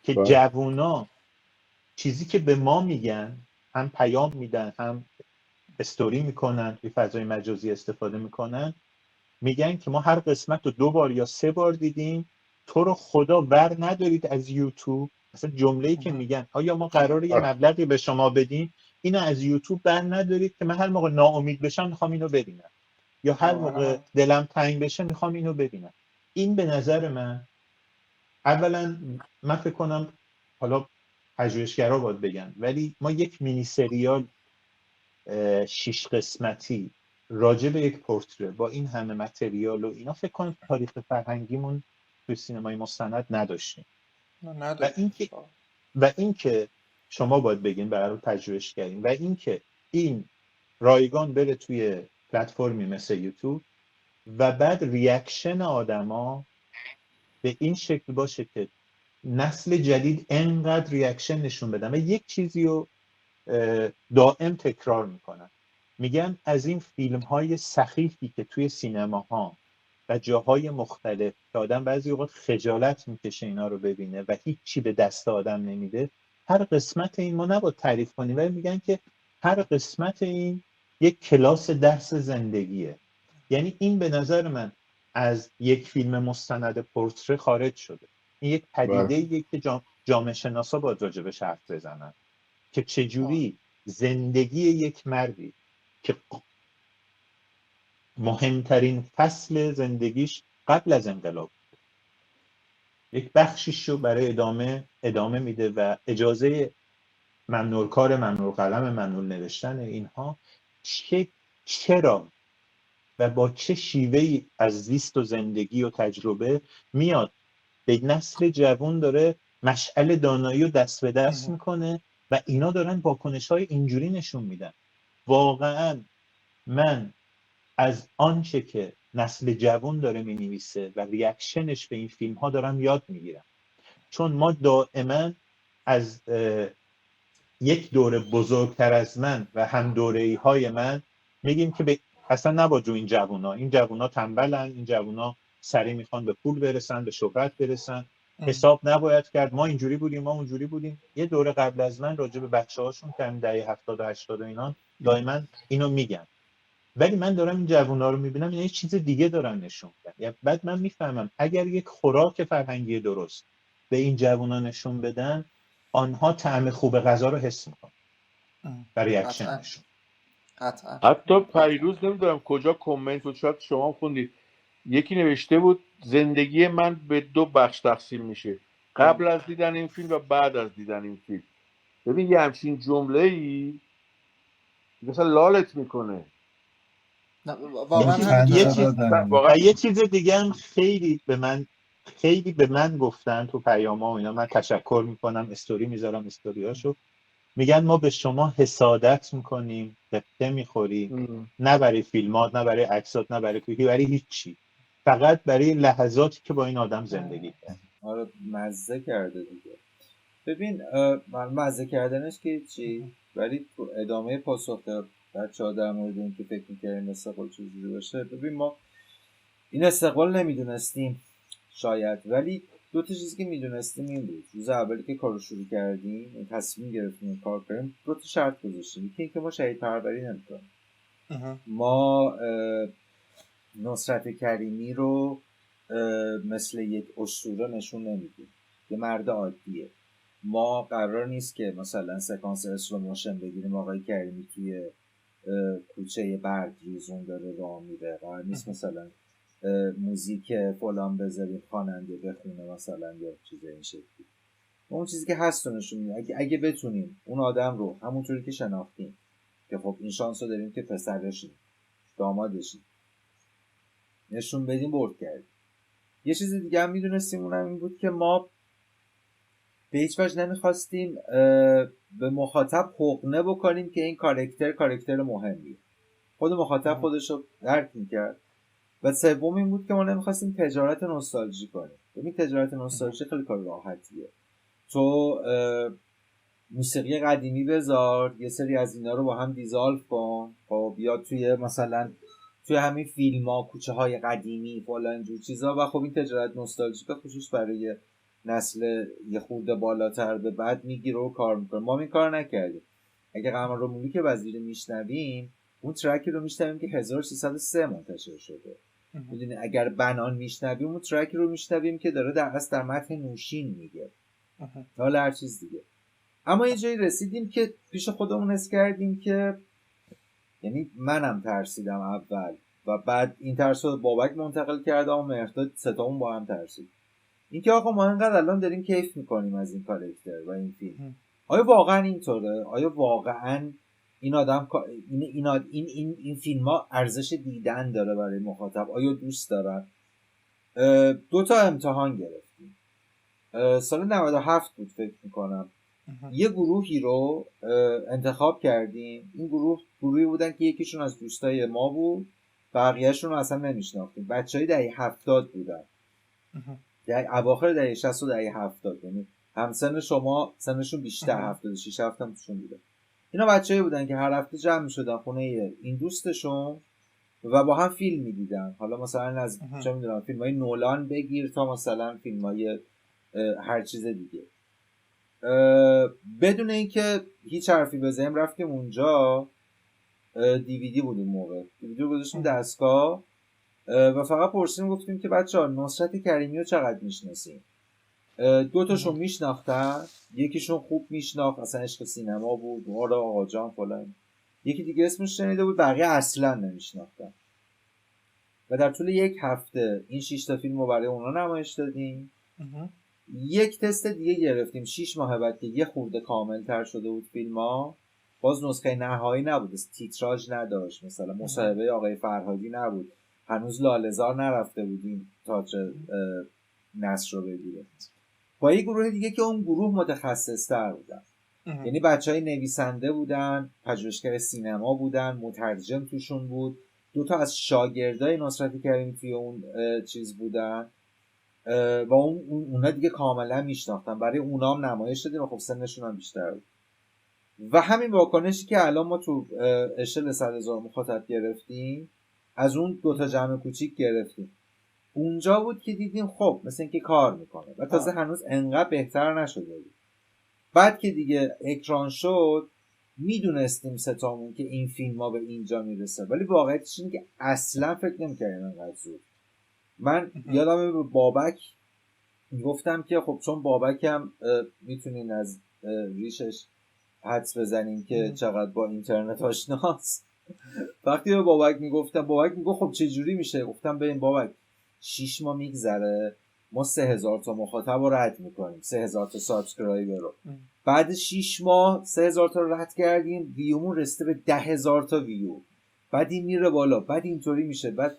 که جوونا چیزی که به ما میگن، هم پیام میدن هم استوری میکنن، توی فضای مجازی استفاده میکنن، میگن که ما هر قسمت رو 2 بار یا 3 بار دیدیم، تو رو خدا ور ندارید از یوتیوب. مثلا جمله‌ای که میگن آیا ما قراره یه مبلغی به شما بدیم، اینو از یوتیوب بر ندارید که من هر موقع ناامید بشم میخوام اینو ببینم، یا هر موقع دلم تنگ بشه میخوام اینو ببینم. این به نظر من، اولا من فکر کنم، حالا پژوهشگرا باید بگن، ولی ما یک مینی سریال 6 قسمتی راجع به یک پورتره با این همه متریال و اینا فکر کنم تاریخ فرهنگیمون توی سینمای مستند نداشتیم. و اینکه شما باید بگین، برای پژوهشگرین، و اینکه این رایگان بره توی پلتفرمی مثل یوتیوب و بعد ریاکشن آدما به این شکل باشه که نسل جدید انقدر ریاکشن نشون بدن و یک چیزی رو دائم تکرار میکنن، میگن از این فیلم های سخیفی که توی سینماها و جاهای مختلف که آدم بعضی اوقات خجالت میکشه اینا رو ببینه و هیچی به دست آدم نمیده، هر قسمت این ما نباید تعریف کنیم ولی میگن که هر قسمت این یک کلاس درس زندگیه. یعنی این به نظر من از یک فیلم مستند پورتره خارج شده. این یک پدیده که جامعه شناسا باید راجبش حرف بزنن که چجوری زندگی یک مردی که مهمترین فصل زندگیش قبل از انقلاب یک بخشیش رو برای ادامه میده و اجازه ممنوع کار، ممنوع قلم، ممنوع نوشتن اینها چرا و با چه شیوهی از زیست و زندگی و تجربه میاد به نسل جوان داره مشعل دانایی رو دست به دست میکنه و اینا دارن واکنش‌های اینجوری نشون میدن. واقعا من از آنچه که نسل جوان داره مینویسه و ریاکشنش به این فیلم ها دارم یاد میگیرم، چون ما دائما از یک دوره بزرگتر از من و هم دوره‌ای های من میگیم که اصلا نباید رو این جوونا تنبلن، این جوونا سریع میخوان به پول برسن، به شهرت برسن، حساب نباید کرد، ما اینجوری بودیم، ما اونجوری بودیم. یه دوره قبل از من راجع به بچه‌هاشون که همین دهه 70 و 80 و اینا دائما اینو میگن، ولی من دارم این جوونا رو میبینم اینا یه چیز دیگه دارن نشون میدن. یعنی بعد من میفهمم اگر یک خوراک فرهنگی درست به این جوونا نشون بدن، آنها طعم خوب غذا رو حس میکنن و ریاکشنشون. حتی پریروز نمیدونم کجا کامنت بود، شاید شما خوندید، یکی نوشته بود زندگی من به 2 بخش تقسیم میشه، قبل از دیدن این فیلم و بعد از دیدن این فیلم. ببین یه همچین جمله‌ای مثلا لالت میکنه. واقعا یه چیز دیگه هم خیلی به من گفتن تو پیام‌ها و اینا، من تشکر میکنم، استوری میذارم استوریاشو، میگن ما به شما حسادت میکنیم، قطعه میخوریم، نه برای فیلمات، نه برای عکسات، نه برای کوکی، برای هیچی، فقط برای لحظاتی که با این آدم زندگی کرد. آره مزه کرده دیگه. ببین مزه کردنش که چی، ولی تو ادامه پاسخ بچه‌ها در مورد این که فکر می‌کردیم استقبال چیزی باشه، ببین ما این استقبال نمیدونستیم شاید، ولی 2 تا چیزی که میدونستیم این بود. روز اولی که کارو شروع کردیم، این تصمیم گرفتیم کار کنیم، 2 تا شرط گذاشتیم. یکی اینکه ما شهید پروری نمی‌کنیم. ما نصرت کریمی رو مثل یک اسطوره نشون نمیدیم، یه مرد عادیه. ما قرار نیست که مثلا سکانس اسلو موشن بگیریم آقای کریمی توی کوچه برگریزون داره راه میره، قرار نیست مثلا موزیک فلان بذاریم خواننده بخونه مثلا یا چیز این شکلی. اون چیزی که هست رو نشون میدیم. اگه بتونیم اون آدم رو همونطوری که شناختیم، که خب این شانس رو داریم که پسرشیم، دامادشیم، نشون بدیم، برد کردیم. یه چیز دیگه هم میدونستیم، اونم این بود که ما به هیچ وجه نمیخواستیم به مخاطب حقنه بکنیم که این کاراکتر مهمیه. خود مخاطب خودش رو درک میکرد. و سوم این بود که ما نمیخواستیم تجارت نوستالژی کنیم. ببین تجارت نوستالژی خیلی کار راحتیه. تو موسیقی قدیمی بذار، یه سری از اینا رو با هم دیزالف کن، خب بیا توی مثلا توی همین فیلم‌ها کوچه های قدیمی فلان جور چیزا، و خب این تجارت نوستالژی به خصوص برای نسل یه خورده بالاتر به بعد میگیره و کار میکنه. ما این کار نکردیم. اگه قمر رو ملوک وزیری میشنویم، اون ترکی رو میشنویم که 1303 منتشر شده. میدونی اگر بنان میشنویم، اون ترکی رو میشنویم که داره در متن نوشین میگه، حالا هر چیز دیگه. اما یه جایی رسیدیم که پیش خودمون حس کردیم که، یعنی منم ترسیدم اول و بعد این ترس رو بابک منتقل کرده و مهرداد، ستامون با هم ترسید. این که آقا ما اینقدر الان داریم کیف میکنیم از این کاراکتر و این فیلم، آیا واقعا اینطوره؟ آیا واقعا این آدم این فیلم ها ارزش دیدن داره برای مخاطب؟ آیا دوست دارن؟ 2 تا امتحان گرفتیم. سال 97 بود فکر میکنم. یه گروهی رو انتخاب کردیم. این گروهی بودن که یکیشون از دوستای ما بود، بقیه‌شون رو اصلا نمیشناختیم. بچهای دهه 70 بودن. اواخر دهه 60 و دهه 70، یعنی همسن شما سنشون بیشتر، 76 7 هم توشون بوده. اینا بچه‌ای بودن که هر هفته جمع می‌شدن خونه این دوستشون و با هم فیلم می‌دیدن. حالا مثلا از چه می‌دونم فیلم‌های نولان بگیر تا مثلا فیلم‌های هر چیز دیگه، بدون اینکه هیچ حرفی بزنیم رفتیم اونجا. دیویدی بود اون موقع، دیویدی رو گذاشتیم دستگاه و فقط پرسیدیم، گفتیم که بچه‌ها نصرت کریمی رو چقدر میشناسین؟ دو تاشون میشناختن، یکیشون خوب میشناخت، اصلا عشق سینما بود، آره آقا جان فلان. یکی دیگه اسمش شنیده بود، بقیه اصلا نمیشناختن. و در طول یک هفته این 6 تا فیلم رو برای اونا نمایش دادیم. یک تست دیگه گرفتیم 6 ماه بعد که یه خورده کامل تر شده بود فیلم ها، باز نسخه نهایی نبود، تیتراژ نداشت، مثلا مصاحبه آقای فرهادی نبود، هنوز لاله‌زار نرفته بودیم تاج نصر رو بگیره. با یه گروه دیگه که اون گروه متخصص تر بودن، یعنی بچهای نویسنده بودن، پژوهشگر سینما بودن، مترجم توشون بود، 2 تا از شاگردای نصرت کریمی توی اون چیز بودن و اونا دیگه کاملا میشناختن. برای اونام نمایش دادیم و خب سنشون هم بیشتر بود. و همین واکنشی که الان ما تو اشل 100,000 مخاطب گرفتیم، از اون 2 تا جمع کوچیک گرفتیم. اونجا بود که دیدیم خب مثل اینکه کار میکنه و تازه هنوز انقدر بهتر نشده بود. بعد که دیگه اکران شد میدونستیم ستامون که این فیلم ها به اینجا میرسه، ولی واقعیتش اینه که اصلا فکر نمی‌کردیم انقدر زود. من یادمه به بابک گفتم که خب چون بابک هم میتونین از ریشش حدس بزنین که چقدر با اینترنت آشناست. وقتی به بابک میگفتم، بابک میگفت خب چه جوری میشه؟ گفتم ببین بابک 6 ماه میگذره ما 3000 تا مخاطب رو رد میکنیم، 3000 تا سابسکرایبر رو. بعد 6 ماه 3000 تا رو رد کردیم، ویومون رسیده به 10,000 تا ویو. بعد این میره بالا، بعد اینطوری میشه. بعد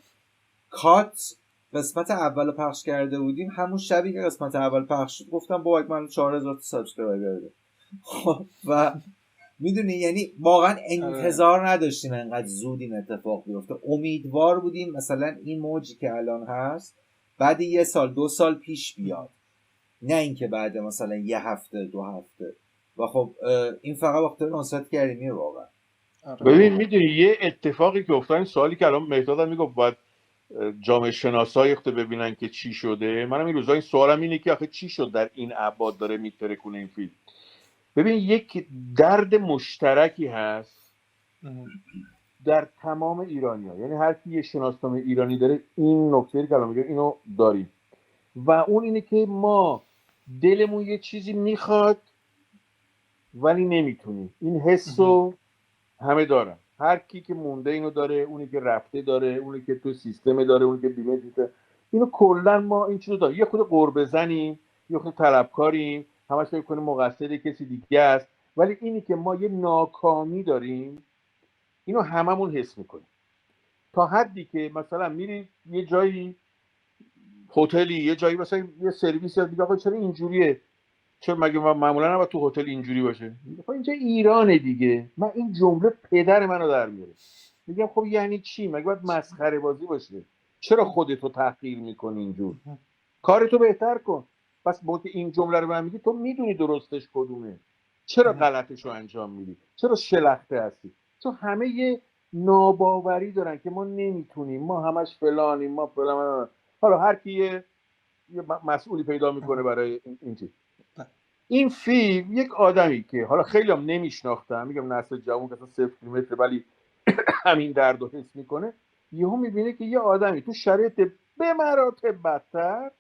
کات قسمت اول پخش کرده بودیم، همون شبی که قسمت اول پخش شد گفتم بابک من 4000 تا سابسکرایبر بده. و میدونی یعنی واقعا انتظار نداشتیم انقدر زود این اتفاق بیفته. امیدوار بودیم مثلا این موجی که الان هست بعد 1 سال 2 سال پیش بیاد، نه اینکه بعد مثلا 1 هفته 2 هفته. و خب این فقط وقت نصرت کریمی واقعا. ببین میدونی یه اتفاقی که افتاد، این سوالی که الان مهداد هم میگفت باید جامعه شناسایی ببینن که چی شده، منم این روزا این سوالم اینه که آخه چی شد در این ابعاد داره میترکونه این فیلم. ببین یک درد مشترکی هست در تمام ایرانی‌ها، یعنی هر کی یه شناسنامه ایرانی داره این نکته که الان میگم اینو داریم، و اون اینه که ما دلمون یه چیزی میخواد ولی نمیتونیم. این حسو همه دارن، هر کی که مونده اینو داره، اونی که رفته داره، اونی که تو سیستم داره، اونی که بیمه دیده، اینو کلا ما این چیزو داریم. یه خود قربه زنیم، یه خود طلبکاریم، همش فکر کنیم مقصر کسی دیگه است، ولی اینی که ما یه ناکامی داریم اینو هممون حس میکنیم. تا حدی که مثلا میری یه جایی هتلی، یه جایی مثلا یه سرویس یاد میگه آقا چرا اینجوریه، چرا مگه معمولا نباید تو هتل اینجوری باشه؟ خب اینجا ایرانه دیگه. من این جمله پدر منو در میاره. میگم خب یعنی چی؟ مگه باید مسخره بازی باشه؟ چرا خودتو تحقیر میکنی اینجور؟ کارتو بهتر کن. پس با که این جمله رو به من میگی تو میدونی درستش کدومه، چرا غلطش رو انجام میدی؟ چرا شلخته هستی؟ چون همه یه ناباوری دارن که ما نمیتونیم، ما همش فلانیم، ما فلان. حالا هر کی یه مسئولی پیدا میکنه برای این چیز. این فیلم یک آدمی که حالا خیلی هم نمیشناختم، میگم نسل جوان که اصلا 0 کیلومتر ولی همین درد رو حس میکنه، یهو میبینه که یه آدمی تو شرایط به مراتب بدتر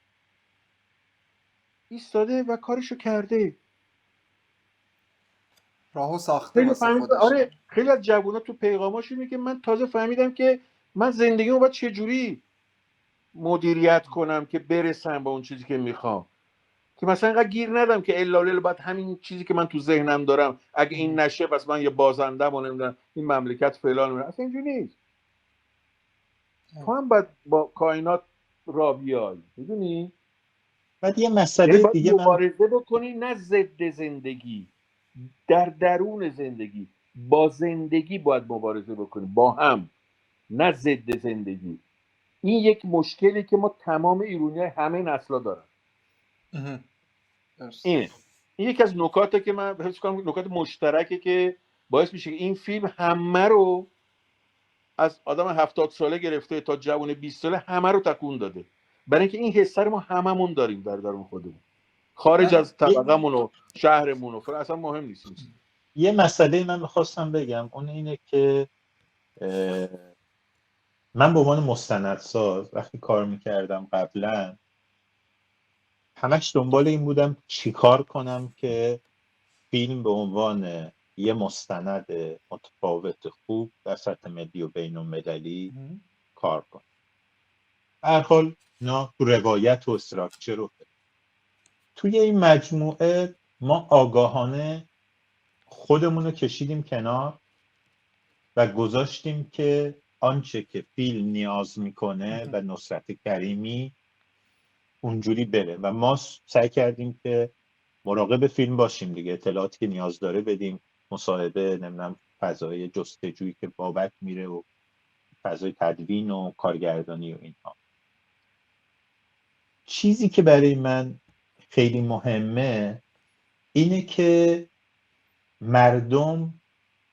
ایستاده و کارشو کرده، راهو ساخته خیلی واسه خودش. آره خیلی از جوونا تو پیغاماش اینه که من تازه فهمیدم که من زندگیمو باید چجوری مدیریت کنم که برسم به اون چیزی که میخوام، که مثلا اینقدر گیر ندم که الا باید همین چیزی که من تو ذهنم دارم اگه این نشه بس من یه بازندم و نمیدونم این مملکت فلان. اصلا اینجوری نیست. تو هم باید با کائنات را بیای، میدونی؟ بعد یه مسئله دیگه مبارزه بکنی، نه ضد زندگی، در درون زندگی با زندگی باید مبارزه بکنی، با هم، نه ضد زندگی. این یک مشکلی که ما تمام ایرانی‌ها همه نسلا دارن. درست. اینه. این یکی از نکاته که من حس کنم نکات مشترکه که باعث میشه که این فیلم همه رو از آدم 70 ساله گرفته تا جوان 20 ساله همه رو تکون داده، برای اینکه این حسه رو ما هممون داریم در درون خودمون، خارج من- از طبقمون و شهرمون و اصلا مهم نیست. یه مسئله من میخواستم بگم، اون اینه که من به عنوان مستندساز وقتی کار میکردم قبلا، همش دنبال این بودم چیکار کنم که فیلم به عنوان یه مستند متفاوت خوب در سطح ملی و بین المللی کار کنم. هر حال اینا تو روایت و استراکچر رو توی این مجموعه ما آگاهانه خودمون رو کشیدیم کنار و گذاشتیم که آنچه که فیلم نیاز میکنه و نصرت کریمی اونجوری بره و ما سعی کردیم که مراقب فیلم باشیم دیگه، اطلاعاتی که نیاز داره بدیم، مصاحبه، نمیدونم فضای جستجویی که بابت میره و فضای تدوین و کارگردانی و اینها. چیزی که برای من خیلی مهمه اینه که مردم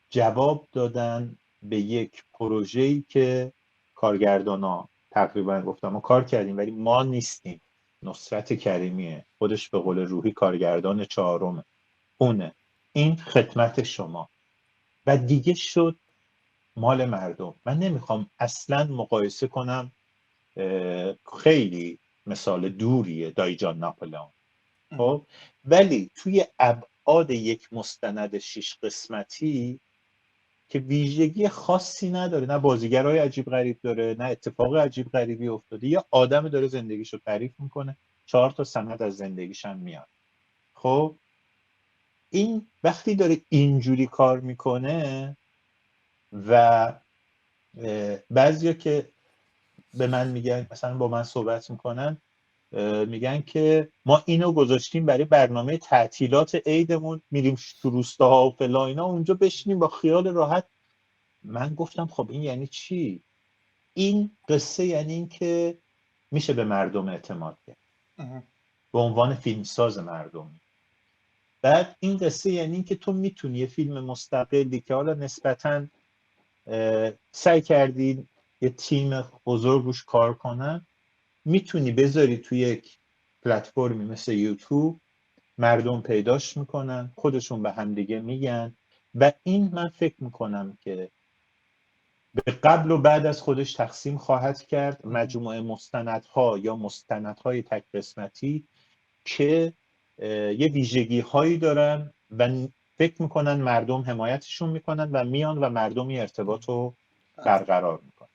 جواب دادن به یک پروژه‌ای که کارگردانا تقریبا گفتم ما کار کردیم ولی ما نیستیم، نصرت کریمیه، خودش به قول روحی کارگردان چهارمه، اونه، این خدمت شما و دیگه شد مال مردم. من نمیخوام اصلا مقایسه کنم، خیلی مثال دوریه دایجان ناپلئون، خب ولی توی ابعاد یک مستند 6 قسمتی که ویژگی خاصی نداره، نه بازیگرای عجیب غریب داره، نه اتفاق عجیب غریبی افتاده، یه آدم داره زندگیشو تعریف میکنه، 4 تا سند از زندگیش هم میاد. خب این وقتی داره اینجوری کار میکنه و بعضیا که به من میگن، مثلا با من صحبت میکنن، میگن که ما اینو گذاشتیم برای برنامه تعطیلات عیدمون، میریم تو روستاها و فلا اینا، اونجا بشینیم با خیال راحت. من گفتم خب این یعنی چی؟ این قصه یعنی این که میشه به مردم اعتماد کرد به عنوان فیلمساز مردمی. بعد این قصه یعنی این که تو میتونی یه فیلم مستقلی که حالا نسبتاً سعی کردی یه تیم بزرگ روش کار کنن، میتونی بذاری توی یک پلتفرمی مثل یوتیوب، مردم پیداش میکنن، خودشون به هم دیگه میگن و این من فکر میکنم که به قبل و بعد از خودش تقسیم خواهد کرد مجموعه مستندها یا مستندهای تک قسمتی که یه ویژگی هایی دارن و فکر میکنن مردم حمایتشون میکنن و میان و مردمی ارتباط رو برقرار میکنن.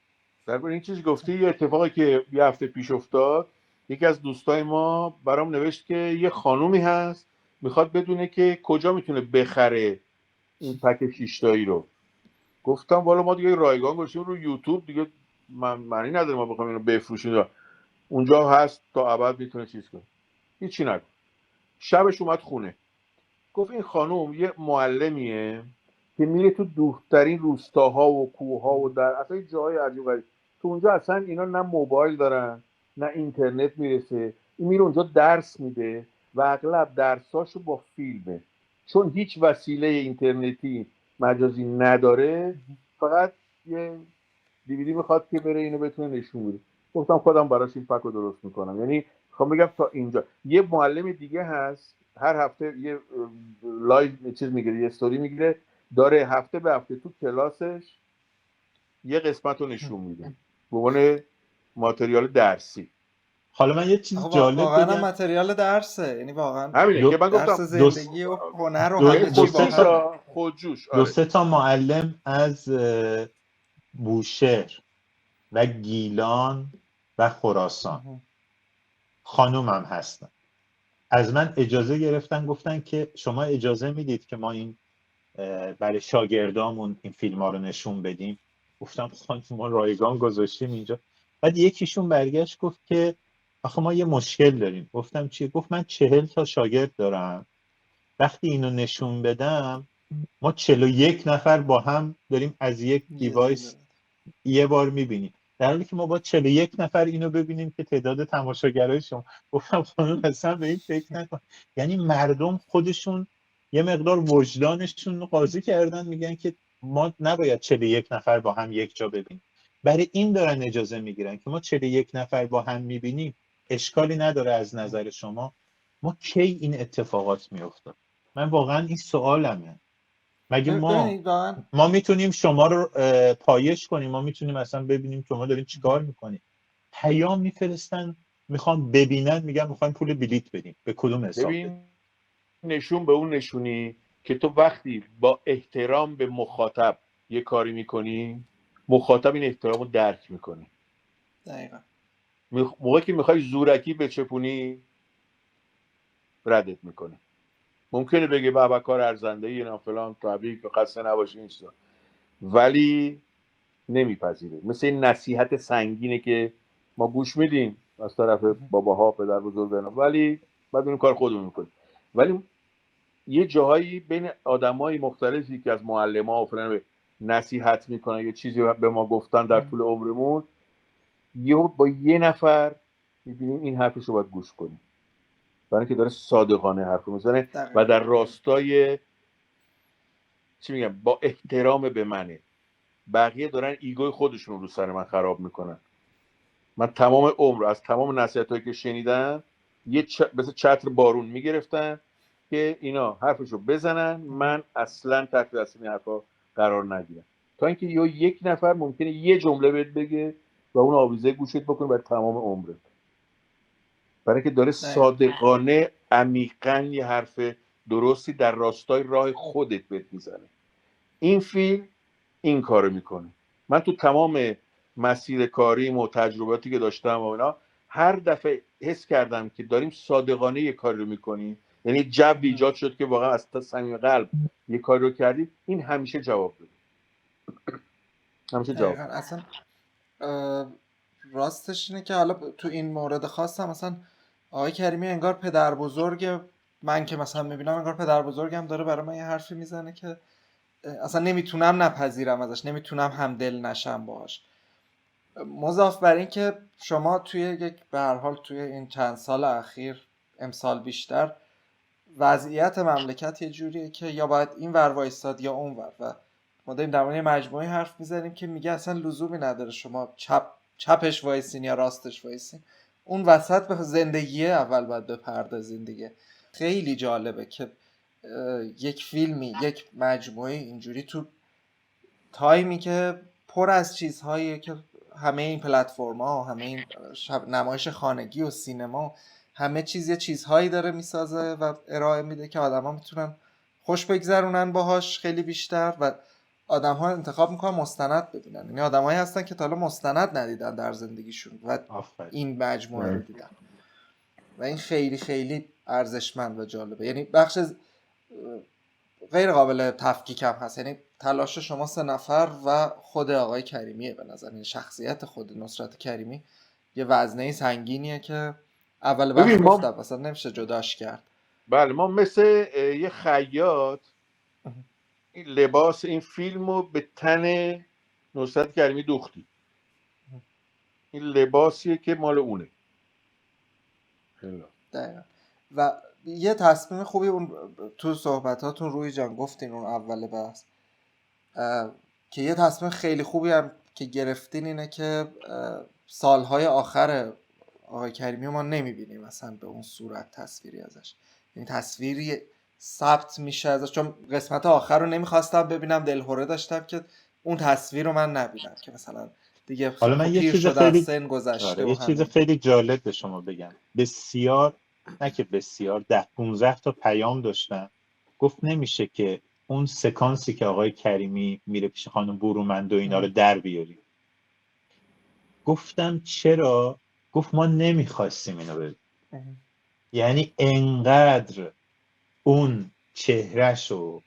درباره این چیز گفتی، یه اتفاقی که یه هفته پیش افتاد، یکی از دوستای ما برام نوشت که یه خانومی هست میخواد بدونه که کجا میتونه بخره این پک 6 تایی رو. گفتم والا ما دیگه رایگان گذاشتیم رو یوتیوب، دیگه معنی نداره ما بخوایم اینو بفروشیم، اونجا هست تا ابد میتونه چیز کنه. هیچی نکن. شبش اومد خونه، گفت این خانوم یه معلمیه که میره تو دورترین روستاها و کوهها و در اصلا جاهای عجیب غریب، تو اونجا اصلا اینا نه موبایل دارن نه اینترنت میرسه، این میره اونجا درس میده و اغلب درساشو با فیلمه، چون هیچ وسیله اینترنتی مجازی نداره، فقط یه دیویدی میخواد که بره اینو بتونه نشون بده. گفتم خودم براش این پک رو درست میکنم. یعنی میخوام بگم تا اینجا یه معلم دیگه هست هر هفته یه لایو چیز میگیره، یه استوری میگیره، داره هفته به هفته تو کلاسش یه قسمت رو نشون میده به عنوان ماتریال درسی. حالا من یه چیز جالب واقعا هم بگم، متریال درسه، یعنی واقعا همینه که من درس گفتم زندگی و هنر و همه چی با هم. خودجوش. دو سه تا معلم از بوشهر و گیلان و خراسان خانوم هم هستن، از من اجازه گرفتن، گفتن که شما اجازه میدید که ما این برای شاگردامون این فیلم ها رو نشون بدیم؟ گفتم خانم ما رایگان گذاشتیم اینجا. بعد یکیشون برگشت گفت که آخه ما یه مشکل داریم. گفتم چیه؟ گفت من 40 تا شاگرد دارم، وقتی اینو نشون بدم ما 41 نفر با هم داریم از یک دیوایس یه بار میبینیم، در حالی که ما با 41 نفر اینو ببینیم که تعداد تماشاگرای شما. گفتم خانم اصلا به این فکر نکن. یعنی مردم خودشون یه مقدار وجدانشون رو قاضی کردن، میگن که ما نباید 41 نفر با هم یک جا ببینیم. برای این دارن اجازه میگیرن که ما 41 نفر با هم میبینیم، اشکالی نداره از نظر شما. ما کی این اتفاقات میافتاد؟ من واقعا این سوالمه. مگه ببینید واقعا ما میتونیم شما رو پایش کنیم؟ ما میتونیم اصلا ببینیم شما دارین چیکار میکنید؟ پیام میفرستن میخوان ببینن، میگن میخوایم پول بلیت بدیم. به کدوم حساب بدیم؟ ببین نشون به اون نشونی که تو وقتی با احترام به مخاطب یه کاری میکنی، مخاطب این احترام رو درک میکنه. دقیقا موقعی که میخوای زورکی بچپونی ردت میکنه. ممکنه بگه بابا کار ارزنده اینا فلان تبریک و خسته نباشی این چیزا، ولی نمیپذیره. مثل این نصیحت سنگینه که ما گوش میدیم از طرف باباها پدر بزرگان، ولی بعد اون کار خودمون میکنیم. ولی یه جاهایی بین آدمای مختلفی که از معلم‌ها و فلان نصیحت میکنن یه چیزی به ما گفتن در طول عمرمون، یهو با یه نفر میبینیم این حرفش رو باید گوش کنیم، برای اینکه داره صادقانه حرف میزنه و در راستای چی میگم با احترام به منه. بقیه دارن ایگوی خودشون رو سر من خراب میکنن. من تمام عمر از تمام نصیحتایی که شنیدم مثل چتر بارون میگرفتن که اینا حرفشو بزنن، من اصلا تحت تاثیر این حرفا قرار نگیرم، تا اینکه یک نفر ممکنه یه جمله بهت بگه و اون آویزه گوشت بکنه برای تمام عمرت، برای اینکه داره صادقانه عمیقاً یه حرف درستی در راستای راه خودت بهت میزنه. این فیلم این کارو میکنه. من تو تمام مسیر کاریم و تجرباتی که داشتم و اینا هر دفعه حس کردم که داریم صادقانه یه کاری رو میکنیم، یعنی جو ایجاد شد که واقعا از صمیم قلب یه کاری رو کردیم، این همیشه جواب بده. همیشه جواب. اصلا راستش اینه که حالا تو این مورد خاص هم مثلا آقای کریمی انگار پدر بزرگ من که مثلا میبینم، انگار پدر بزرگم داره برای من یه حرفی میزنه که اصلا نمیتونم نپذیرم ازش، نمیتونم همدل نشم باهاش. مضاف بر این که شما توی یک به هر حال توی این چند سال اخیر، امسال بیشتر، وضعیت مملکت یه جوریه که یا باید این ور وایستاد یا اون ور، و ما داریم در مورد مجموعه حرف میزنیم که میگه اصلا لزومی نداره شما چپش وایسین یا راستش وایسین، اون وسط به زندگیه اول باید بپردازین دیگه. خیلی جالبه که یک فیلمی، یک مجموعه اینجوری تو تایمی که پر از چیزهاییه که همه این پلتفرم‌ها و همه این نمایش خانگی و سینما، همه چیز یه چیزهایی داره میسازه و ارائه میده که آدم‌ها میتونن خوش بگذرونن باهاش خیلی بیشتر، و آدم‌ها انتخاب میکنن مستند ببینن. یعنی آدمایی هستن که تا حالا مستند ندیدن در زندگیشون و این مجموعه رو دیدن، و این خیلی خیلی ارزشمند و جالبه. یعنی بخش غیر قابل تفکیک هم هست. یعنی تلاش شما 3 نفر و خود آقای کریمیه به نظر. این شخصیت خود نصرت کریمی یه وزنه سنگینیه که اول بخش گفتم مثلا نمیشه جداش کرد. بله، ما مثل یه خیاط این لباس این فیلم رو به تن نصرت کریمی دوختی. این لباسیه که مال اونه. دقیقا. و یه تصمیم خوبی اون تو صحبتاتون روی جان گفتین اون اول بحث که یه تصمیم خیلی خوبی هم که گرفتین اینه که سالهای آخر آقای کریمی ما نمیبینیم مثلا به اون صورت تصویری ازش، این تصویری ثبت میشه ازش. چون قسمت آخر رو نمیخواستم ببینم، دلهوره داشتم که اون تصویر رو من نبینم که مثلا دیگه حالا من یه چیز خیلی سن گذشته و یه چیز خیلی جالب به شما بگم. بسیار نه که بسیار 10-15 تا پیام داشتم، گفت نمیشه که اون سکانسی که آقای کریمی میره پیش خانم برومند و اینا رو در بیاریم. گفتم چرا؟ گفت ما نمیخواستیم اینو ببینیم. یعنی انقدر اون چهرش و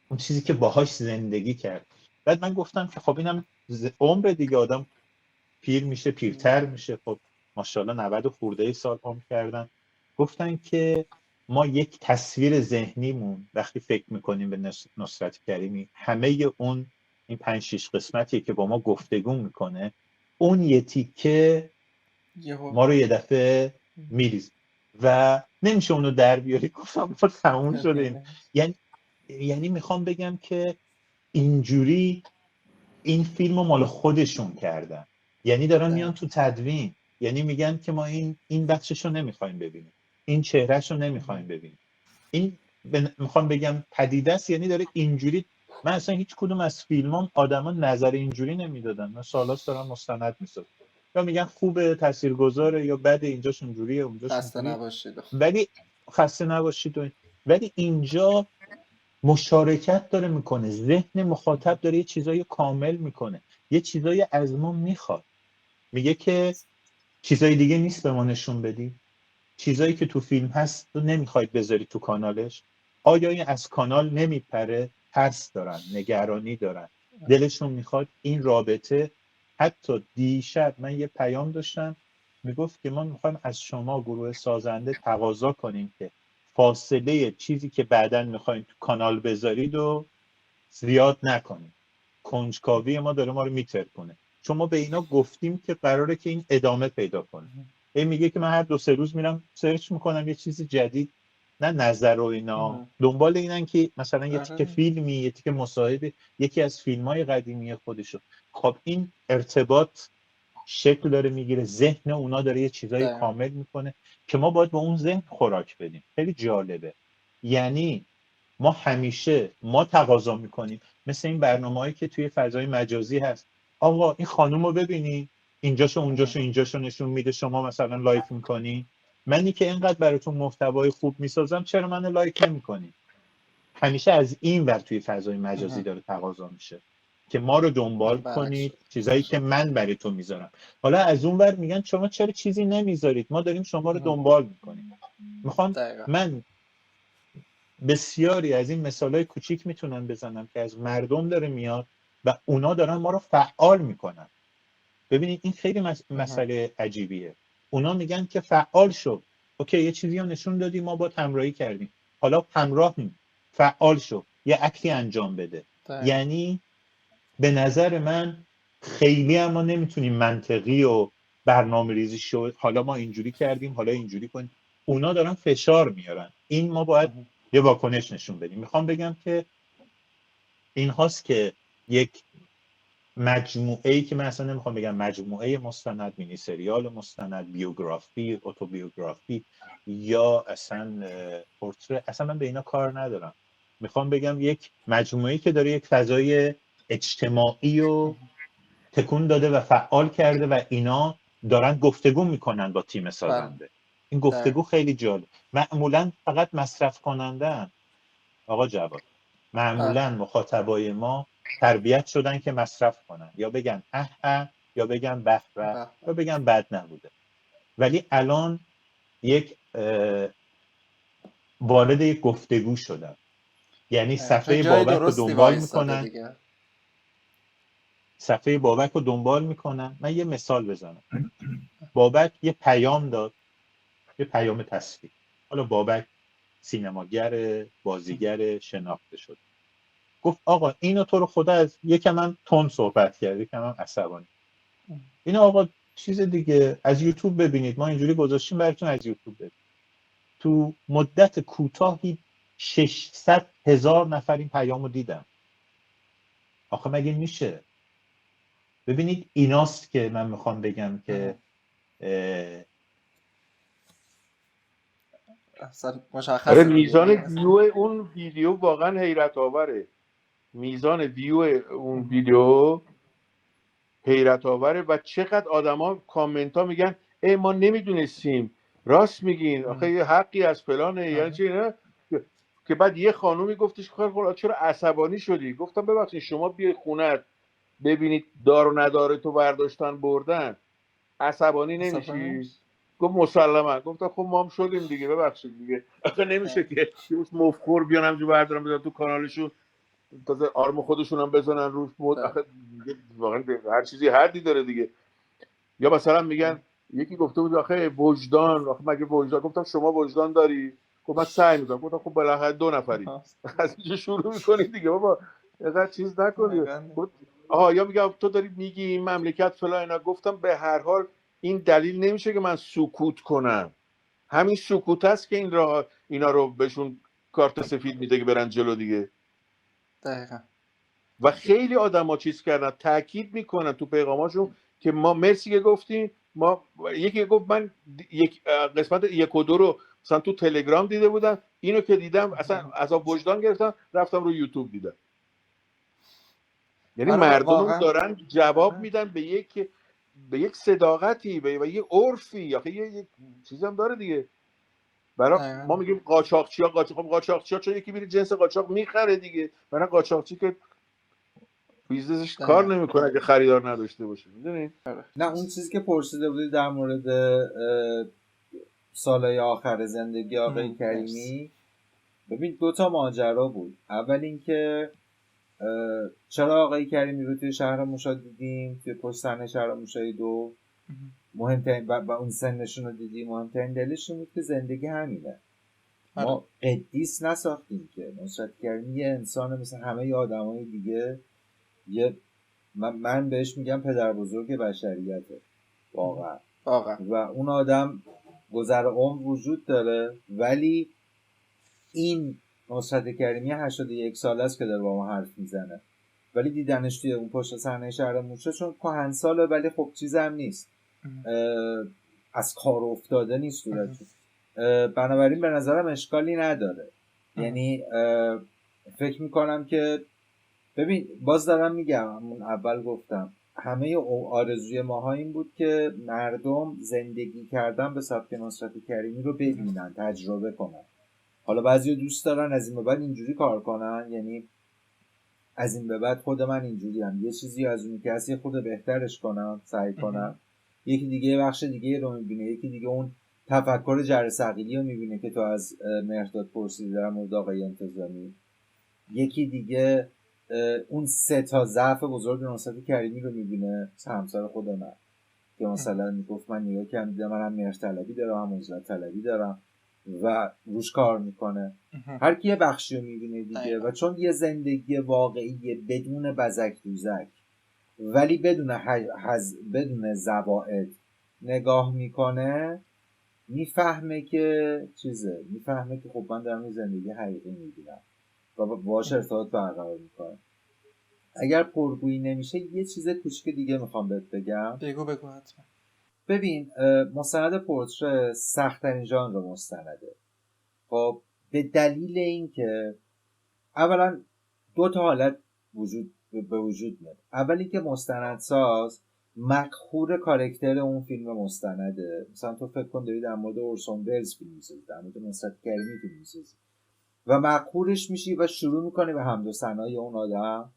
اون چیزی که باهاش زندگی کرد. بعد من گفتم که خب اینم عمر دیگه، آدم پیر میشه، پیرتر میشه. خب ماشاءالله 90 خورده سال عمر کردن. گفتن که ما یک تصویر ذهنیمون وقتی فکر میکنیم به نصرت کریمی، همه اون این 5-6 قسمتی که با ما گفتگو میکنه، اون یه تیکه یهو ما رو یه دفعه میریز و نمیشه اونو در بیاری. گفتم با تموم شده این. یعنی میخوام بگم که اینجوری این فیلم رو مال خودشون کردن، یعنی دارن میان تو تدوین، یعنی میگن که ما این بخشش رو نمیخوایم ببینیم، این چهرهش رو نمیخوایم ببینیم. این میخوام بگم پدیده است، یعنی داره اینجوری. من اصلا هیچ کدوم از فیلمام آدما نظر اینجوری نمیدادن. من سالاست دارم مستند میسازم، یا میگن خوبه، تاثیرگذاره، یا بده، اینجاش اونجوریه، اونجاش خسته اونجوریه، نباشید. ولی خسته نباشید. ولی اینجا مشارکت داره میکنه، ذهن مخاطب داره یه چیزایی کامل میکنه، یه چیزایی از ما میخواد، میگه که چیزای دیگه نیست به ما نشون بدی، چیزایی که تو فیلم هست تو نمیخواید بذاری تو کانالش. آیا این از کانال نمیپره؟ ترس دارن، نگرانی دارن، دلشون میخواد این رابطه. حتی دیشب من یه پیام داشتم میگفت که ما میخوایم از شما گروه سازنده تقاضا کنیم که فاصله چیزی که بعداً میخواین تو کانال بذارید و زیاد نکنید، کنجکاوی ما داره ما رو میترکونه، چون ما به اینا گفتیم که قراره که این ادامه پیدا کنه. این میگه که من هر 2-3 روز میرم سرچ میکنم یه چیز جدید، نه نظر و اینا، دنبال اینن که مثلا یه تیکه فیلمی، یه تیکه مصاحبه، یکی از فیلم‌های قدیمی خودشو. خب این ارتباط شکل داره میگیره، ذهن اونا داره یه چیزایی کامل میکنه که ما باید با اون ذهن خوراک بدیم. خیلی جالبه. یعنی ما همیشه تقاضا میکنیم، مثل این برنامه‌هایی که توی فضای مجازی هست، آقا این خانم رو ببینی، اینجاشو اونجاشو اینجاشو نشون میده، شما مثلا لایک میکنی، منی که اینقدر براتون محتوای خوب میسازم چرا منو لایک نمیکنی؟ همیشه از این ور توی فضای مجازی داره تقاضا میشه که ما رو دنبال کنید، چیزایی که من برای تو میذارم. حالا از اون ور میگن شما چرا چیزی نمیذارید، ما داریم شما رو دنبال میکنیم. میخوام من بسیاری از این مثالای کوچیک میتونم بزنم که از مردم داره میاد و اونا دارن ما رو فعال میکنن. ببینید این خیلی مسئله عجیبیه. اونا میگن که فعال شو، اوکی یه چیزی رو نشون دادی، ما با همراهی کردیم، حالا همراهیم، فعال شو، یه اکتی انجام بده. یعنی به نظر من خیلی اما نمیتونیم منطقی و برنامه ریزی شو حالا ما اینجوری کردیم حالا اینجوری کنیم. اونا دارن فشار میارن، این ما باید یه واکنش نشون بدیم. میخوام بگم که این هاست که یک مجموعه‌ای که من اصلا نمیخوام بگم مجموعه مستند، مینی سریال مستند، بیوگرافی، اتوبیوگرافی یا اصلا پورتره، اصلا من به اینا کار ندارم. میخوام بگم یک مجموعه‌ای که داره یک فضای اجتماعی و تکون داده و فعال کرده و اینا دارن گفتگو میکنن با تیم سازنده. این گفتگو خیلی جالب. معمولا فقط مصرف کنندن آقا جواد، معمولا مخاطبای ما تربیت شدن که مصرف کنن، یا بگن اه یا بگن به به یا بگن بد نبوده. ولی الان یک وارد یک گفتگو شدن، یعنی صفحه بابک رو دنبال میکنن، صفحه بابک رو دنبال میکنن. من یه مثال بزنم. بابک یه پیام داد، یه پیام تصویری. حالا بابک سینماگر، بازیگر شناخته شد، گفت آقا اینو تو رو خدا از یکم من تون صحبت کرد، یکم من عصبانی، اینو آقا چیز دیگه از یوتیوب ببینید، ما اینجوری گذاشتیم براتون از یوتیوب ببینید. تو مدت کوتاهی 600,000 نفر این پیامو دیدن. آخه مگه میشه؟ ببینید ایناست که من میخوام بگم که آره میزان ویو اون ویدیو واقعا حیرت آوره. میزان ویو اون ویدیو حیرت آوره و چقدر آدما کامنت ها میگن ای ما نمیدونستیم، راست میگین، آخه یه حقی از فلانه، یعنی چی نه؟ که بعد یه خانومی گفتش خب چرا عصبانی شدی؟ گفتم ببخشید شما بیای خونت ببینید دار و نداره تو برداشتن بردن، عصبانی نمیشی؟ گفت مسلما. گفتم خب ما هم شدیم دیگه، ببخشید دیگه. آخه نمیشه که یه مفخور بیان همجور بردارن بذارن تو کانالشون، تازه آرم خودشون هم بزنن روش بود. آخه واقعا هر چیزی حدی داره دیگه. یا مثلا میگن یکی گفته بود آخه وجدان، آخه مگه وجدان؟ گفتم شما وجدان داری؟ گفت من سعی میکنم. گفتم خب بالاخره 2 نفری از اینجا شروع میکنید دیگه بابا، اینقدر چیز نکنید. یا میگم تو داری میگی این مملکت فلان اینا. گفتم به هر حال این دلیل نمیشه که من سکوت کنم. همین سکوت است که اینا رو بهشون کارت سفید میده که برن جلو دیگه. دقیقا. و خیلی آدما چیز کردن، تاکید میکنن تو پیغاماشون که ما مرسی که گفتین. ما یکی گفت من یک قسمت 1 و 2 رو مثلا تو تلگرام دیده بودم، اینو که دیدم اصلا عذاب وجدان گرفتم، رفتم رو یوتیوب دیدم. یعنی آره مردم واقعا. دارن جواب آره. میدن به یک صداقتی، به یک عرفی، یا یک چیزی هم داره دیگه. برای دقیقاً. ما میگیم قاچاقچیا، قاچاقچیا چون یکی میره جنس قاچاق میخره دیگه. برای قاچاقچی که بیزنسش کار دقیقاً. نمیکنه اگه خریدار نداشته باشه، میدونی؟ نه اون چیزی که پرسیده بودی در مورد سالهای آخر زندگی آقای کریمی، ببین 2 ماجرا بود. اول اینکه چرا آقای کریمی رو توی شهر موشا دیدیم، توی پشت صحنه شهر موشای 2 مهمترین و اون سنشون رو دیدیم، مهمترین دلیلش این بود که زندگی همینه. ما قدیس نساختیم که نصرت کریمی یه انسان مثل همه آدمای دیگه، من بهش میگم پدر بزرگ بشریته واقعا. و اون آدم گذر عمر وجود داره، ولی این نصرت کریمی 81 ساله است که داره با ما حرف میزنه، ولی دیدنش توی اون پشت صحنه شهر موشه چون کهنساله، ولی خب چیز هم نیست، از کار افتاده نیست صورتش. بنابراین به نظرم اشکالی نداره. یعنی فکر میکنم که ببین باز دارم میگم، همون اول گفتم همه آرزوی ماها این بود که مردم زندگی کردن به سبک نصرت کریمی رو ببینن، تجربه کنن. حالا بعضی دوست دارن از این به بعد اینجوری کار کنن، یعنی از این به بعد خود من اینجوری هم یه چیزی از اون که هست خود بهترش کنم، سعی کنم. یکی دیگه بخش دیگه رو میبینه، یکی دیگه اون تفکر جره ثقیلی رو میبینه که تو از مهرداد پرسیدی در مورد آقای انتظامی، یکی دیگه اون 3 ضعف بزرگ نصرت کریمی رو میبینه، همسر خود من که مثلا میگفت من نگاه کردم دیدم منم مهرطلبی دارم، هم عزلت طلبی دارم و روش کار میکنه. هر کی یه بخشی رو میبینه دیگه. و چون یه زندگی واقعی بدون بزک دوزک ولی بدون زوائد نگاه میکنه، میفهمه که خب من دارم یه زندگی حقیقی میبینم و باهاش ارتباط برقرار میکنه. اگر پرگویی نمیشه یه چیز کوچیک دیگه میخوام بهت بگم. بگو حتما. ببین مستند پورتره سخت‌ترین ژانر مستنده. خب به دلیل اینکه اولا 2 حالت به وجود میاد. اولی که مستندساز مقهور کاراکتر اون فیلم مستنده. مثلا تو فکر کن داری در مورد اورسون ولز فیلم می‌سازی، در مورد نصرت کریمی فیلم می‌سازی و مقهورش میشی و شروع میکنی به حمد و ثنای اون آدم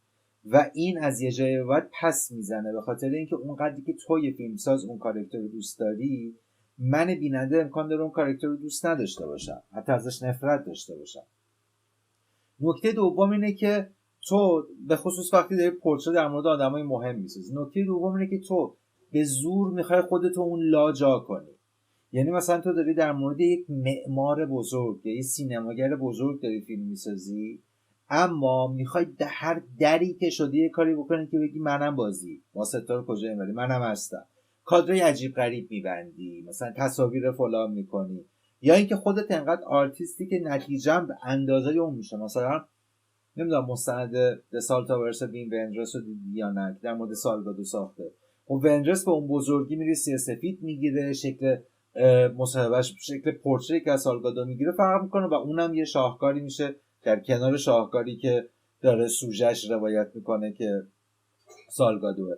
و این از یه جایی بعد پس میزنه، به خاطر اینکه اون قدری که توی فیلمساز اون کاراکتر رو دوست داری، من بیننده امکان داره اون کاراکتر رو دوست نداشته باشم، حتی ازش نفرت داشته باشم. نکته دوم اینه که تو به خصوص وقتی داری پورتره در مورد آدمای مهم میسازی، نکته دوم اینه که تو به زور میخوای خودتو اون لا جا کنی. یعنی مثلا تو داری در مورد یک معمار بزرگ یا یک سینماگر بزرگ داری فیلم میسازی، اما میخوای هر دری که شده یه کاری بکنی که بگی منم بازی واسطه رو کجا میبری، منم هستم، کادرای عجیب غریب میبندی، مثلا تصاویر فلان میکنی، یا اینکه خودت انقدر آرتیستی که نتیجه به اندازه اون میشه. مثلا نمیدونم مستند دسالتا ورس وین وندرس رو دیدی یا نه، در مورد سالگادو ساخته. و وندرس به اون بزرگی میره سفید میگیره، شکل مصاحبهش شکل پورتری که از سالگادو میگیره فرق میکنه و اونم یه شاهکاری میشه در کنار شاهکاری که داره سوژهش روایت میکنه که سالگادوه.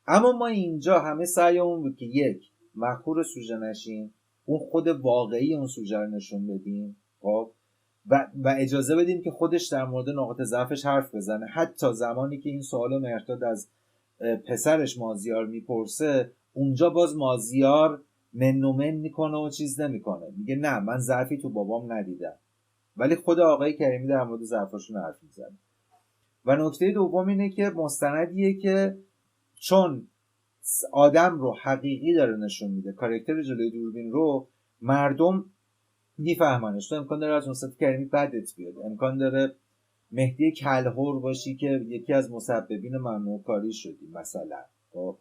اما ما اینجا همه سعیمون بود که یک مخور سوژه نشیم، اون خود واقعی اون سوژه رو نشون بدیم، خب و اجازه بدیم که خودش در مورد نقاط ضعفش حرف بزنه. حتی زمانی که این سوالو مهرداد از پسرش مازیار میپرسه، اونجا باز مازیار منومن میکنه و چیز نمیکنه، میگه نه من ضعفی تو بابام ندیدم، ولی خود آقای کریمی در مورد ضعفاشون حرف میزنه. و نکته دوم اینه که مستندیه که چون آدم رو حقیقی داره نشون میده، کاراکتر جلوی دوربین رو مردم میفهمنش. تو امکان داره از نصرت کریمی بدت بیاد، امکان داره مهدی کلهر باشی که یکی از مسببین ممنوع کاری شدی مثلا، خب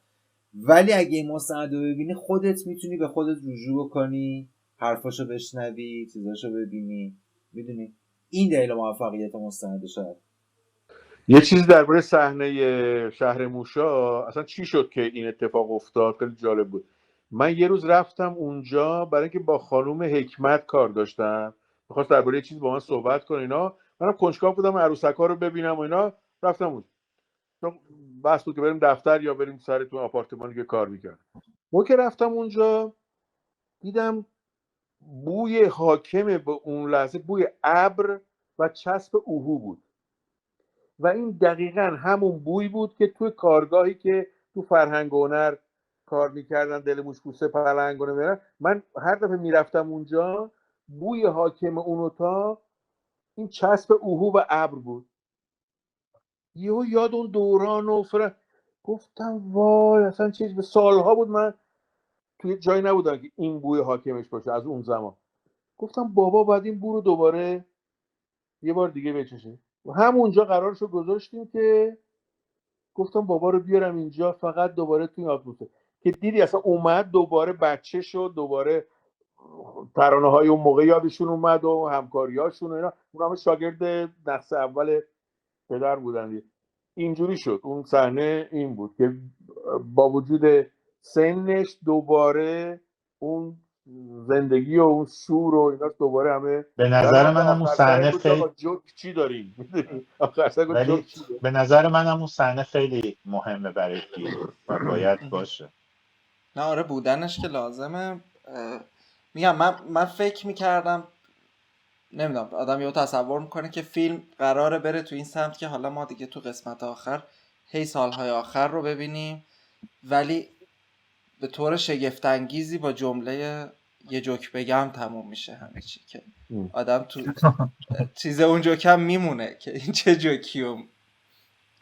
ولی اگه این مستند رو ببینی خودت میتونی به خودت رجوع بکنی، حرفاشو بشنوی، چیزاشو ببینی. میدونی این دلیل موفقیت مستند شاید. یه چیز درباره صحنه شهر موشا، اصلا چی شد که این اتفاق افتاد، خیلی جالب بود. من یه روز رفتم اونجا برای اینکه با خانم حکمت کار داشتم، می‌خواست درباره یه چیز با من صحبت کنه اینا. منم کنجکاو بودم عروسک‌ها رو ببینم و اینا، رفتم اونجا. چون بحث بود که بریم دفتر یا بریم سر تو آپارتمانی که کار می‌کرد. موقع که رفتم اونجا دیدم بوی حاکم به اون لحظه بوی ابر و چسب اوهو بود و این دقیقا همون بوی بود که توی کارگاهی که تو فرهنگ و هنر کار میکردن، دل موش پوسته پلنگ و نمیدونم، من هر دفعه میرفتم اونجا بوی حاکم اون اتاق این چسب اوهو و ابر بود. یهو یاد اون دوران و گفتم وای اصلا چیز به سالها بود من توی جایی نبودم که این بوی حاکمش باشه از اون زمان. گفتم بابا باید این بو رو دوباره یه بار دیگه بچشیم. همونجا قرارشو گذاشتیم که گفتم بابا رو بیارم اینجا فقط دوباره توی آتمسفر که دیدی اصلا اومد دوباره بچه شد، دوباره ترانه های اون موقع یادشون اومد و همکاریاشون و اینا. اون همه شاگرد نقص اول پدر بودن. اینجوری شد اون صحنه، این بود که با وجود سنش دوباره اون زندگی و اون شور و اینا دوباره همه به نظر در منم اون آخر سر صحنه گفت خیلی، آقا جوک چی داریم آخر سر گفت ولی جوک چی داریم. به نظر منم اون صحنه خیلی مهمه برای فیلم و باید باشه. نه آره بودنش که لازمه. میگم من فکر میکردم، نمیدونم آدم یهو تصور میکنه که فیلم قراره بره تو این سمت که حالا ما دیگه تو قسمت آخر هی سالهای آخر رو ببینیم، ولی به طور شگفت‌انگیزی با جمله یه جوک بگم تموم میشه همه چی، که آدم تو چیز اون جوکم میمونه که این چه جوکیو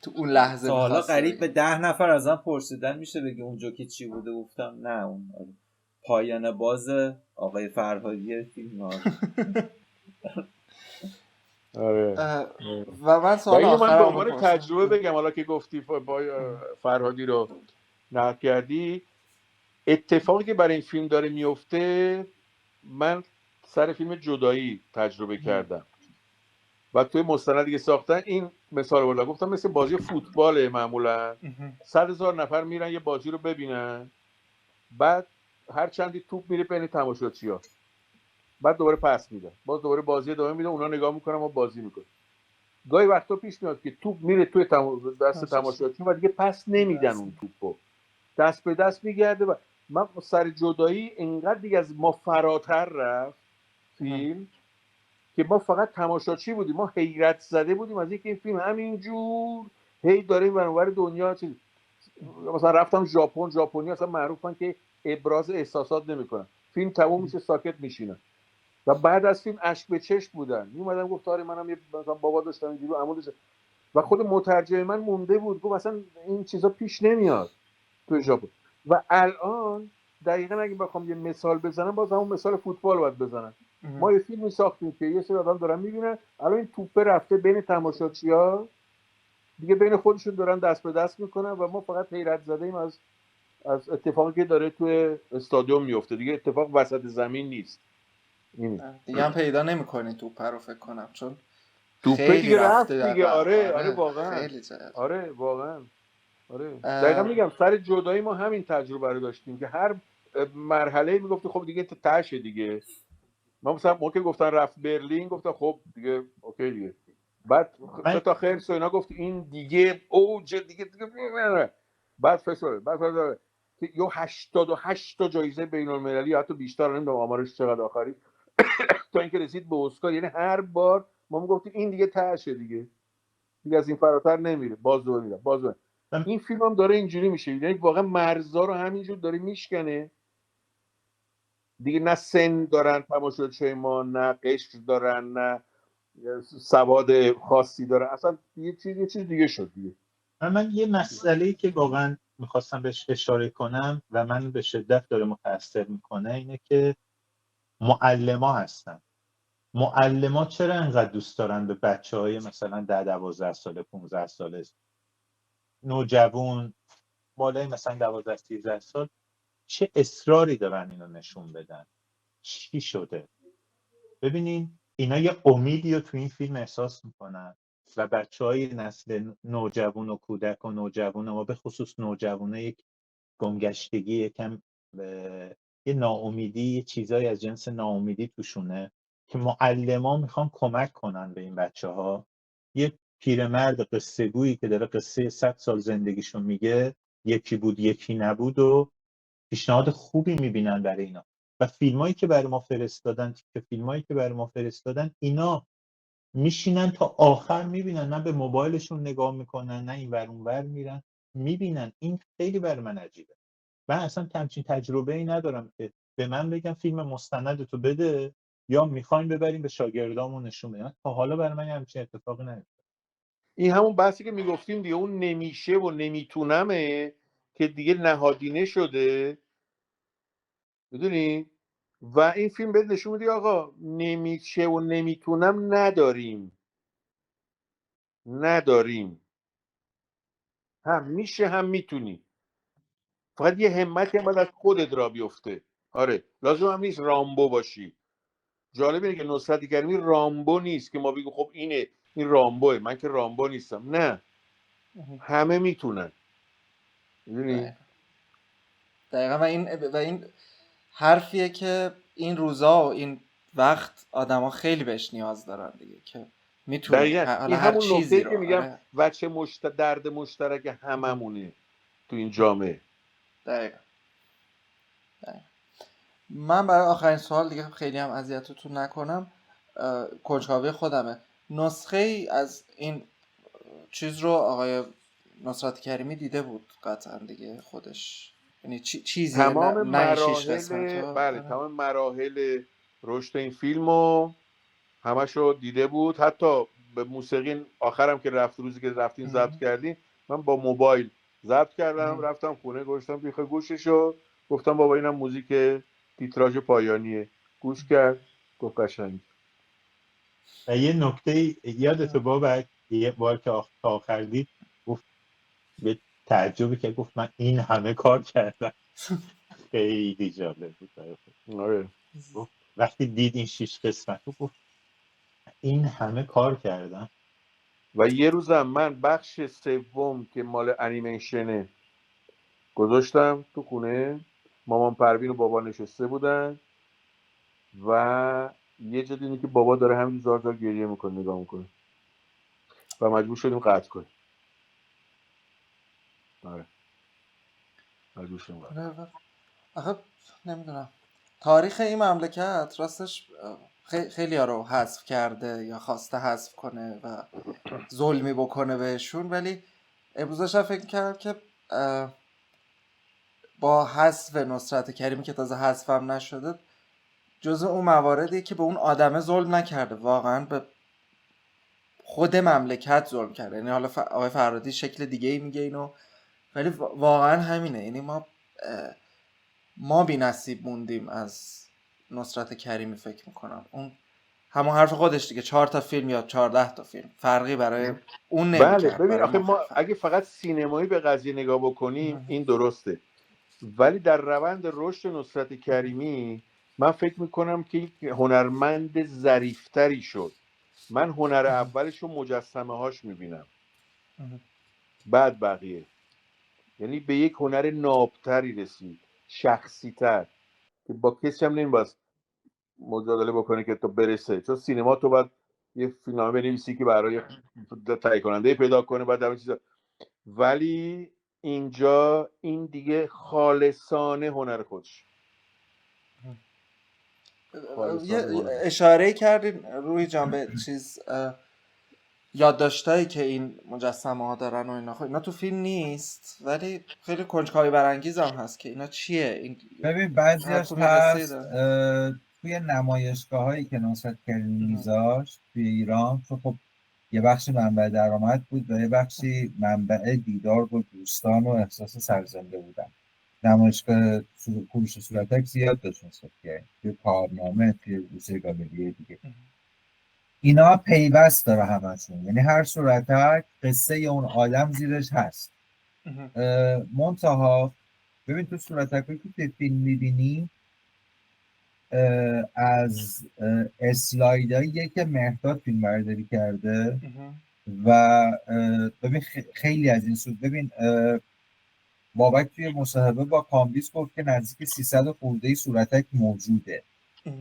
تو اون لحظه حالا میخواسته قریب به بگه. 10 نفر ازم پرسیدن میشه بگی اون جوکی چی بوده، گفتم نه اون پایان باز آقای فرهادی فیلم ها. آره. و من و سوال اینو من به آخرم رو عنوان پرسم. تجربه بگم، حالا که گفتی با فرهادی رو نقد کردی، اتفاقی که برای این فیلم داره میفته من سر فیلم جدایی تجربه کردم و توی مستندی که ساختن این مثال بردم. گفتم مثل بازی فوتباله، معمولا 100,000 نفر میرن یه بازی رو ببینن، بعد هر چندی توپ میره بین تماشاچی‌ها، بعد دوباره پس میدن، باز دوباره بازی ادامه میده، اونا نگاه میکنن و بازی میکنن. گاهی وقتا پیش میاد که توپ میره توی دست تماشاچی و دیگه پس نمیدن اون توپو، دست به دست میگرده. و من سر جدایی انقدر دیگه از ما فراتر رفت فیلم که ما فقط تماشاچی بودیم، ما حیرت زده بودیم از اینکه این فیلم همینجور هی داره برابر دنیا چیز. مثلا رفتم ژاپن، ژاپنی اصلا معروفن که ابراز احساسات نمیکنن، فیلم تموم میشه ساکت میشینن و بعد از فیلم اشک به چشم بودن. میومدم گفت آره منم یه مثلا بابا داشتم اینجوری عمو داشتم و خود مترجم من مونده بود، گفت اصلا این چیزا پیش نمیاد تو ژاپن. و الان دقیقاً اگه بخوام یه مثال بزنم باز همون مثال فوتبال باید بزنم. ما یه فیلمی ساختیم که یه سری آدم دارن میبینن، الان این توپه رفته بین تماشاچی‌ها، دیگه بین خودشون دارن دست به دست میکنن و ما فقط حیرت زده ایم از اتفاقی که داره توی استادیوم میفته. دیگه اتفاق وسط زمین نیست. دیگه هم پیدا نمی‌کنی توپ رو فکر کنم، چون توپه خیلی دیگه رفته رفت در دیگه. آره آره واقعا. خیلی جد. آره واقعا. آره دقیقا میگم سر جدایی ما همین تجربه رو داشتیم که هر مرحله میگفتی خب دیگه تاشه دیگه. ما مثلا موقع گفتن رفت برلین گفتم خب دیگه اوکی دیگه. بعد سه تا خرس و اینا گفت این دیگه اوج دیگه بعد فساد بعد که یه 88 تا جایزه بین المللی حتی بیشتر، نمیدونم آمارش چقدر آخری تا اینکه رسید به اسکار. یعنی هر بار ما میگفتیم این دیگه تاشه دیگه از این فراتر نمیره، باز دور میره باز دور. این فیلم هم داره اینجوری میشه، یعنی واقعا مرزا رو همینجور داره میشکنه دیگه. نه سن دارن تماشاچی ما، نه قشر دارن، نه سواد خاصی دارن، اصلا یه چیز دیگه شد دیگه. من یه مسئله‌ای که واقعا میخواستم بهش اشاره کنم و من به شدت داره متاثر میکنه اینه که معلما هستن. معلمات چرا انقدر دوست دارن به بچه‌های مثلا 10-12 ساله 15 ساله نوجوان بالای مثلا 12-13 سال چه اصراری دارن اینو نشون بدن؟ چی شده؟ ببینین اینا یه امیدی رو تو این فیلم احساس میکنن و بچه‌های نسل نوجوان و کودک و نوجوان و به خصوص نوجوانه یک گمگشتگی یکم یه ناامیدی، یه چیزایی از جنس ناامیدی توشونه که معلما میخوان کمک کنن به این بچه‌ها. یه پیرمرد قصه گویی که داره قصه 100 سال زندگیشو میگه، یکی بود یکی نبود، و پیشنهاد خوبی میبینن برای اینا. و فیلمایی که برای ما فرستادن، که فیلمایی که برای ما فرستادن، اینا میشینن تا آخر میبینن، نه به موبایلشون نگاه میکنن، نه این ور اون ور میرن، میبینن. این خیلی برای من عجیبه. من اصلا همچین تجربه ای ندارم که به من بگم فیلم مستندتو بده یا میخوایم ببریم به شاگردامون نشون بدیم. تا حالا برای من همچین اتفاقی نیفتاد. این همون بحثی که میگفتیم دیگه، اون نمیشه و نمیتونمه که دیگه نهادینه شده، میدونی؟ و این فیلم بهت نشون میده آقا نمیشه و نمیتونم نداریم، هم میشه هم میتونی، فقط یه همتی هم باید از خودت را بیفته. آره، لازم هم نیست رامبو باشی. جالب اینه که نصرت کریمی رامبو نیست که ما بگیم خب این رامبوه، من که رامبو نیستم. نه، همه میتونن، میدونی؟ دقیقا. و این حرفیه که این روزا و این وقت آدما خیلی بهش نیاز دارن دیگه، که میتونی دقیقا حالا این هر همون چیزی نکته‌ای رو. که میگم آره. وچه درد مشترک هممونه تو این جامعه. دقیقا. من برای آخرین سوال دیگه خیلی هم اذیتتون نکنم، کنجکاوی خودمه، نسخه ای از این چیز رو آقای نصرت کریمی دیده بود قطعا دیگه خودش، یعنی چیزی تمام نه این 6 قسمت مراحل، ها. بله تمام مراحل رشد این فیلمو همشو دیده بود. حتی به موسیقی آخرم که روزی که رفتین ضبط کردین، من با موبایل ضبط کردم، رفتم خونه گوشتم بیخ گوششو، گفتم بابا اینم موزیک تیتراژ پایانیه. گوش کرد، گفت قشنگ. و یه نکته یادت بابک، یه بار که آخر دید گفت به تعجبی که گفت من این همه کار کردم. خیلی جالب بود. آره. گفت وقتی دید این 6 قسمت رو گفت این همه کار کردم. و یه روزم من بخش سوم که مال انیمیشنه گذاشتم تو خونه، مامان پروین و بابا نشسته بودن و یه جا دیدیم که بابا داره همین زار گریه میکنه، نگاه میکنه و مجبور شدیم قطع کنیم. آره، مجبور شدیم قطع کنیم. آخه نمیدونم تاریخ این مملکت راستش خیلی ها رو حذف کرده یا خواسته حذف کنه و ظلمی بکنه بهشون، ولی امروز داشتم فکر کردم که با حذف نصرت کریمی که تازه حذفم نشده، جزء اون مواردی که به اون آدمه ظلم نکرده، واقعا به خود مملکت ظلم کرده. یعنی حالا آقای فرهادی شکل دیگه ای میگه اینو، ولی واقعا همینه. یعنی ما بی نصیب موندیم از نصرت کریمی، فکر میکنم. اون همون حرف خودش دیگه، 4 تا فیلم یا 14 تا فیلم فرقی برای اون بله نمیکرد. ببین، برای آخه ما ما اگه فقط سینمایی به قضیه نگاه بکنیم این درسته، ولی در روند رشد نصرت کریمی من فکر میکنم که یک هنرمند ظریفتری شد. من هنر اولش رو مجسمه هاش میبینم، بعد بقیه. یعنی به یک هنر نابتری رسید، شخصی تر، که با کسی هم نمیباید مجادله بکنه که تو برسه. چون سینما تو باید یه فیلمنامه بنویسی که برای تهیه کننده پیدا کنه، بعد همه چیزا. ولی اینجا این دیگه خالصانه هنر خودش. یه اشاره کردین روی جان به چیز، یادداشتایی که این مجسمه ها دارن و اینا. خب اینا تو فیلم نیست، ولی خیلی کنجکاوی برانگیز هم هست که اینا چیه. این ببین بعضیش هست توی نمایشگاه هایی که نصرت کریمی میذاشت توی ایران، تو خب یه بخشی منبع درآمد بود و یه بخشی منبع دیدار با دوستان و احساس سرزنده بودن. نمایشگاه کوروش صورتک زیاد داشت نصرت کریمی، توی کارنامه، توی روزه گالری دیگه. اینا پیوست داره همشون، یعنی هر صورتک قصه اون آدم زیرش هست. منتها ببین تو صورتکایی که تو فیلم میبینی از اسلایدایی که مهرداد فیلم برداری کرده و ببین خیلی از این صورت، ببین بابک توی مصاحبه با کامبیز گفت که نزدیک 300 خورده صورتک موجوده.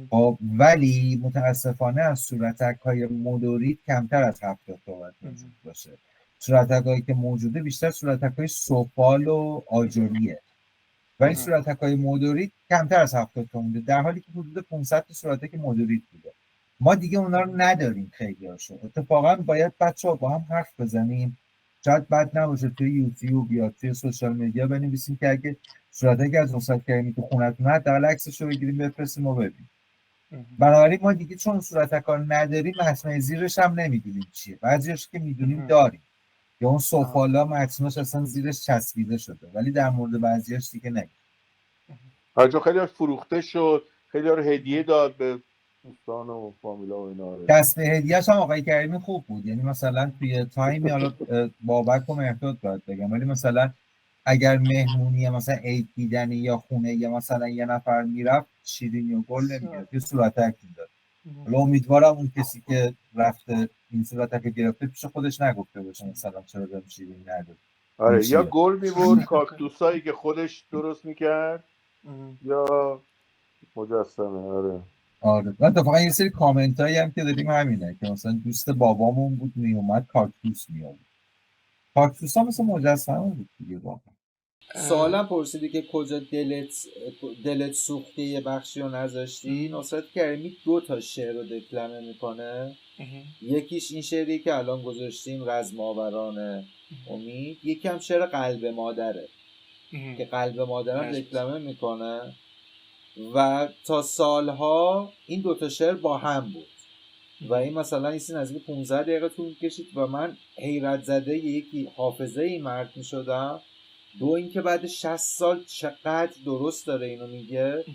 خب ولی متاسفانه از صورتک های مدوریت کمتر از 70 تا باید موجود باشه. صورتک هایی که موجوده بیشتر صورتک های سفال و آجوریه، ولی صورتک های مدوریت کمتر از 70 تا مونده، در حالی که حدود 500 تا صورتک مدوریت بوده. ما دیگه اونا رو نداریم خیلی هاشون. اتفاقا باید بچه‌ها با هم حرف بزنیم، شاید بد نباشه توی یوتیوب یا توی سوشال مدیا بنویسیم که اگه صورتک از نصرت کریمی تو خونتون هست در عکسش رو بگیریم بفرستیم و ببینیم. بنابراین ما دیگه چون صورتک ها نداریم متن زیرش هم نمیدونیم چیه، بعضیش که میدونیم داریم یا اون سفالا متنش اصلا زیرش چسبیده شده، ولی در مورد بعضیاش دیگه نمیدونیم. آجا خیلی هاش فروخته شد، خیلی ها رو هدیه داد به دوستان و فامیلا و اینا. دست به هدیه‌اش هم آقای کریمی خوب بود، یعنی مثلا توی تایمی حالا بابک و مهرداد باید بگم، ولی مثلا اگر مهمونی مثلا عید دیدنی یا خونه یا مثلا یه نفر میرفت شیرینی و گل نمیگرفت، یه صورتک میداد. حالا امیدوارم اون کسی که رفته این صورتک گرفته پیش خودش نگفته باشه مثلا چرا بهم شیرینی نداد. آره یا گل میبرد کاکتوسایی که خودش درست میکرد یا مجسمه. آره من اتفاقا یه سری کامنت هایی هم که داریم همینه که مثلا دوست بابامون بود میومد کاکتوس میاد. کاکتوس ها مثل مجسمه بود دیگه. واقعا سوالم پرسیدی که کجا دلت سوخته یه بخشی رو نذاشتی. نصرت کریمی 2 تا شعر رو دکلمه میکنه. یکیش این شعری که الان گذاشتیم رزم‌آوران امید، یکی هم شعر قلب مادره که قلب مادرم دکلمه میکنه و تا سالها این 2 تا شعر با هم بود و این مثلا این نزدیک 15 دقیقه طول کشید و من حیرت زده یکی حافظه این مرد میشدم، 2 اینکه بعد 60 سال چقدر درست داره اینو میگه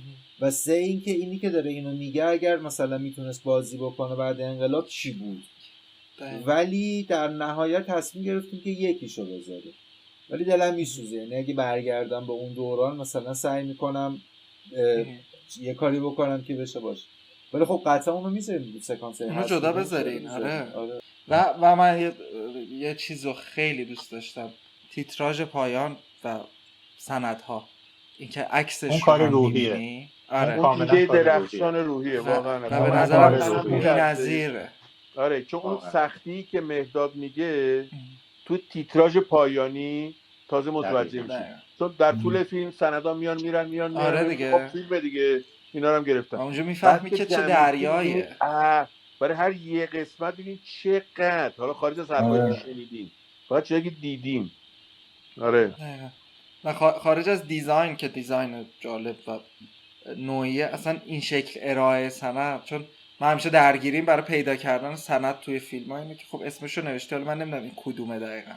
و 3 اینکه اینی که داره اینو میگه اگر مثلا میتونست بازی بکنه بعد انقلاب چی بود. ولی در نهایت تصمیم گرفتیم که یکیشو بذاریم، ولی دلم میسوزه، یعنی اگه برگردم به اون دوران مثلا سعی میکنم یه کاری بکنم که بشه باشه، ولی خب قطعا اونو میذاریم سکانس اونو جدا بذارین. آره. و من یه چیزو خیلی دوست داشتم، تیتراژ پایان و سندها، اینکه عکسش اون کار روحیه. آره اون ایده درخشان روحیه واقعا و به نظرم بی‌نظیره. آره چون اون سختی که مهرداد میگه تو تیتراژ پایانی تازه متوجه میشی، چون در طول فیلم سندها میان آره دیگه. خب فیلم دیگه اینا رو هم گرفتن، اونجا میفهمی که چه دریایه. برای هر یه قسمت ببین چقدر، حالا خارج از حرفایی که شنیدیم فقط چیزی که دیدیم. آره و خارج از دیزاین که دیزاین جالب و نوعیه، اصلا این شکل ارائه سند، چون من همیشه درگیریم برای پیدا کردن سند توی فیلم ها اینه که خب اسمشو نوشته، ولی من نمیدونم این کدومه دقیقا،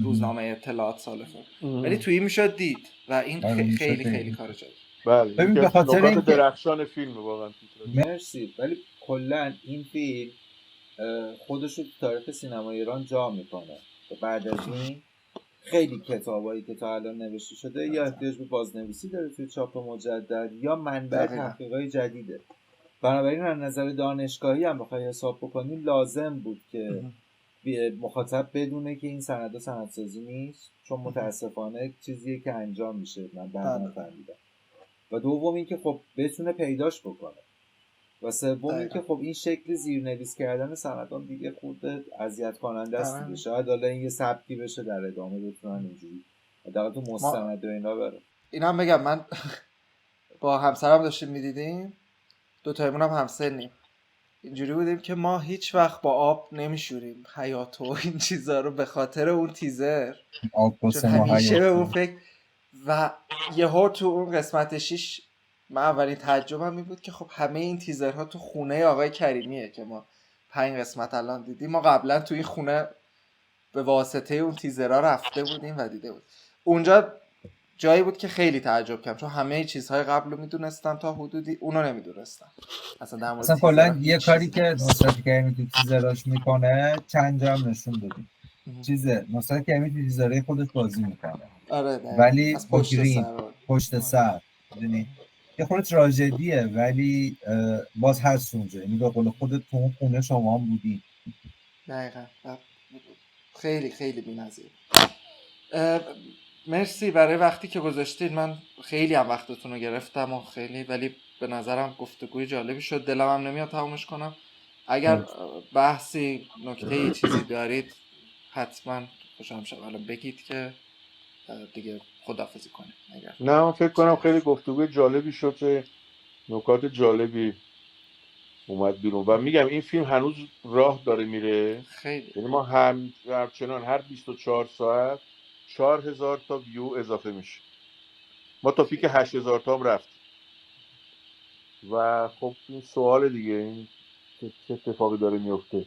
روزنامه اطلاعات سالفه، ولی توی این میشد دید و این خیلی خیلی کار جالب. بله ببین به خاطر این درخشان فیلم واقعا مرسی. ولی کلا این فیلم خودش رو تو تاریخ سینما ایران جا میکنه و بعد از این خیلی کتابایی که تا الان نوشته شده یا احتیاج به بازنویسی داره توی چاپ مجدد یا منبع تحقیقات جدیده. بنابراین از نظر دانشگاهی هم بخوای حساب بکنیم لازم بود که مخاطب بدونه که این سند سندسازی نیست، چون متاسفانه چیزیه که انجام میشه، من بعدا فهمیدم. و دوم این که خب بتونه پیداش بکنه و سوم این که خب این شکل زیرنویس کردن سندان دیگه خود اذیت کننده است دیگه. شاید حالا این یه سبکی بشه در ادامه بتونن اینجوری حداقل تو مستند و اینا بره. اینا هم بگم من با همسرم داشتیم میدیدیم، 2 تایمون هم همسنیم، اینجوری بودیم که ما هیچ وقت با آب نمیشوریم حیات و این چیزا رو به خاطر اون تیزر، چون همیشه به اون فکر. و یهو تو اون قسمت 6 من اولین تعجبم این بود که خب همه این تیزرها تو خونه آقای کریمیه که ما 5 قسمت الان دیدیم، ما قبلا تو این خونه به واسطه اون تیزرها رفته بودیم و دیده بود. اونجا جایی بود که خیلی تعجب کردم، چون همه چیزهای قبل رو میدونستم تا حدودی، اونو نمیدونستم اصلا در مورد اصلا کلا تیزرها یه هیچ کاری چیزی که نصرت کریمی تو تیزراش میکنه چند جا هم نشون دادیم. نصرت کریمی تو تیزرهای خودش بازی میکنه آره دقیقاً. ولی از با پشت گرین سر پشت سر میدونی یه خود تراژدیه ولی باز هست اونجا، یعنی به قول خودت تو اون خونه شما هم بودی. دقیقاً. خیلی خیلی بی‌نظیر. مرسی برای وقتی که گذاشتید. من خیلی هم وقتتون رو گرفتم و خیلی، ولی به نظرم گفتگوی جالبی شد. دلم هم نمیاد تمومش کنم. اگر بحثی نکته‌ای چیزی دارید حتما خوشم شد الان بگید که دیگه خداحافظی کنیم. اگر نه من فکر کنم خیلی گفتگوی جالبی شد که نکات جالبی اومد بیرون و میگم این فیلم هنوز راه داره میره، خیلی یعنی ما همچنان هر 24 ساعت 4000 تا ویو اضافه میشه. ما تا پیک 8000 تا هم رفتیم و خب این سوال دیگه، این چه اتفاقی داره میفته.